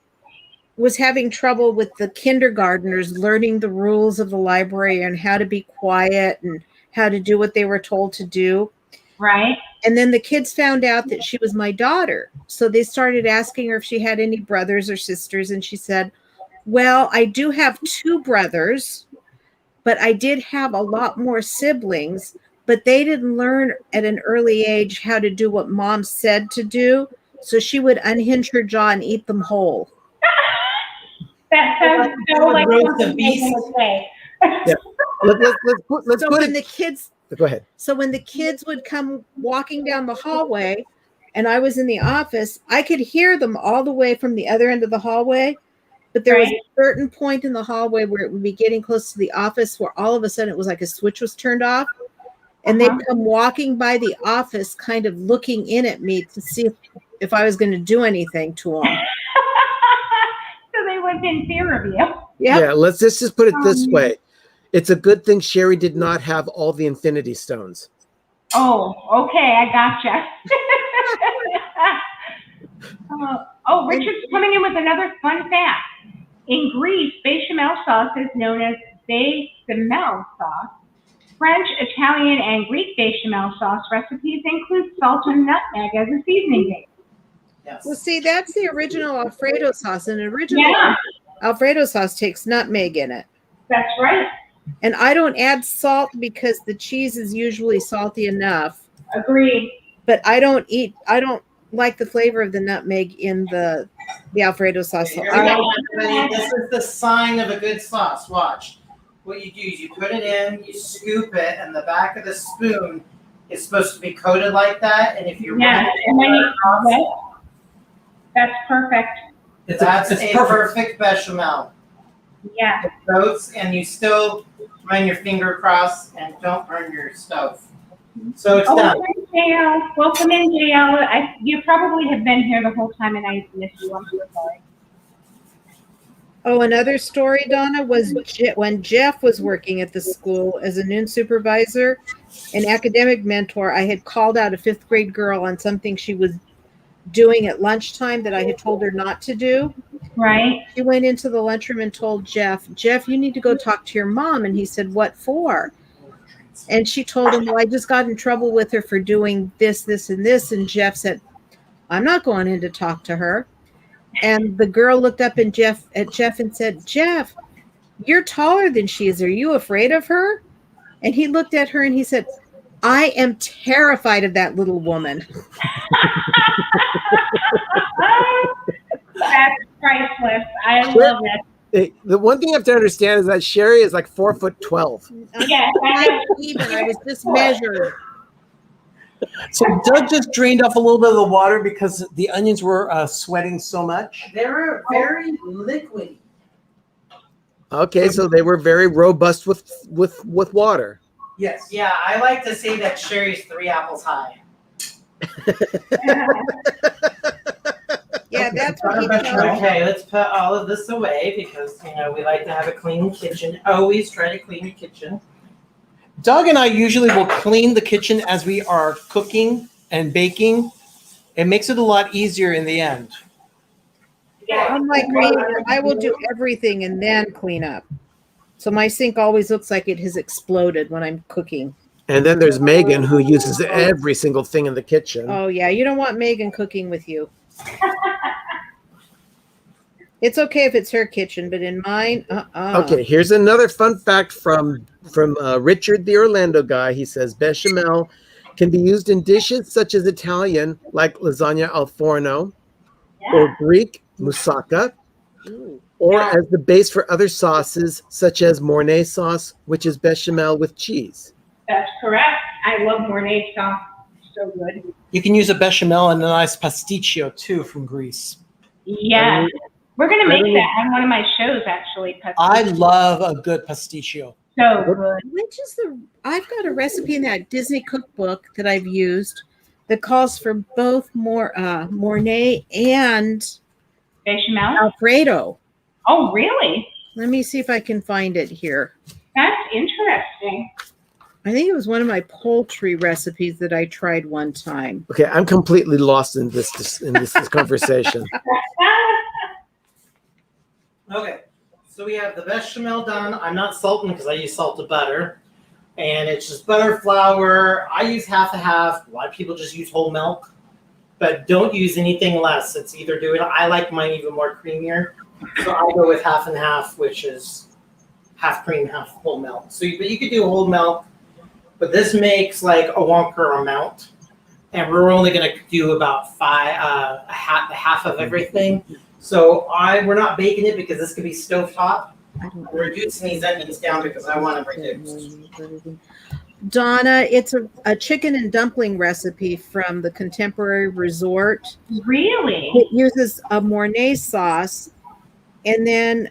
was having trouble with the kindergartners learning the rules of the library and how to be quiet and how to do what they were told to do. Right. And then the kids found out that she was my daughter. So they started asking her if she had any brothers or sisters. And she said, well, I do have 2 brothers, but I did have a lot more siblings, but they didn't learn at an early age how to do what mom said to do. So she would unhinge her jaw and eat them whole. That sounds so like Roast something of beef. Megan would say. Yeah. Let's So put when it. the kids Go ahead. So when the kids would come walking down the hallway and I was in the office, I could hear them all the way from the other end of the hallway. But there was Right. a certain point in the hallway where it would be getting close to the office where all of a sudden it was like a switch was turned off. And they'd come walking by the office, kind of looking in at me to see if I was going to do anything to them. So they lived in fear of you. Yep. Yeah, let's just put it this way. It's a good thing Sherry did not have all the Infinity Stones. Oh, okay, I gotcha. Richard's coming in with another fun fact. In Greece, bechamel sauce is known as Bechamel sauce. French, Italian, and Greek bechamel sauce recipes include salt and nutmeg as a seasoning base. Yes. Well, see, that's the original Alfredo sauce. And original Yeah, Alfredo sauce takes nutmeg in it. that's right. And I don't add salt because the cheese is usually salty enough. Agreed. But I don't like the flavor of the nutmeg in the Alfredo sauce. So This is the sign of a good sauce. Watch. What you do is you put it in, you scoop it, and the back of the spoon is supposed to be coated like that. And if you're Yeah, and then that's perfect. that's it's a perfect. perfect bechamel. Yeah. It coats, and you still run your finger across and don't burn your stove. So it's done. Welcome in, JL. Welcome in, JL. You probably have been here the whole time, and I missed you. I'm so sorry. Oh, another story, Donna, was when Jeff was working at the school as a noon supervisor and academic mentor. I had called out a 5th grade girl on something she was doing at lunchtime that I had told her not to do. Right. She went into the lunchroom and told Jeff, you need to go talk to your mom. And he said, what for? And she told him, well, I just got in trouble with her for doing this, this, and this. And Jeff said, I'm not going in to talk to her. And the girl looked up at Jeff and said, Jeff, you're taller than she is. Are you afraid of her? And he looked at her and he said, I am terrified of that little woman. That's priceless. I love it. The one thing I have to understand is that Sherry is like 4'12". Yes, I know. I was just measured. So Doug just drained off a little bit of the water because the onions were sweating so much. They're very liquidy. Okay, so they were very robust with water. Yes. Yeah, I like to say that Sherry's 3 apples high. Yeah, that's what he told me. Okay, let's put all of this away because, we like to have a clean kitchen. Always try to clean your kitchen. Doug and I usually will clean the kitchen as we are cooking and baking. It makes it a lot easier in the end. Unlike me, I will do everything and then clean up. So my sink always looks like it has exploded when I'm cooking. And then there's Megan, who uses every single thing in the kitchen. Oh, yeah. You don't want Megan cooking with you. It's okay if it's her kitchen, but in mine, Okay, here's another fun fact from Richard, the Orlando guy. He says bechamel can be used in dishes such as Italian, like lasagna al forno, or Greek moussaka, or as the base for other sauces such as Mornay sauce, which is bechamel with cheese. That's correct. I love Mornay sauce. So good. You can use a bechamel and a nice pasticcio too from Greece. Yeah. We're going to I make don't that on one of my shows, actually. I love a good pasticcio. So good. Which is I've got a recipe in that Disney cookbook that I've used that calls for both Mornay and Bechamel? Alfredo. Oh, really? Let me see if I can find it here. That's interesting. I think it was one of my poultry recipes that I tried one time. Okay, I'm completely lost in this conversation. Okay, so we have the bechamel done. I'm not salting because I use salted butter. And it's just butter, flour. I use half and half. A lot of people just use whole milk. But don't use anything less. It's either I like mine even more creamier. So I go with half and half, which is half cream, half whole milk. So you could do whole milk. But this makes like a Wonka amount. And we're only going to do about half of everything. So we're not baking it because this could be stovetop. I'm reducing these onions down because I want them reduced. Donna, it's a chicken and dumpling recipe from the Contemporary Resort. Really? It uses a Mornay sauce, and then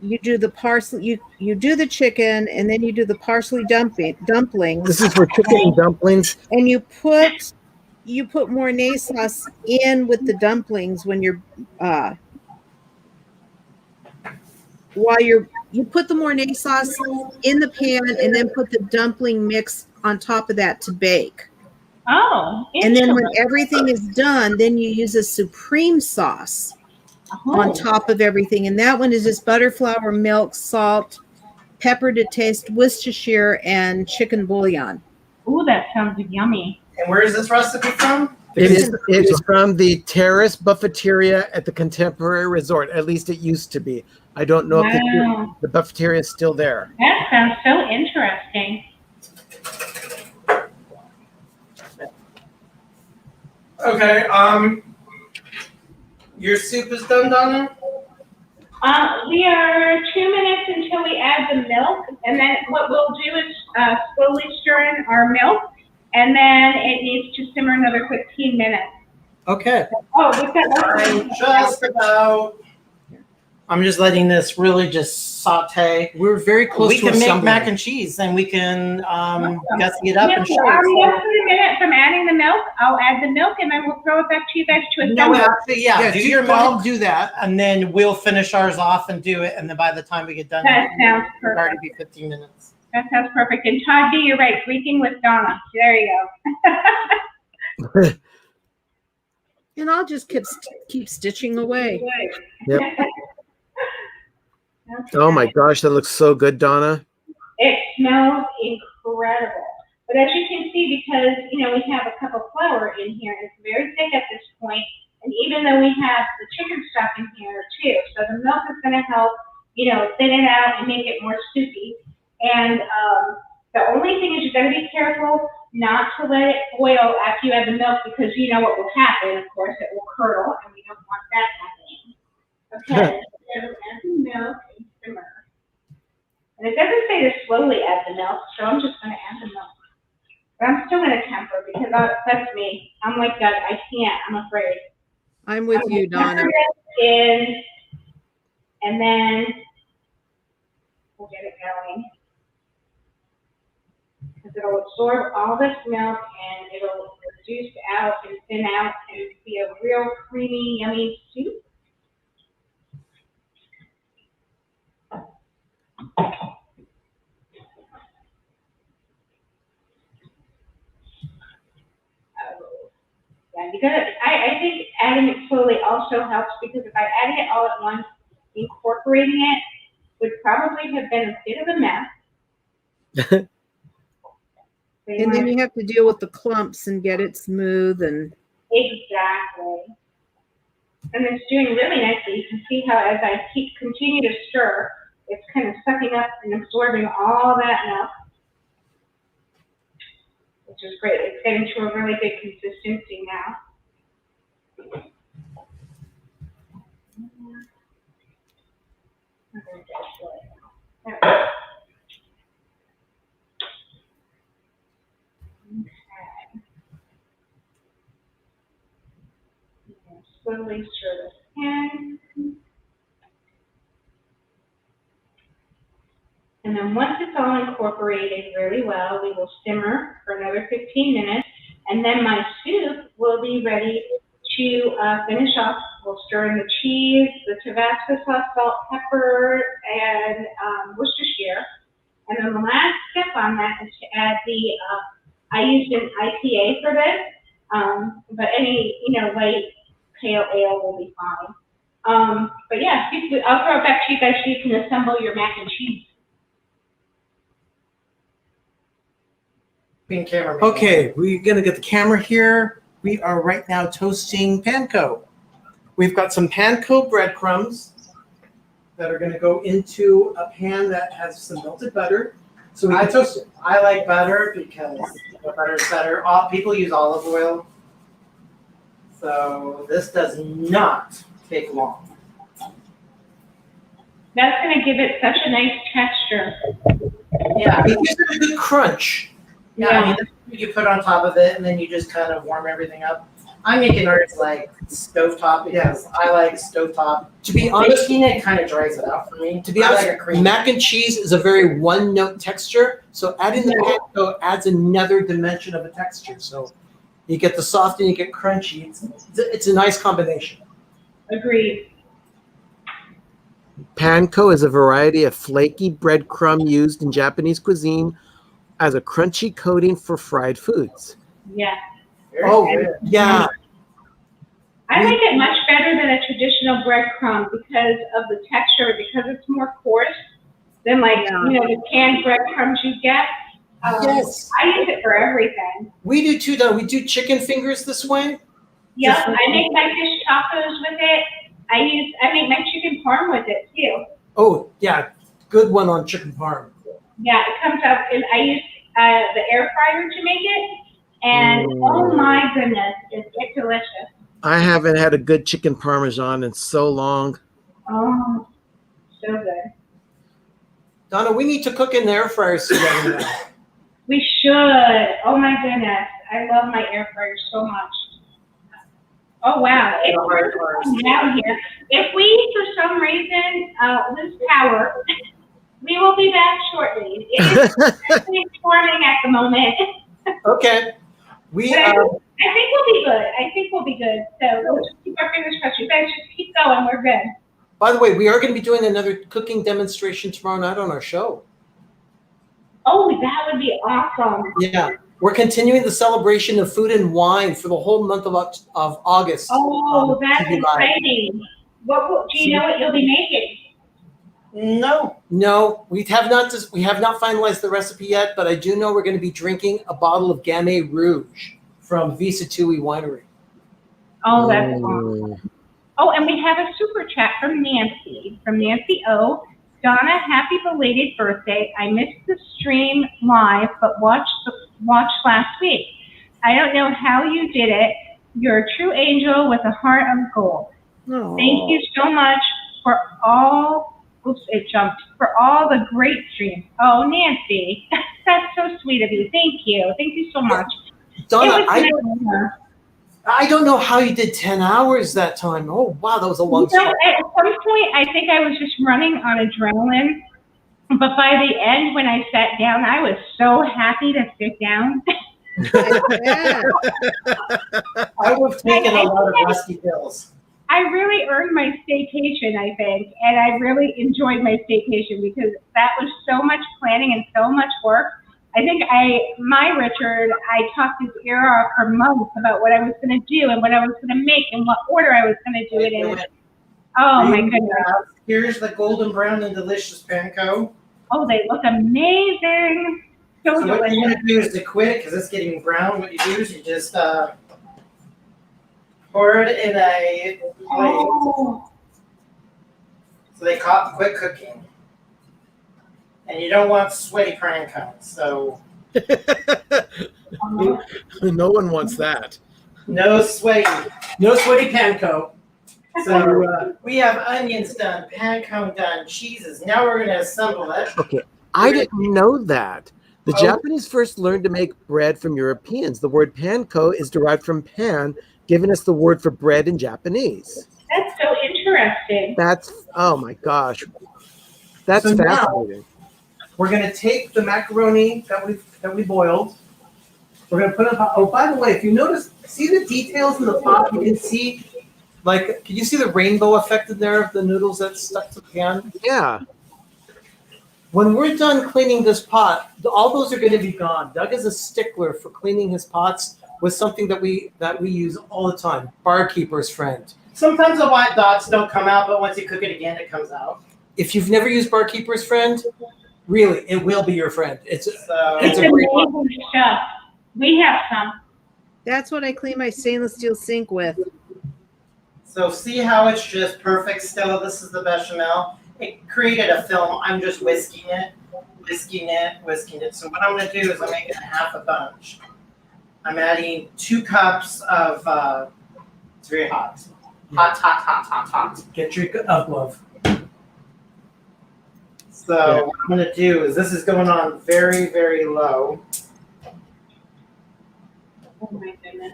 you do the parsley. You do the chicken, and then you do the parsley dumplings. This is for chicken and dumplings. And you put Mornay sauce in with the dumplings when you're you put the Mornay sauce in the pan and then put the dumpling mix on top of that to bake. Oh, And then when everything is done, then you use a supreme sauce on top of everything. And that one is just butter, flour, milk, salt, pepper to taste, Worcestershire, and chicken bouillon. Ooh, that sounds yummy. And where is this recipe from? It is from the Terrace Buffeteria at the Contemporary Resort. At least it used to be. I don't know if the buffeteria is still there. That sounds so interesting. Okay. Your soup is done, Donna? We are 2 minutes until we add the milk, and then what we'll do is slowly stir in our milk, and then it needs to simmer another 15 minutes. Okay. Oh, what's that? I'm just letting this really just saute. We're very close to assembling. We can make mac and cheese, and we can gussy it up and show less than a minute from adding the milk. I'll add the milk, and then we'll throw it back to you guys to assemble. No, actually, do your milk, do that, and then we'll finish ours off and do it, and then by the time we get done, that sounds perfect. It'll already be 15 minutes. That sounds perfect. And Todd D, you're right. Greeting with Donna. There you go. And I'll just keep stitching away. Yep. Oh my gosh, that looks so good, Donna. It smells incredible. But as you can see, because we have a cup of flour in here, it's very thick at this point, and even though we have the chicken stuff in here too, so the milk is going to help, thin it out and make it more soupy. And the only thing is you got to be careful not to let it boil after you add the milk, because you know what will happen. Of course, it will curdle, and we don't want that happening. Okay, so add the milk and simmer. And it doesn't say to slowly add the milk, so I'm just going to add the milk. But I'm still going to temper because that's me. I'm like that. I can't. I'm afraid. I'm with you, Donna. And then we'll get it going. Because it'll absorb all this milk and it'll reduce out and thin out and be a real creamy, yummy soup. Yeah, because I think adding it slowly also helps, because if I added it all at once, incorporating it would probably have been a bit of a mess. And then you have to deal with the clumps and get it smooth and. Exactly. And it's doing really nicely. You can see how as I continue to stir, it's kind of sucking up and absorbing all that milk, which is great. It's getting to a really good consistency now. slowly stir this in. And then once it's all incorporated really well, we will simmer for another 15 minutes. And then my soup will be ready to finish off. We'll stir in the cheese, the Tabasco sauce, salt, pepper, and Worcestershire. And then the last step on that is to add I used an IPA for this, but any, light pale ale will be fine. But yeah, I'll throw it back to you guys so you can assemble your mac and cheese. Being camera. Okay, we're gonna get the camera here. We are right now toasting panko. We've got some panko breadcrumbs that are gonna go into a pan that has some melted butter. So we can toast it. I like butter because the butter is better. People use olive oil. So this does not take long. That's going to give it such a nice texture. Yeah. It gives it a good crunch. Yeah, I mean, you put on top of it, and then you just kind of warm everything up. I'm making ours like stovetop because I like stovetop. To be honest, making it kind of dries it out for me. To be honest, mac and cheese is a very one-note texture, so adding the panko adds another dimension of a texture. So you get the soft and you get crunchy. It's a nice combination. Agreed. Panko is a variety of flaky breadcrumb used in Japanese cuisine as a crunchy coating for fried foods. Yeah. Oh, yeah. I like it much better than a traditional breadcrumb because of the texture, because it's more coarse than the canned breadcrumbs you get. Yes. I use it for everything. We do too, though. We do chicken fingers this way. Yep, I make my fish tacos with it. I make my chicken parm with it too. Oh, yeah. Good one on chicken parm. Yeah, it comes out, and I use the air fryer to make it. And oh my goodness, it's delicious. I haven't had a good chicken parmesan in so long. Oh, so good. Donna, we need to cook in the air fryer together now. We should. Oh my goodness, I love my air fryer so much. Oh wow, it's down here. If we, for some reason, lose power, we will be back shortly. It is actually storming at the moment. Okay. I think we'll be good. So we'll just keep our fingers crossed. You guys just keep going. We're good. By the way, we are going to be doing another cooking demonstration tomorrow night on our show. Oh, that would be awesome. Yeah. We're continuing the celebration of food and wine for the whole month of August. Oh, that's exciting. Do you know what you'll be making? No, we have not finalized the recipe yet, but I do know we're going to be drinking a bottle of Gamay Rouge from Visa Tui Winery. Oh, that's awesome. Oh, and we have a super chat from Nancy O. Donna, happy belated birthday. I missed the stream live, but watched last week. I don't know how you did it. You're a true angel with a heart of gold. Aww. Thank you so much for all. Oops, it jumped. For all the great streams. Oh, Nancy, that's so sweet of you. Thank you. Thank you so much. Donna, I don't know how you did 10 hours that time. Oh, wow, that was a long time. At some point, I think I was just running on adrenaline. But by the end, when I sat down, I was so happy to sit down. I would have taken a lot of rusty pills. I really earned my staycation, I think, and I really enjoyed my staycation because that was so much planning and so much work. I think Richard, I talked his ear off for months about what I was going to do and what I was going to make and what order I was going to do it in. Oh my goodness. Here's the golden brown and delicious panko. Oh, they look amazing. So what delicious. you're going to do is to quit it because it's getting brown. What you do is you just pour it in a plate. Oh. So they quit cooking. And you don't want sweaty crying cones. So No one wants that. no sweaty panko. So we have onions done, panko done, cheeses. Now we're going to assemble it. Okay, I didn't know that. The Japanese first learned to make bread from Europeans. The word panko is derived from pan, giving us the word for bread in Japanese. That's so interesting. Oh my gosh. That's So now- fascinating. We're going to take the macaroni that we boiled. We're going to put it on. Oh, by the way, if you notice, see the details in the pot? You can see, like, can you see the rainbow effect in there of the noodles that stuck to the pan? Yeah. When we're done cleaning this pot, all those are going to be gone. Doug is a stickler for cleaning his pots with something that we use all the time, barkeeper's friend. Sometimes the white dots don't come out, but once you cook it again, it comes out. If you've never used barkeeper's friend, really, it will be your friend. It's It's a great pot. amazing stuff. We have some. That's what I clean my stainless steel sink with. So see how it's just perfect still? This is the bechamel. It created a film. I'm just whisking it. So what I'm going to do is I'm making half a bunch. I'm adding 2 cups of, it's very hot. Hot. Get your glove. So what I'm going to do is this is going on very, very low. Oh my goodness.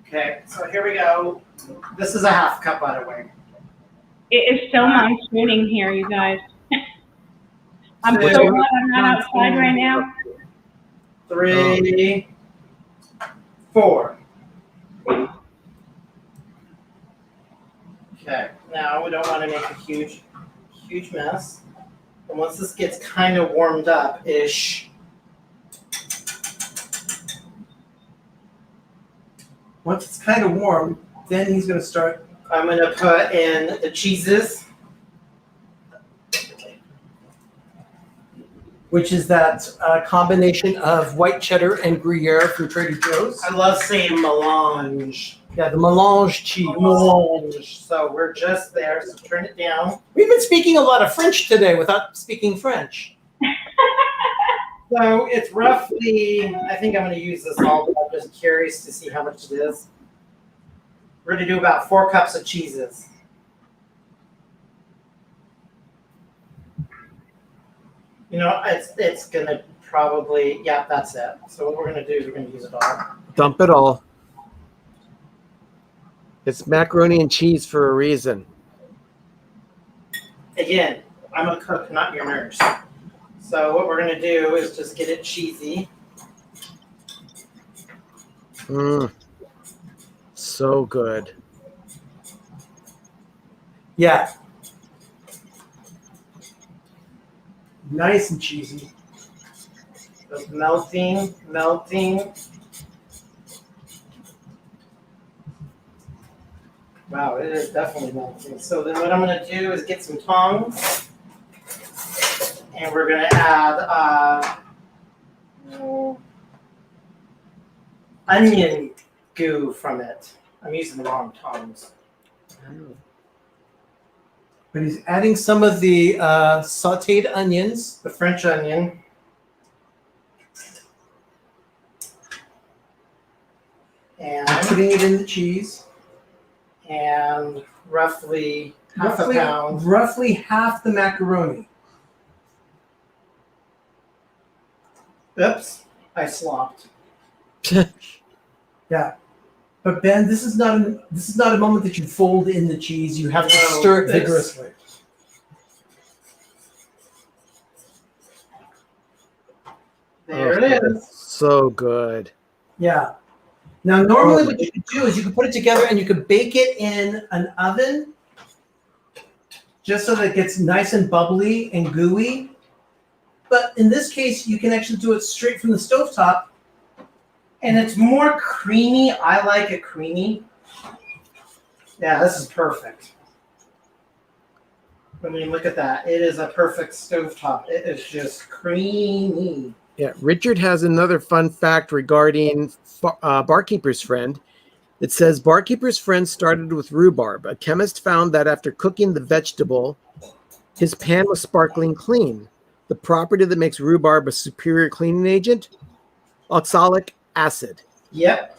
Okay, so here we go. This is a half cup, by the way. It is so monsooning here, you guys. I'm So- so glad I'm not outside right now. 3, 4. Okay, now we don't want to make a huge mess. And once this gets kind of warmed up-ish, Once it's kind of warm, then he's going to start. I'm going to put in the cheeses. Which is that combination of white cheddar and Gruyere from Trader Joe's. I love saying melange. Yeah, the melange cheese. Melange. So we're just there, so turn it down. We've been speaking a lot of French today without speaking French. So it's roughly, I think I'm going to use this all, but I'm just curious to see how much it is. We're going to do about 4 cups of cheeses. You know, it's going to probably, yeah, that's it. So what we're going to do is we're going to use it all. Dump it all. It's macaroni and cheese for a reason. Again, I'm a cook, not your nurse. So what we're going to do is just get it cheesy. So good. Yeah. Nice and cheesy. Just melting. Wow, it is definitely melting. So then what I'm going to do is get some tongs. And we're going to add onion goo from it. I'm using the wrong tongs. But he's adding some of the sauteed onions. The French onion. And Putting it in the cheese. and roughly half a pound. Roughly half the macaroni. Oops, I slopped. Yeah. But Ben, this is not a moment that you fold in the cheese. You have to No, stir it this- vigorously. There it is. So good. Yeah. Now, normally what you could do is you could put it together and you could bake it in an oven just so that it gets nice and bubbly and gooey. But in this case, you can actually do it straight from the stovetop. And it's more creamy. I like it creamy. Yeah, this is perfect. I mean, look at that. It is a perfect stovetop. It is just creamy. Yeah, Richard has another fun fact regarding Barkeeper's Friend. It says Barkeeper's Friend started with rhubarb. A chemist found that after cooking the vegetable, his pan was sparkling clean. The property that makes rhubarb a superior cleaning agent, oxalic acid. Yep.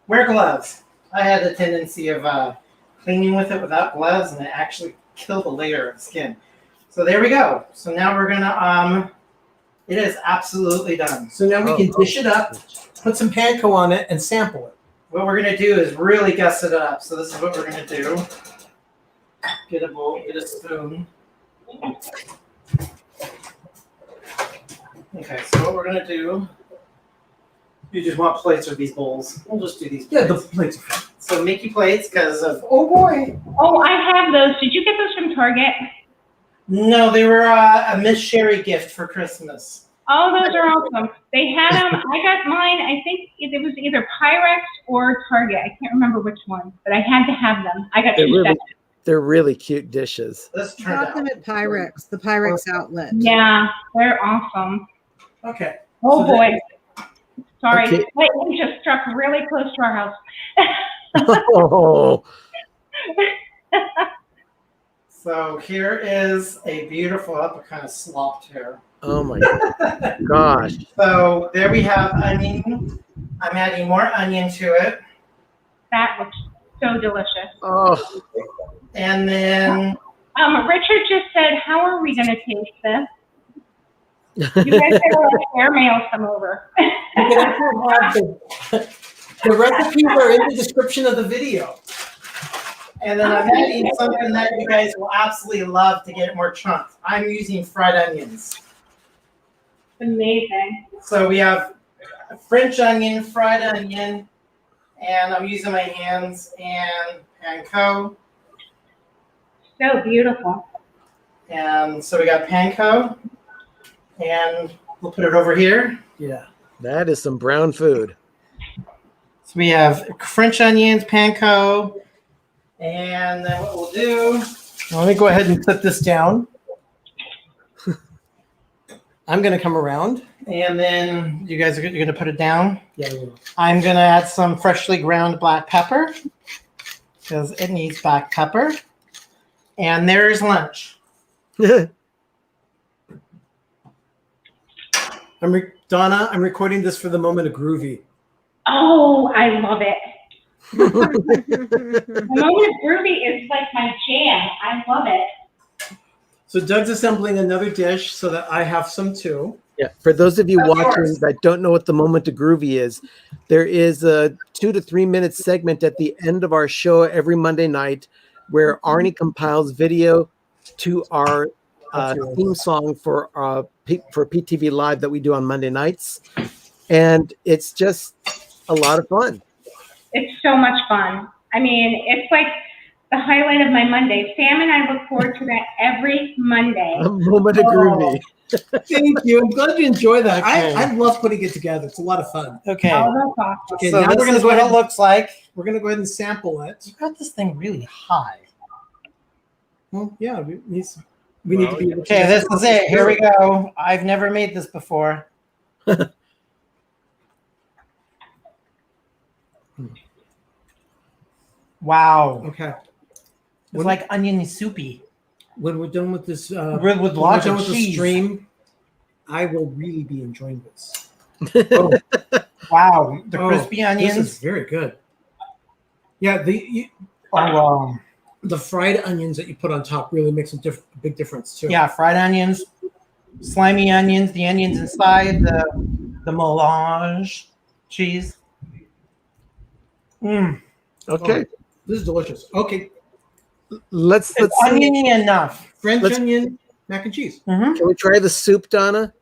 Wear gloves. I had a tendency of cleaning with it without gloves, and it actually killed a layer of skin. So there we go. So now we're gonna it is absolutely done. So now we can dish it up, put some panko on it, and sample it. what we're gonna do is really guss it up. So this is what we're gonna do. Get a bowl, get a spoon. Okay, so what we're gonna do, you just want plates or these bowls? We'll just do these plates. Yeah, the plates are fine. So Mickey plates because of, oh boy. Oh, I have those. Did you get those from Target? No, they were a Miss Sherry gift for Christmas. Oh, those are awesome. They had them. I got mine. I think it was either Pyrex or Target. I can't remember which one, but I had to have them. I got two sets. They're really cute dishes. Let's I turn got out. them at Pyrex, the Pyrex outlet. Yeah, they're awesome. Okay. Oh So boy. Sorry, Okay. lightning just struck really close to our house. Oh, So here is a beautiful, up kind of slopped here. oh my gosh. So there we have onion. I'm adding more onion to it. That looks so delicious. Oh, And then, Richard just said, how are we going to taste this? You guys gotta let airmail come over. You can actually have the recipes are in the description of the video. and then I'm adding something that you guys will absolutely love to get it more chunked. I'm using fried onions. Amazing. So we have French onion, fried onion, and I'm using my hands and panko. So beautiful. And so we got panko, and we'll put it over here. Yeah. that is some brown food. So we have French onions, panko, and then what we'll do, Let me go ahead and put this down. I'm gonna come around. and then you guys are going to put it down. Yeah. we will. I'm going to add some freshly ground black pepper because it needs black pepper. And there's lunch. Donna, I'm recording this for the moment of groovy. Oh, I love it. The moment groovy is like my jam. I love it. So Doug's assembling another dish so that I have some too. Yeah, for those of you Of watching course. that don't know what the moment of groovy is, there is a 2 to 3 minute segment at the end of our show every Monday night where Arnie compiles video to our theme song for PTV Live that we do on Monday nights, and it's just a lot of fun. It's so much fun. I mean, it's like the highlight of my Monday. Sam and I look forward to that every Monday. A moment of groovy. Thank you. I'm glad you enjoy that. Okay. I love putting it together. It's a lot of fun. Okay. Oh, that's awesome. Okay, So now this we're gonna is go what ahead. it looks like. We're gonna go ahead and sample it. You got this thing really high. Well, yeah, we need to be able to. Okay, this is it. Here we go. I've never made this before. Wow. Okay. It's like onion soupy. When we're done with this, With when we're lots done of with the cheese. stream, I will really be enjoying this. Wow. The Oh, crispy This onions. is very good. Yeah, the fried onions that you put on top really makes a big difference too. Yeah, fried onions, slimy onions, the onions inside, the melange cheese. Okay, This is delicious. Okay, let's It's see. oniony enough. French Let's- onion mac and cheese. Mm-hmm. Can we try the soup, Donna?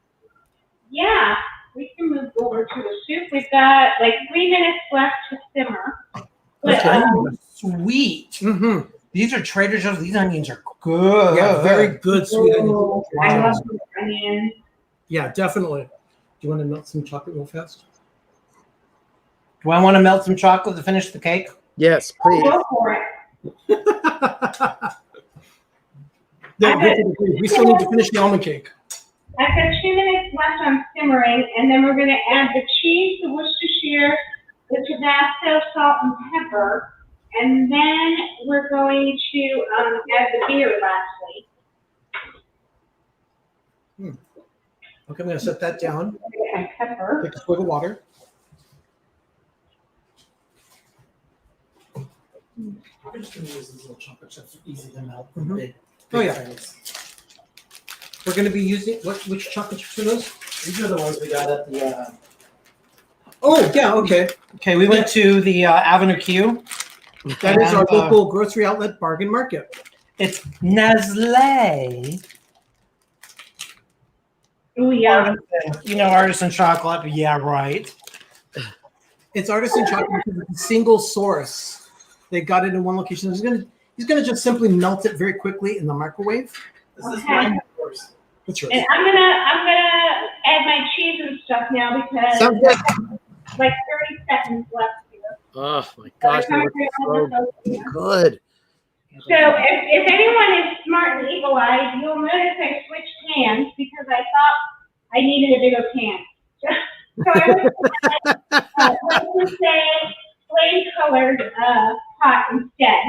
Yeah, we can move over to the soup. We've got like 3 minutes left to simmer. But, Okay. Sweet. Mm-hmm. These are Trader Joe's. These onions are good. Yeah, very good sweet onion. oh, I love the onion. Yeah, definitely. Do you want to melt some chocolate real fast? Do I want to melt some chocolate to finish the cake? Yes, please. Go for it. We still need to finish the almond cake. I've got 2 minutes left on simmering, and then we're going to add the cheese, the Worcestershire, the Tabasco, salt, and pepper, and then we're going to add the beer lastly. Okay, I'm going to set that down. And pepper. Take a swig of water. I'm just going to use these little chocolate chips. Easy to melt. Mhm. Big Oh, yeah. things. We're going to be using which chocolate chips are those? These are the ones we got at the Oh, yeah, okay. Okay, we went to the Avenue Q. That is our And, local grocery outlet bargain market. It's Nestle. Oh, yeah. You know, artisan chocolate. Yeah, right. It's artisan chocolate because it's a single source. They got it in one location. He's gonna just simply melt it very quickly in the microwave. This is Okay. mine, of course. What's yours? And I'm gonna add my cheese and stuff now because Sounds good. like 30 seconds left here. Oh my gosh, By that the time looks I so good. So if anyone is smart and eagle-eyed, you'll notice I switched pans because I thought I needed a bigger pan. So I went to say flame-colored pot instead,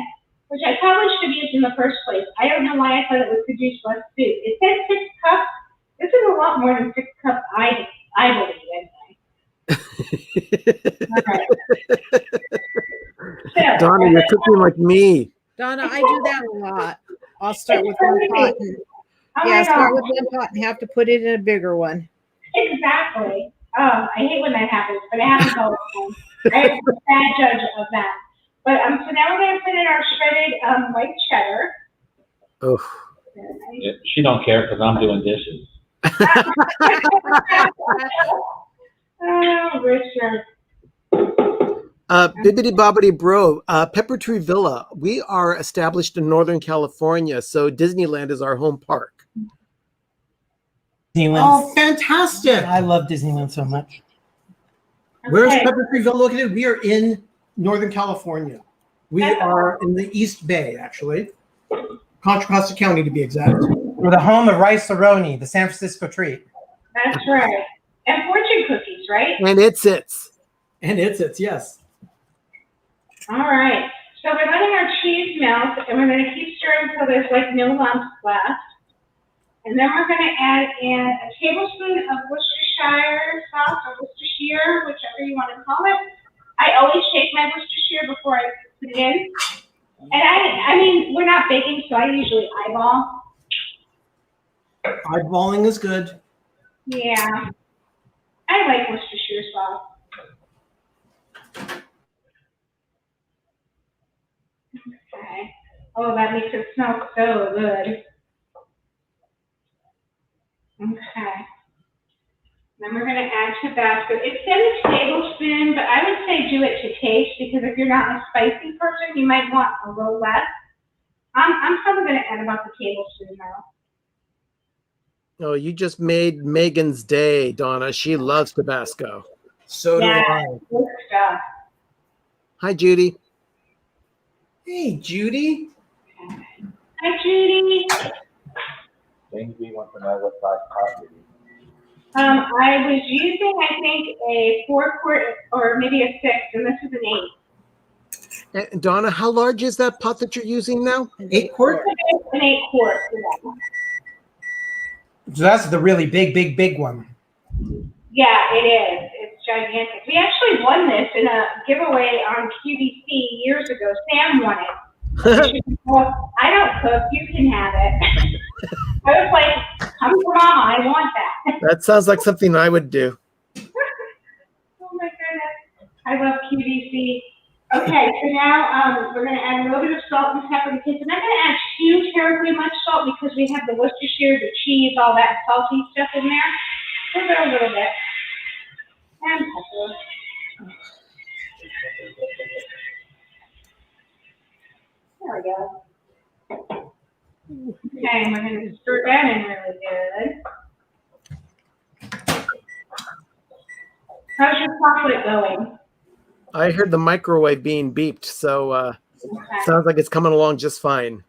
which I probably should have used in the first place. I don't know why I thought it would produce less soup. It said 6 cups. This is a lot more than 6 cups, I believe, anyway. All right. So, Donna, you're cooking like me. Donna, I do that a lot. I'll start with one pot. And, oh yeah, my start God. with one pot and have to put it in a bigger one. Exactly. I hate when that happens, but it happens all the time. I am a bad judge of that. But so now we're going to put in our shredded white cheddar. Oh, Yeah, she don't care because I'm doing dishes. Oh, Richard. Bibbidi Bobbidi Bro, Pepper Tree Villa. We are established in Northern California, so Disneyland is our home park. Disneyland. Oh, fantastic! I love Disneyland so much. Where's Okay. Pepper Tree Villa located? We are in Northern California. We are in the East Bay, actually. Contra Costa County, to be exact. We're the home of Rice-A-Roni, the San Francisco treat. That's right. And fortune cookies, right? And it's. And it's, yes. All right. So we're letting our cheese melt, and we're going to keep stirring until there's like no lumps left. And then we're going to add in a tablespoon of Worcestershire sauce, or Worcestershire, whichever you want to call it. I always shake my Worcestershire before I put it in. And I mean, we're not baking, so I usually eyeball. Eyeballing is good. Yeah. I like Worcestershire sauce. Okay. Oh, that makes it smell so good. Okay. Then we're going to add Tabasco. It says a tablespoon, but I would say do it to taste because if you're not a spicy person, you might want a little less. I'm probably going to add about the tablespoon now. Oh, you just made Megan's day, Donna. She loves Tabasco. So do Yeah, I. good stuff. Hi, Judy. Hey, Judy. Hi, Judy. James B wants to know what size pot you use. I was using, I think, a 4-quart or maybe a 6, and this is an 8. And Donna, how large is that pot that you're using now? 8 quart? An 8-quart. So that's the really big one. Yeah, it is. It's gigantic. We actually won this in a giveaway on QVC years ago. Sam won it. She said, well, I don't cook. You can have it. I was like, I'm for mama. I want that. That sounds like something I would do. Oh my goodness. I love QVC. Okay, so now we're going to add a little bit of salt and pepper because I'm not going to add too terribly much salt because we have the Worcestershire, the cheese, all that salty stuff in there. We'll go a little bit. And pepper. There we go. Okay, and we're going to stir that in really good. How's your chocolate going? I heard the microwave being beeped, so Okay. sounds like it's coming along just fine.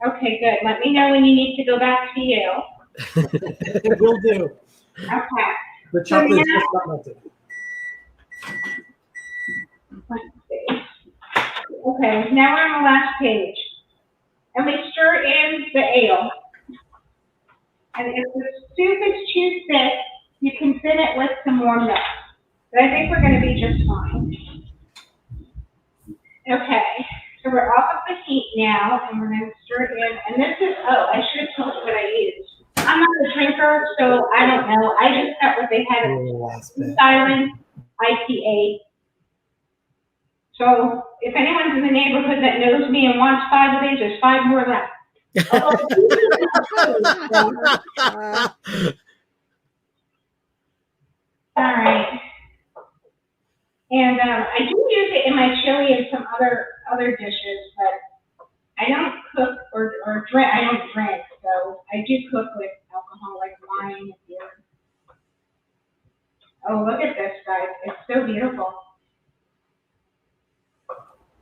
Okay, good. Let me know when you need to go back to you. It will do. Okay. The chocolate is just not melted. Let's see. Okay, now we're on the last page. And we stir in the ale. And if the soup is too thick, you can thin it with some more milk. But I think we're going to be just fine. Okay, so we're off of the heat now, and we're going to stir it in. And this is, oh, I should have told you what I used. I'm not a drinker, so I don't know. I just got what they had at Last bit. Siren. IPA. So if anyone's in the neighborhood that knows me and wants 5 of these, there's 5 more left. All right. And I do use it in my chili and some other dishes, but I don't cook or drink. I don't drink, so I do cook with alcohol, like wine and beer. Oh, look at this, guys! It's so beautiful.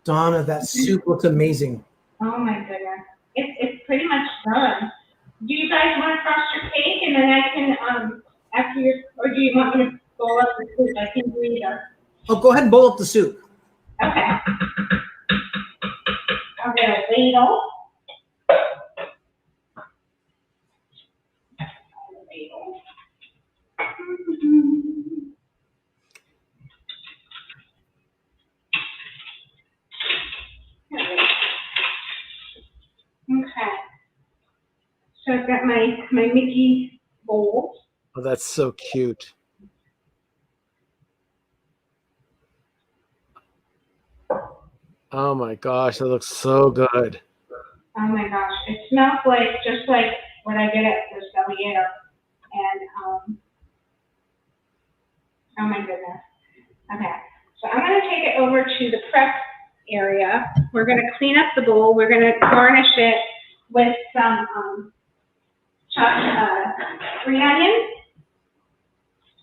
Donna, that soup looks amazing. Oh my goodness, it's pretty much done. Do you guys want to frost your cake, and then I can after your, or do you want me to boil up the soup? I can do either. Oh, go ahead and bowl up the soup. Okay. I'll get a ladle. Okay. So I've got my Mickey bowl. Oh, that's so cute. Oh my gosh, that looks so good. Oh my gosh, it smells like just like what I get at the Cellier. And oh my goodness. Okay, so I'm gonna take it over to the prep area. We're gonna clean up the bowl. We're gonna garnish it with some chopped green onions.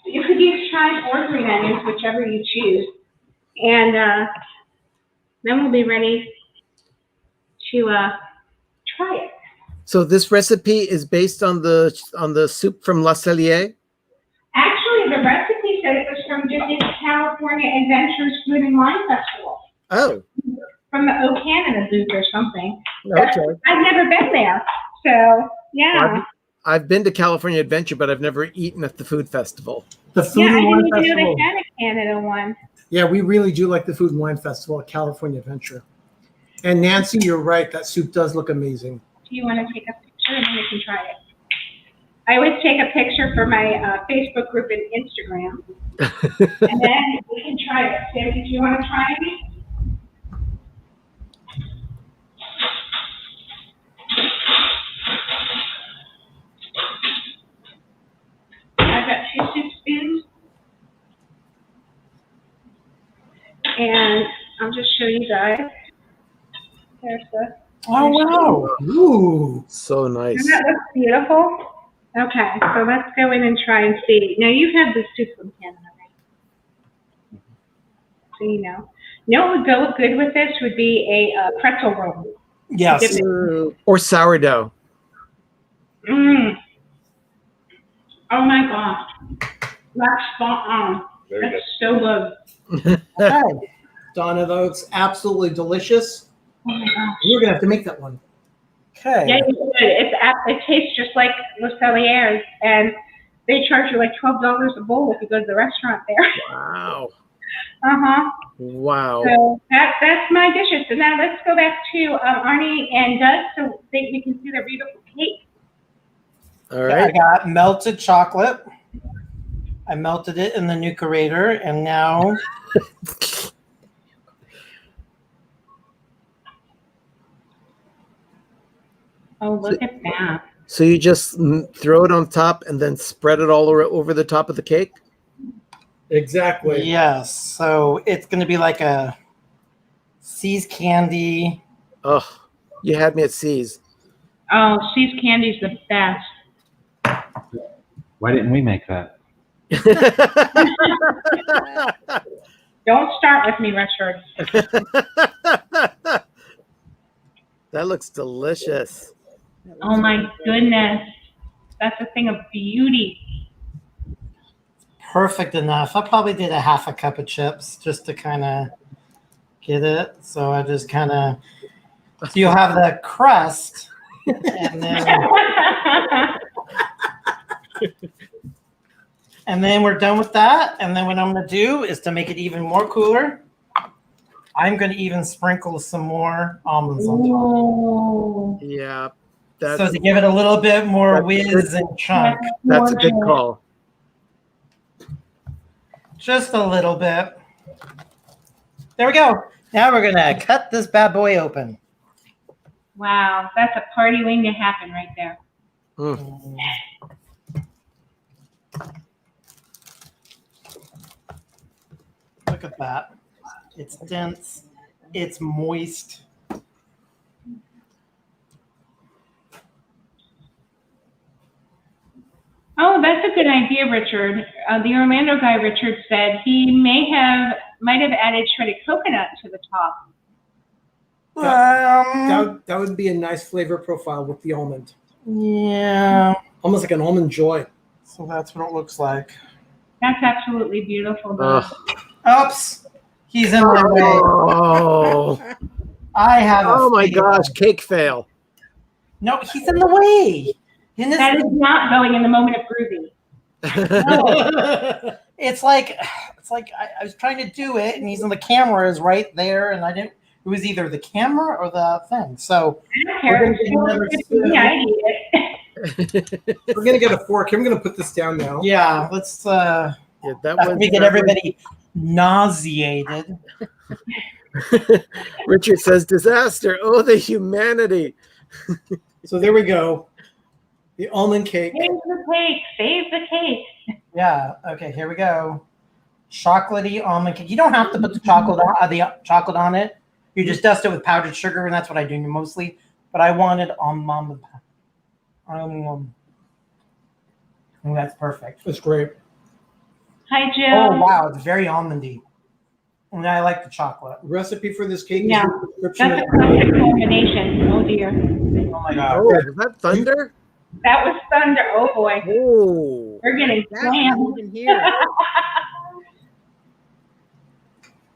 You could use chives or green onions, whichever you choose. And then we'll be ready to try it. So this recipe is based on the soup from La Cellier? Actually, the recipe said it was from Disney's California Adventures Food and Wine Festival. Oh. From the O Canada booth or something. Okay. I've never been there, so yeah. Well, I've been to California Adventure, but I've never eaten at the food festival. The Food Yeah, I and Wine didn't even know Festival. they had a Canada one. Yeah, we really do like the Food and Wine Festival at California Adventure. And Nancy, you're right. That soup does look amazing. Do you want to take a picture and then we can try it? I always take a picture for my Facebook group and Instagram. And then we can try it. Sammy, do you want to try it? I've got 2 soup spoons. And I'll just show you guys. There's the. Oh, wow. Ooh. So nice. Doesn't that look beautiful? Okay, so let's go in and try and see. Now, you've had the soup from Canada, right? So you know. You know what would go good with this would be a pretzel roll. Yes. Dip it. Or sourdough. Mmm. Oh my gosh. That's spot on. Very That's so good. Okay. Donna, that looks absolutely delicious. Oh my gosh. We're going to have to make that one. Okay. Yeah, you should. It tastes just like Le Cellier's, and they charge you like $12 a bowl if you go to the restaurant there. Wow. Uh-huh. Wow. So that's my dishes. So now let's go back to Arnie and Doug so we can see their beautiful cake. All I right. got melted chocolate. I melted it in the nucleator, and now Oh, look at that. So you just throw it on top and then spread it all over the top of the cake? Exactly. yes. So it's going to be like a See's candy. Oh, you had me at C's. Oh, See's Candy's the best. Why didn't we make that? Don't start with me, Richard. That looks delicious. Oh my goodness. That's a thing of beauty. Perfect enough. I probably did a half a cup of chips just to kind of get it. So I just kind of, so you'll have the crust, and then we're done with that. And then what I'm going to do is to make it even more cooler, I'm going to even sprinkle some more almonds on top. Oh, Yeah, So that's to give it a little bit more that's whiz and chunk. a good call. Just a little bit. There we go. Now we're gonna cut this bad boy open. Wow, that's a party waiting to happen right there. Mm. Look at that. It's dense. It's moist. Oh, that's a good idea, Richard. The Orlando guy, Richard, said he might have added shredded coconut to the top. That would be a nice flavor profile with the almond. Yeah. Almost like an almond joy. So that's what it looks like. That's absolutely beautiful, though. Oops. He's in my way. Oh, I have oh my fatal- gosh, cake fail. No, he's in the way. That is not going in the moment of groovy. No. It's like I was trying to do it, and he's on the camera is right there, and I didn't. It was either the camera or the thing. So I don't care. I eat it. We're gonna get a fork. I'm gonna put this down now. yeah, let's Yeah, that was we get everybody nauseated. Richard says, disaster. Oh, the humanity. So there we go. The almond cake. Save the cake. Save the cake. Yeah. Okay. Here we go. Chocolatey almond cake. You don't have to put the chocolate on it. You just dust it with powdered sugar, and that's what I do mostly. But I wanted almond. That's perfect. That's great. Hi, Jill. Oh wow, it's very almondy, and I like the chocolate. Recipe for this cake Yeah, is in the description. That's a perfect combination. Oh, dear. Oh my god. Oh, is that thunder? That was thunder. Oh, boy. Oh. We're getting That's not slammed. even here.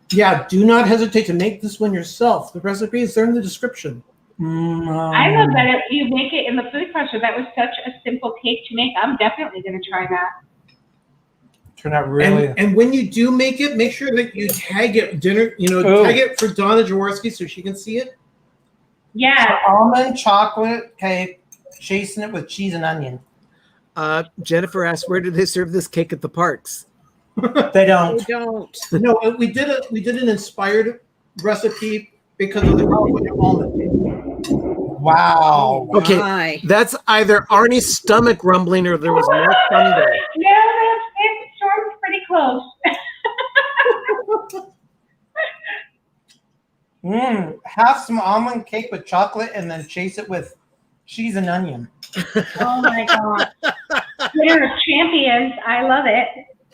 Yeah, do not hesitate to make this one yourself. The recipes are in the description. I love that you make it in the food processor. That was such a simple cake to make. I'm definitely going to try that. Turned out really. And when you do make it, make sure that you tag it tag it for Donna Jaworski so she can see it. Yeah. Almond chocolate cake, chasing it with cheese and onion. Jennifer asked, where do they serve this cake at the parks? They don't. They don't. No, we did an inspired recipe because of the California almond cake. Wow. Okay, My. that's either Arnie's stomach rumbling or there was more thunder. No, it storm's pretty close. Have some almond cake with chocolate and then chase it with cheese and onion. Oh, my God. Dinner of champions. I love it.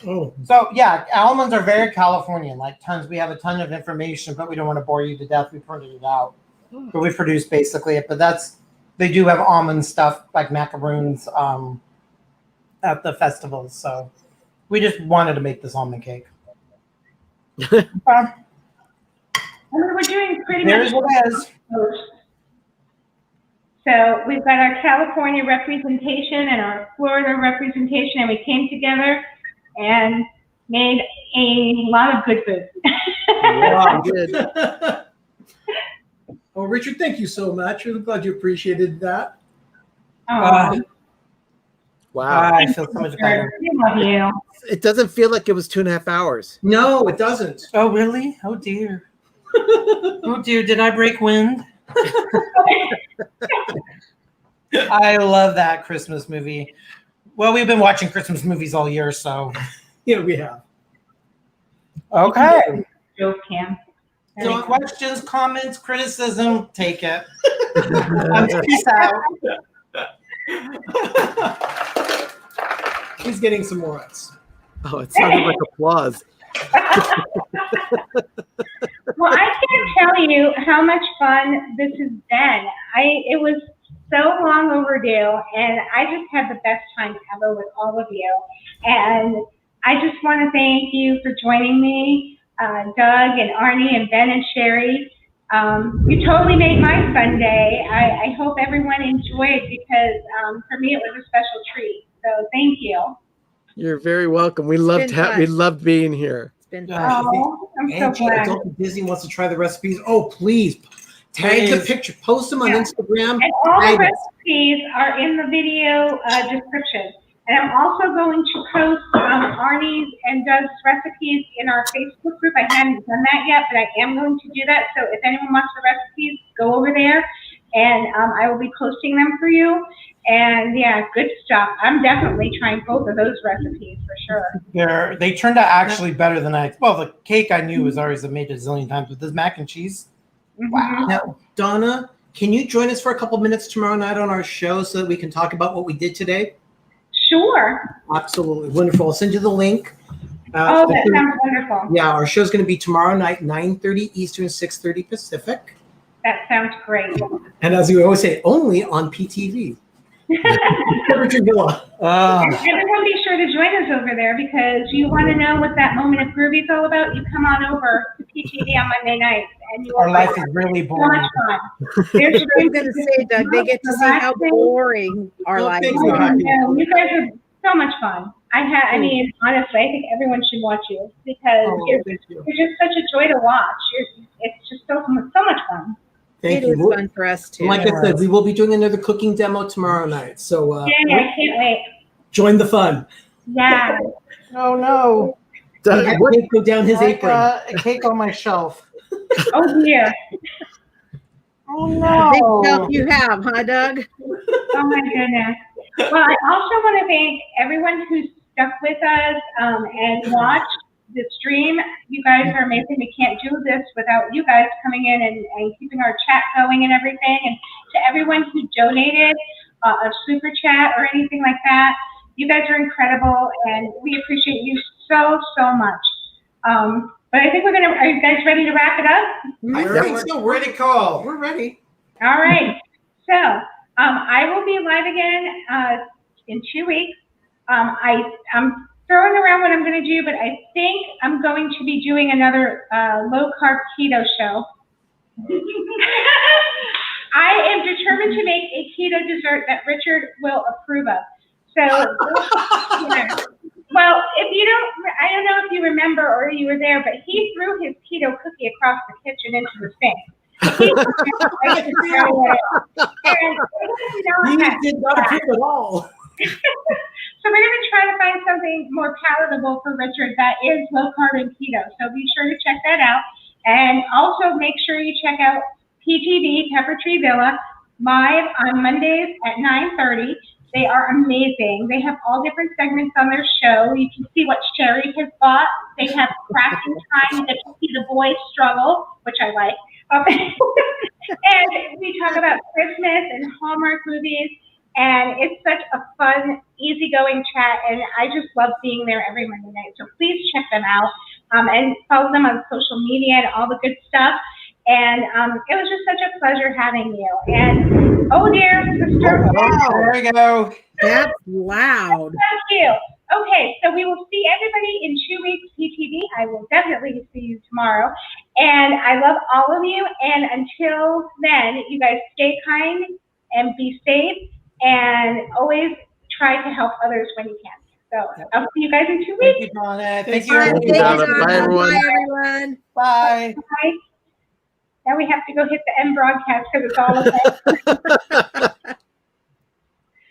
Oh, So yeah, almonds are very Californian, like tons. We have a ton of information, but we don't want to bore you to death. We printed it out, but we produced basically it. But they do have almond stuff like macaroons at the festivals. So we just wanted to make this almond cake. I mean, we're doing pretty There's much what it is. most. So we've got our California representation and our Florida representation, and we came together and made a lot of good food. Wow, good. well, Richard, thank you so much. Really glad you appreciated that. Oh, Wow. I feel so much better. we love you. It doesn't feel like it was 2.5 hours. No, it doesn't. Oh really? Oh dear. Oh dear. Did I break wind? I love that Christmas movie. Well, we've been watching Christmas movies all year, so Yeah, we have. okay. Joke, Cam. Any questions, comments, criticism? Take it. Peace out. He's getting some more ice. Oh, it sounded like applause. Well, I can't tell you how much fun this has been. It was so long overdue, and I just had the best time ever with all of you. And I just want to thank you for joining me, Doug and Arnie and Ben and Sherry. You totally made my Sunday. I hope everyone enjoyed because for me it was a special treat. So thank you. You're very welcome. We loved being here. It's been Yeah. fun. Oh, I'm so Angie, glad. Adult Disney wants to try the recipes. Oh, please tag the picture, post them on Yeah. Instagram. And all the Tag us. recipes are in the video description. And I'm also going to post Arnie's and Doug's recipes in our Facebook group. I hadn't done that yet, but I am going to do that. So if anyone wants the recipes, go over there, and I will be posting them for you. And yeah, good stuff. I'm definitely trying both of those recipes for sure. They turned out actually better than well, the cake I knew was already made a zillion times, but this mac and cheese, wow. Now, Donna, can you join us for a couple minutes tomorrow night on our show so that we can talk about what we did today? Sure. Absolutely. Wonderful. I'll send you the link. Oh, that sounds wonderful. Yeah, our show's going to be tomorrow night, 9:30 Eastern, 6:30 Pacific. That sounds great. And as we always say, only on PTV. Villa. Everyone be sure to join us over there, because you want to know what that moment of groovy is all about. You come on over to PTV on Monday nights, and our life is really so boring. much fun. There's I'm going to say, Doug, they get to see how boring our life is. No, you guys are so much fun. I mean, honestly, I think everyone should watch you, because you're just such a joy to watch. It's just so much fun. Thank It you. was fun for us too. Like I said, we will be doing another cooking demo tomorrow night. So I can't wait. join the fun. Yeah. Oh no! Doug, Have Cake go down his apron. A cake on my shelf. Oh dear. Oh Big no! help you have, huh, Doug? Oh my goodness. Well, I also want to thank everyone who stuck with us and watched the stream. You guys are amazing. We can't do this without you guys coming in and keeping our chat going and everything. And to everyone who donated a super chat or anything like that, you guys are incredible, and we appreciate you so much. But I think are you guys ready to wrap it up? I think so. We're ready to call. We're ready. All right. So I will be live again in 2 weeks. I'm throwing around what I'm going to do, but I think I'm going to be doing another low-carb keto show. I am determined to make a keto dessert that Richard will approve of. So, yeah. Well, I don't know if you remember or you were there, but he threw his keto cookie across the kitchen into the sink. He did not approve at all. So we're going to try to find something more palatable for Richard that is low carb and keto. So be sure to check that out. And also make sure you check out PTV, Pepper Tree Villa, live on Mondays at 9:30. They are amazing. They have all different segments on their show. You can see what Sherry has bought. They have crafting time. You get to see the boys struggle, which I like. And we talk about Christmas and Hallmark movies. And it's such a fun, easygoing chat. And I just love being there every Monday night. So please check them out and follow them on social media and all the good stuff. And it was just such a pleasure having you. And oh dear, sister. There we go. That's loud. Thank you. Okay, so we will see everybody in 2 weeks, PTV. I will definitely see you tomorrow. And I love all of you. And until then, you guys stay kind and be safe. And always try to help others when you can. So I'll see you guys in 2 weeks. Thank you, Donna. Thank you. you. Bye, everyone. Bye, everyone. Bye. Bye. Now we have to go hit the end broadcast because it's all okay.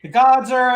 The gods are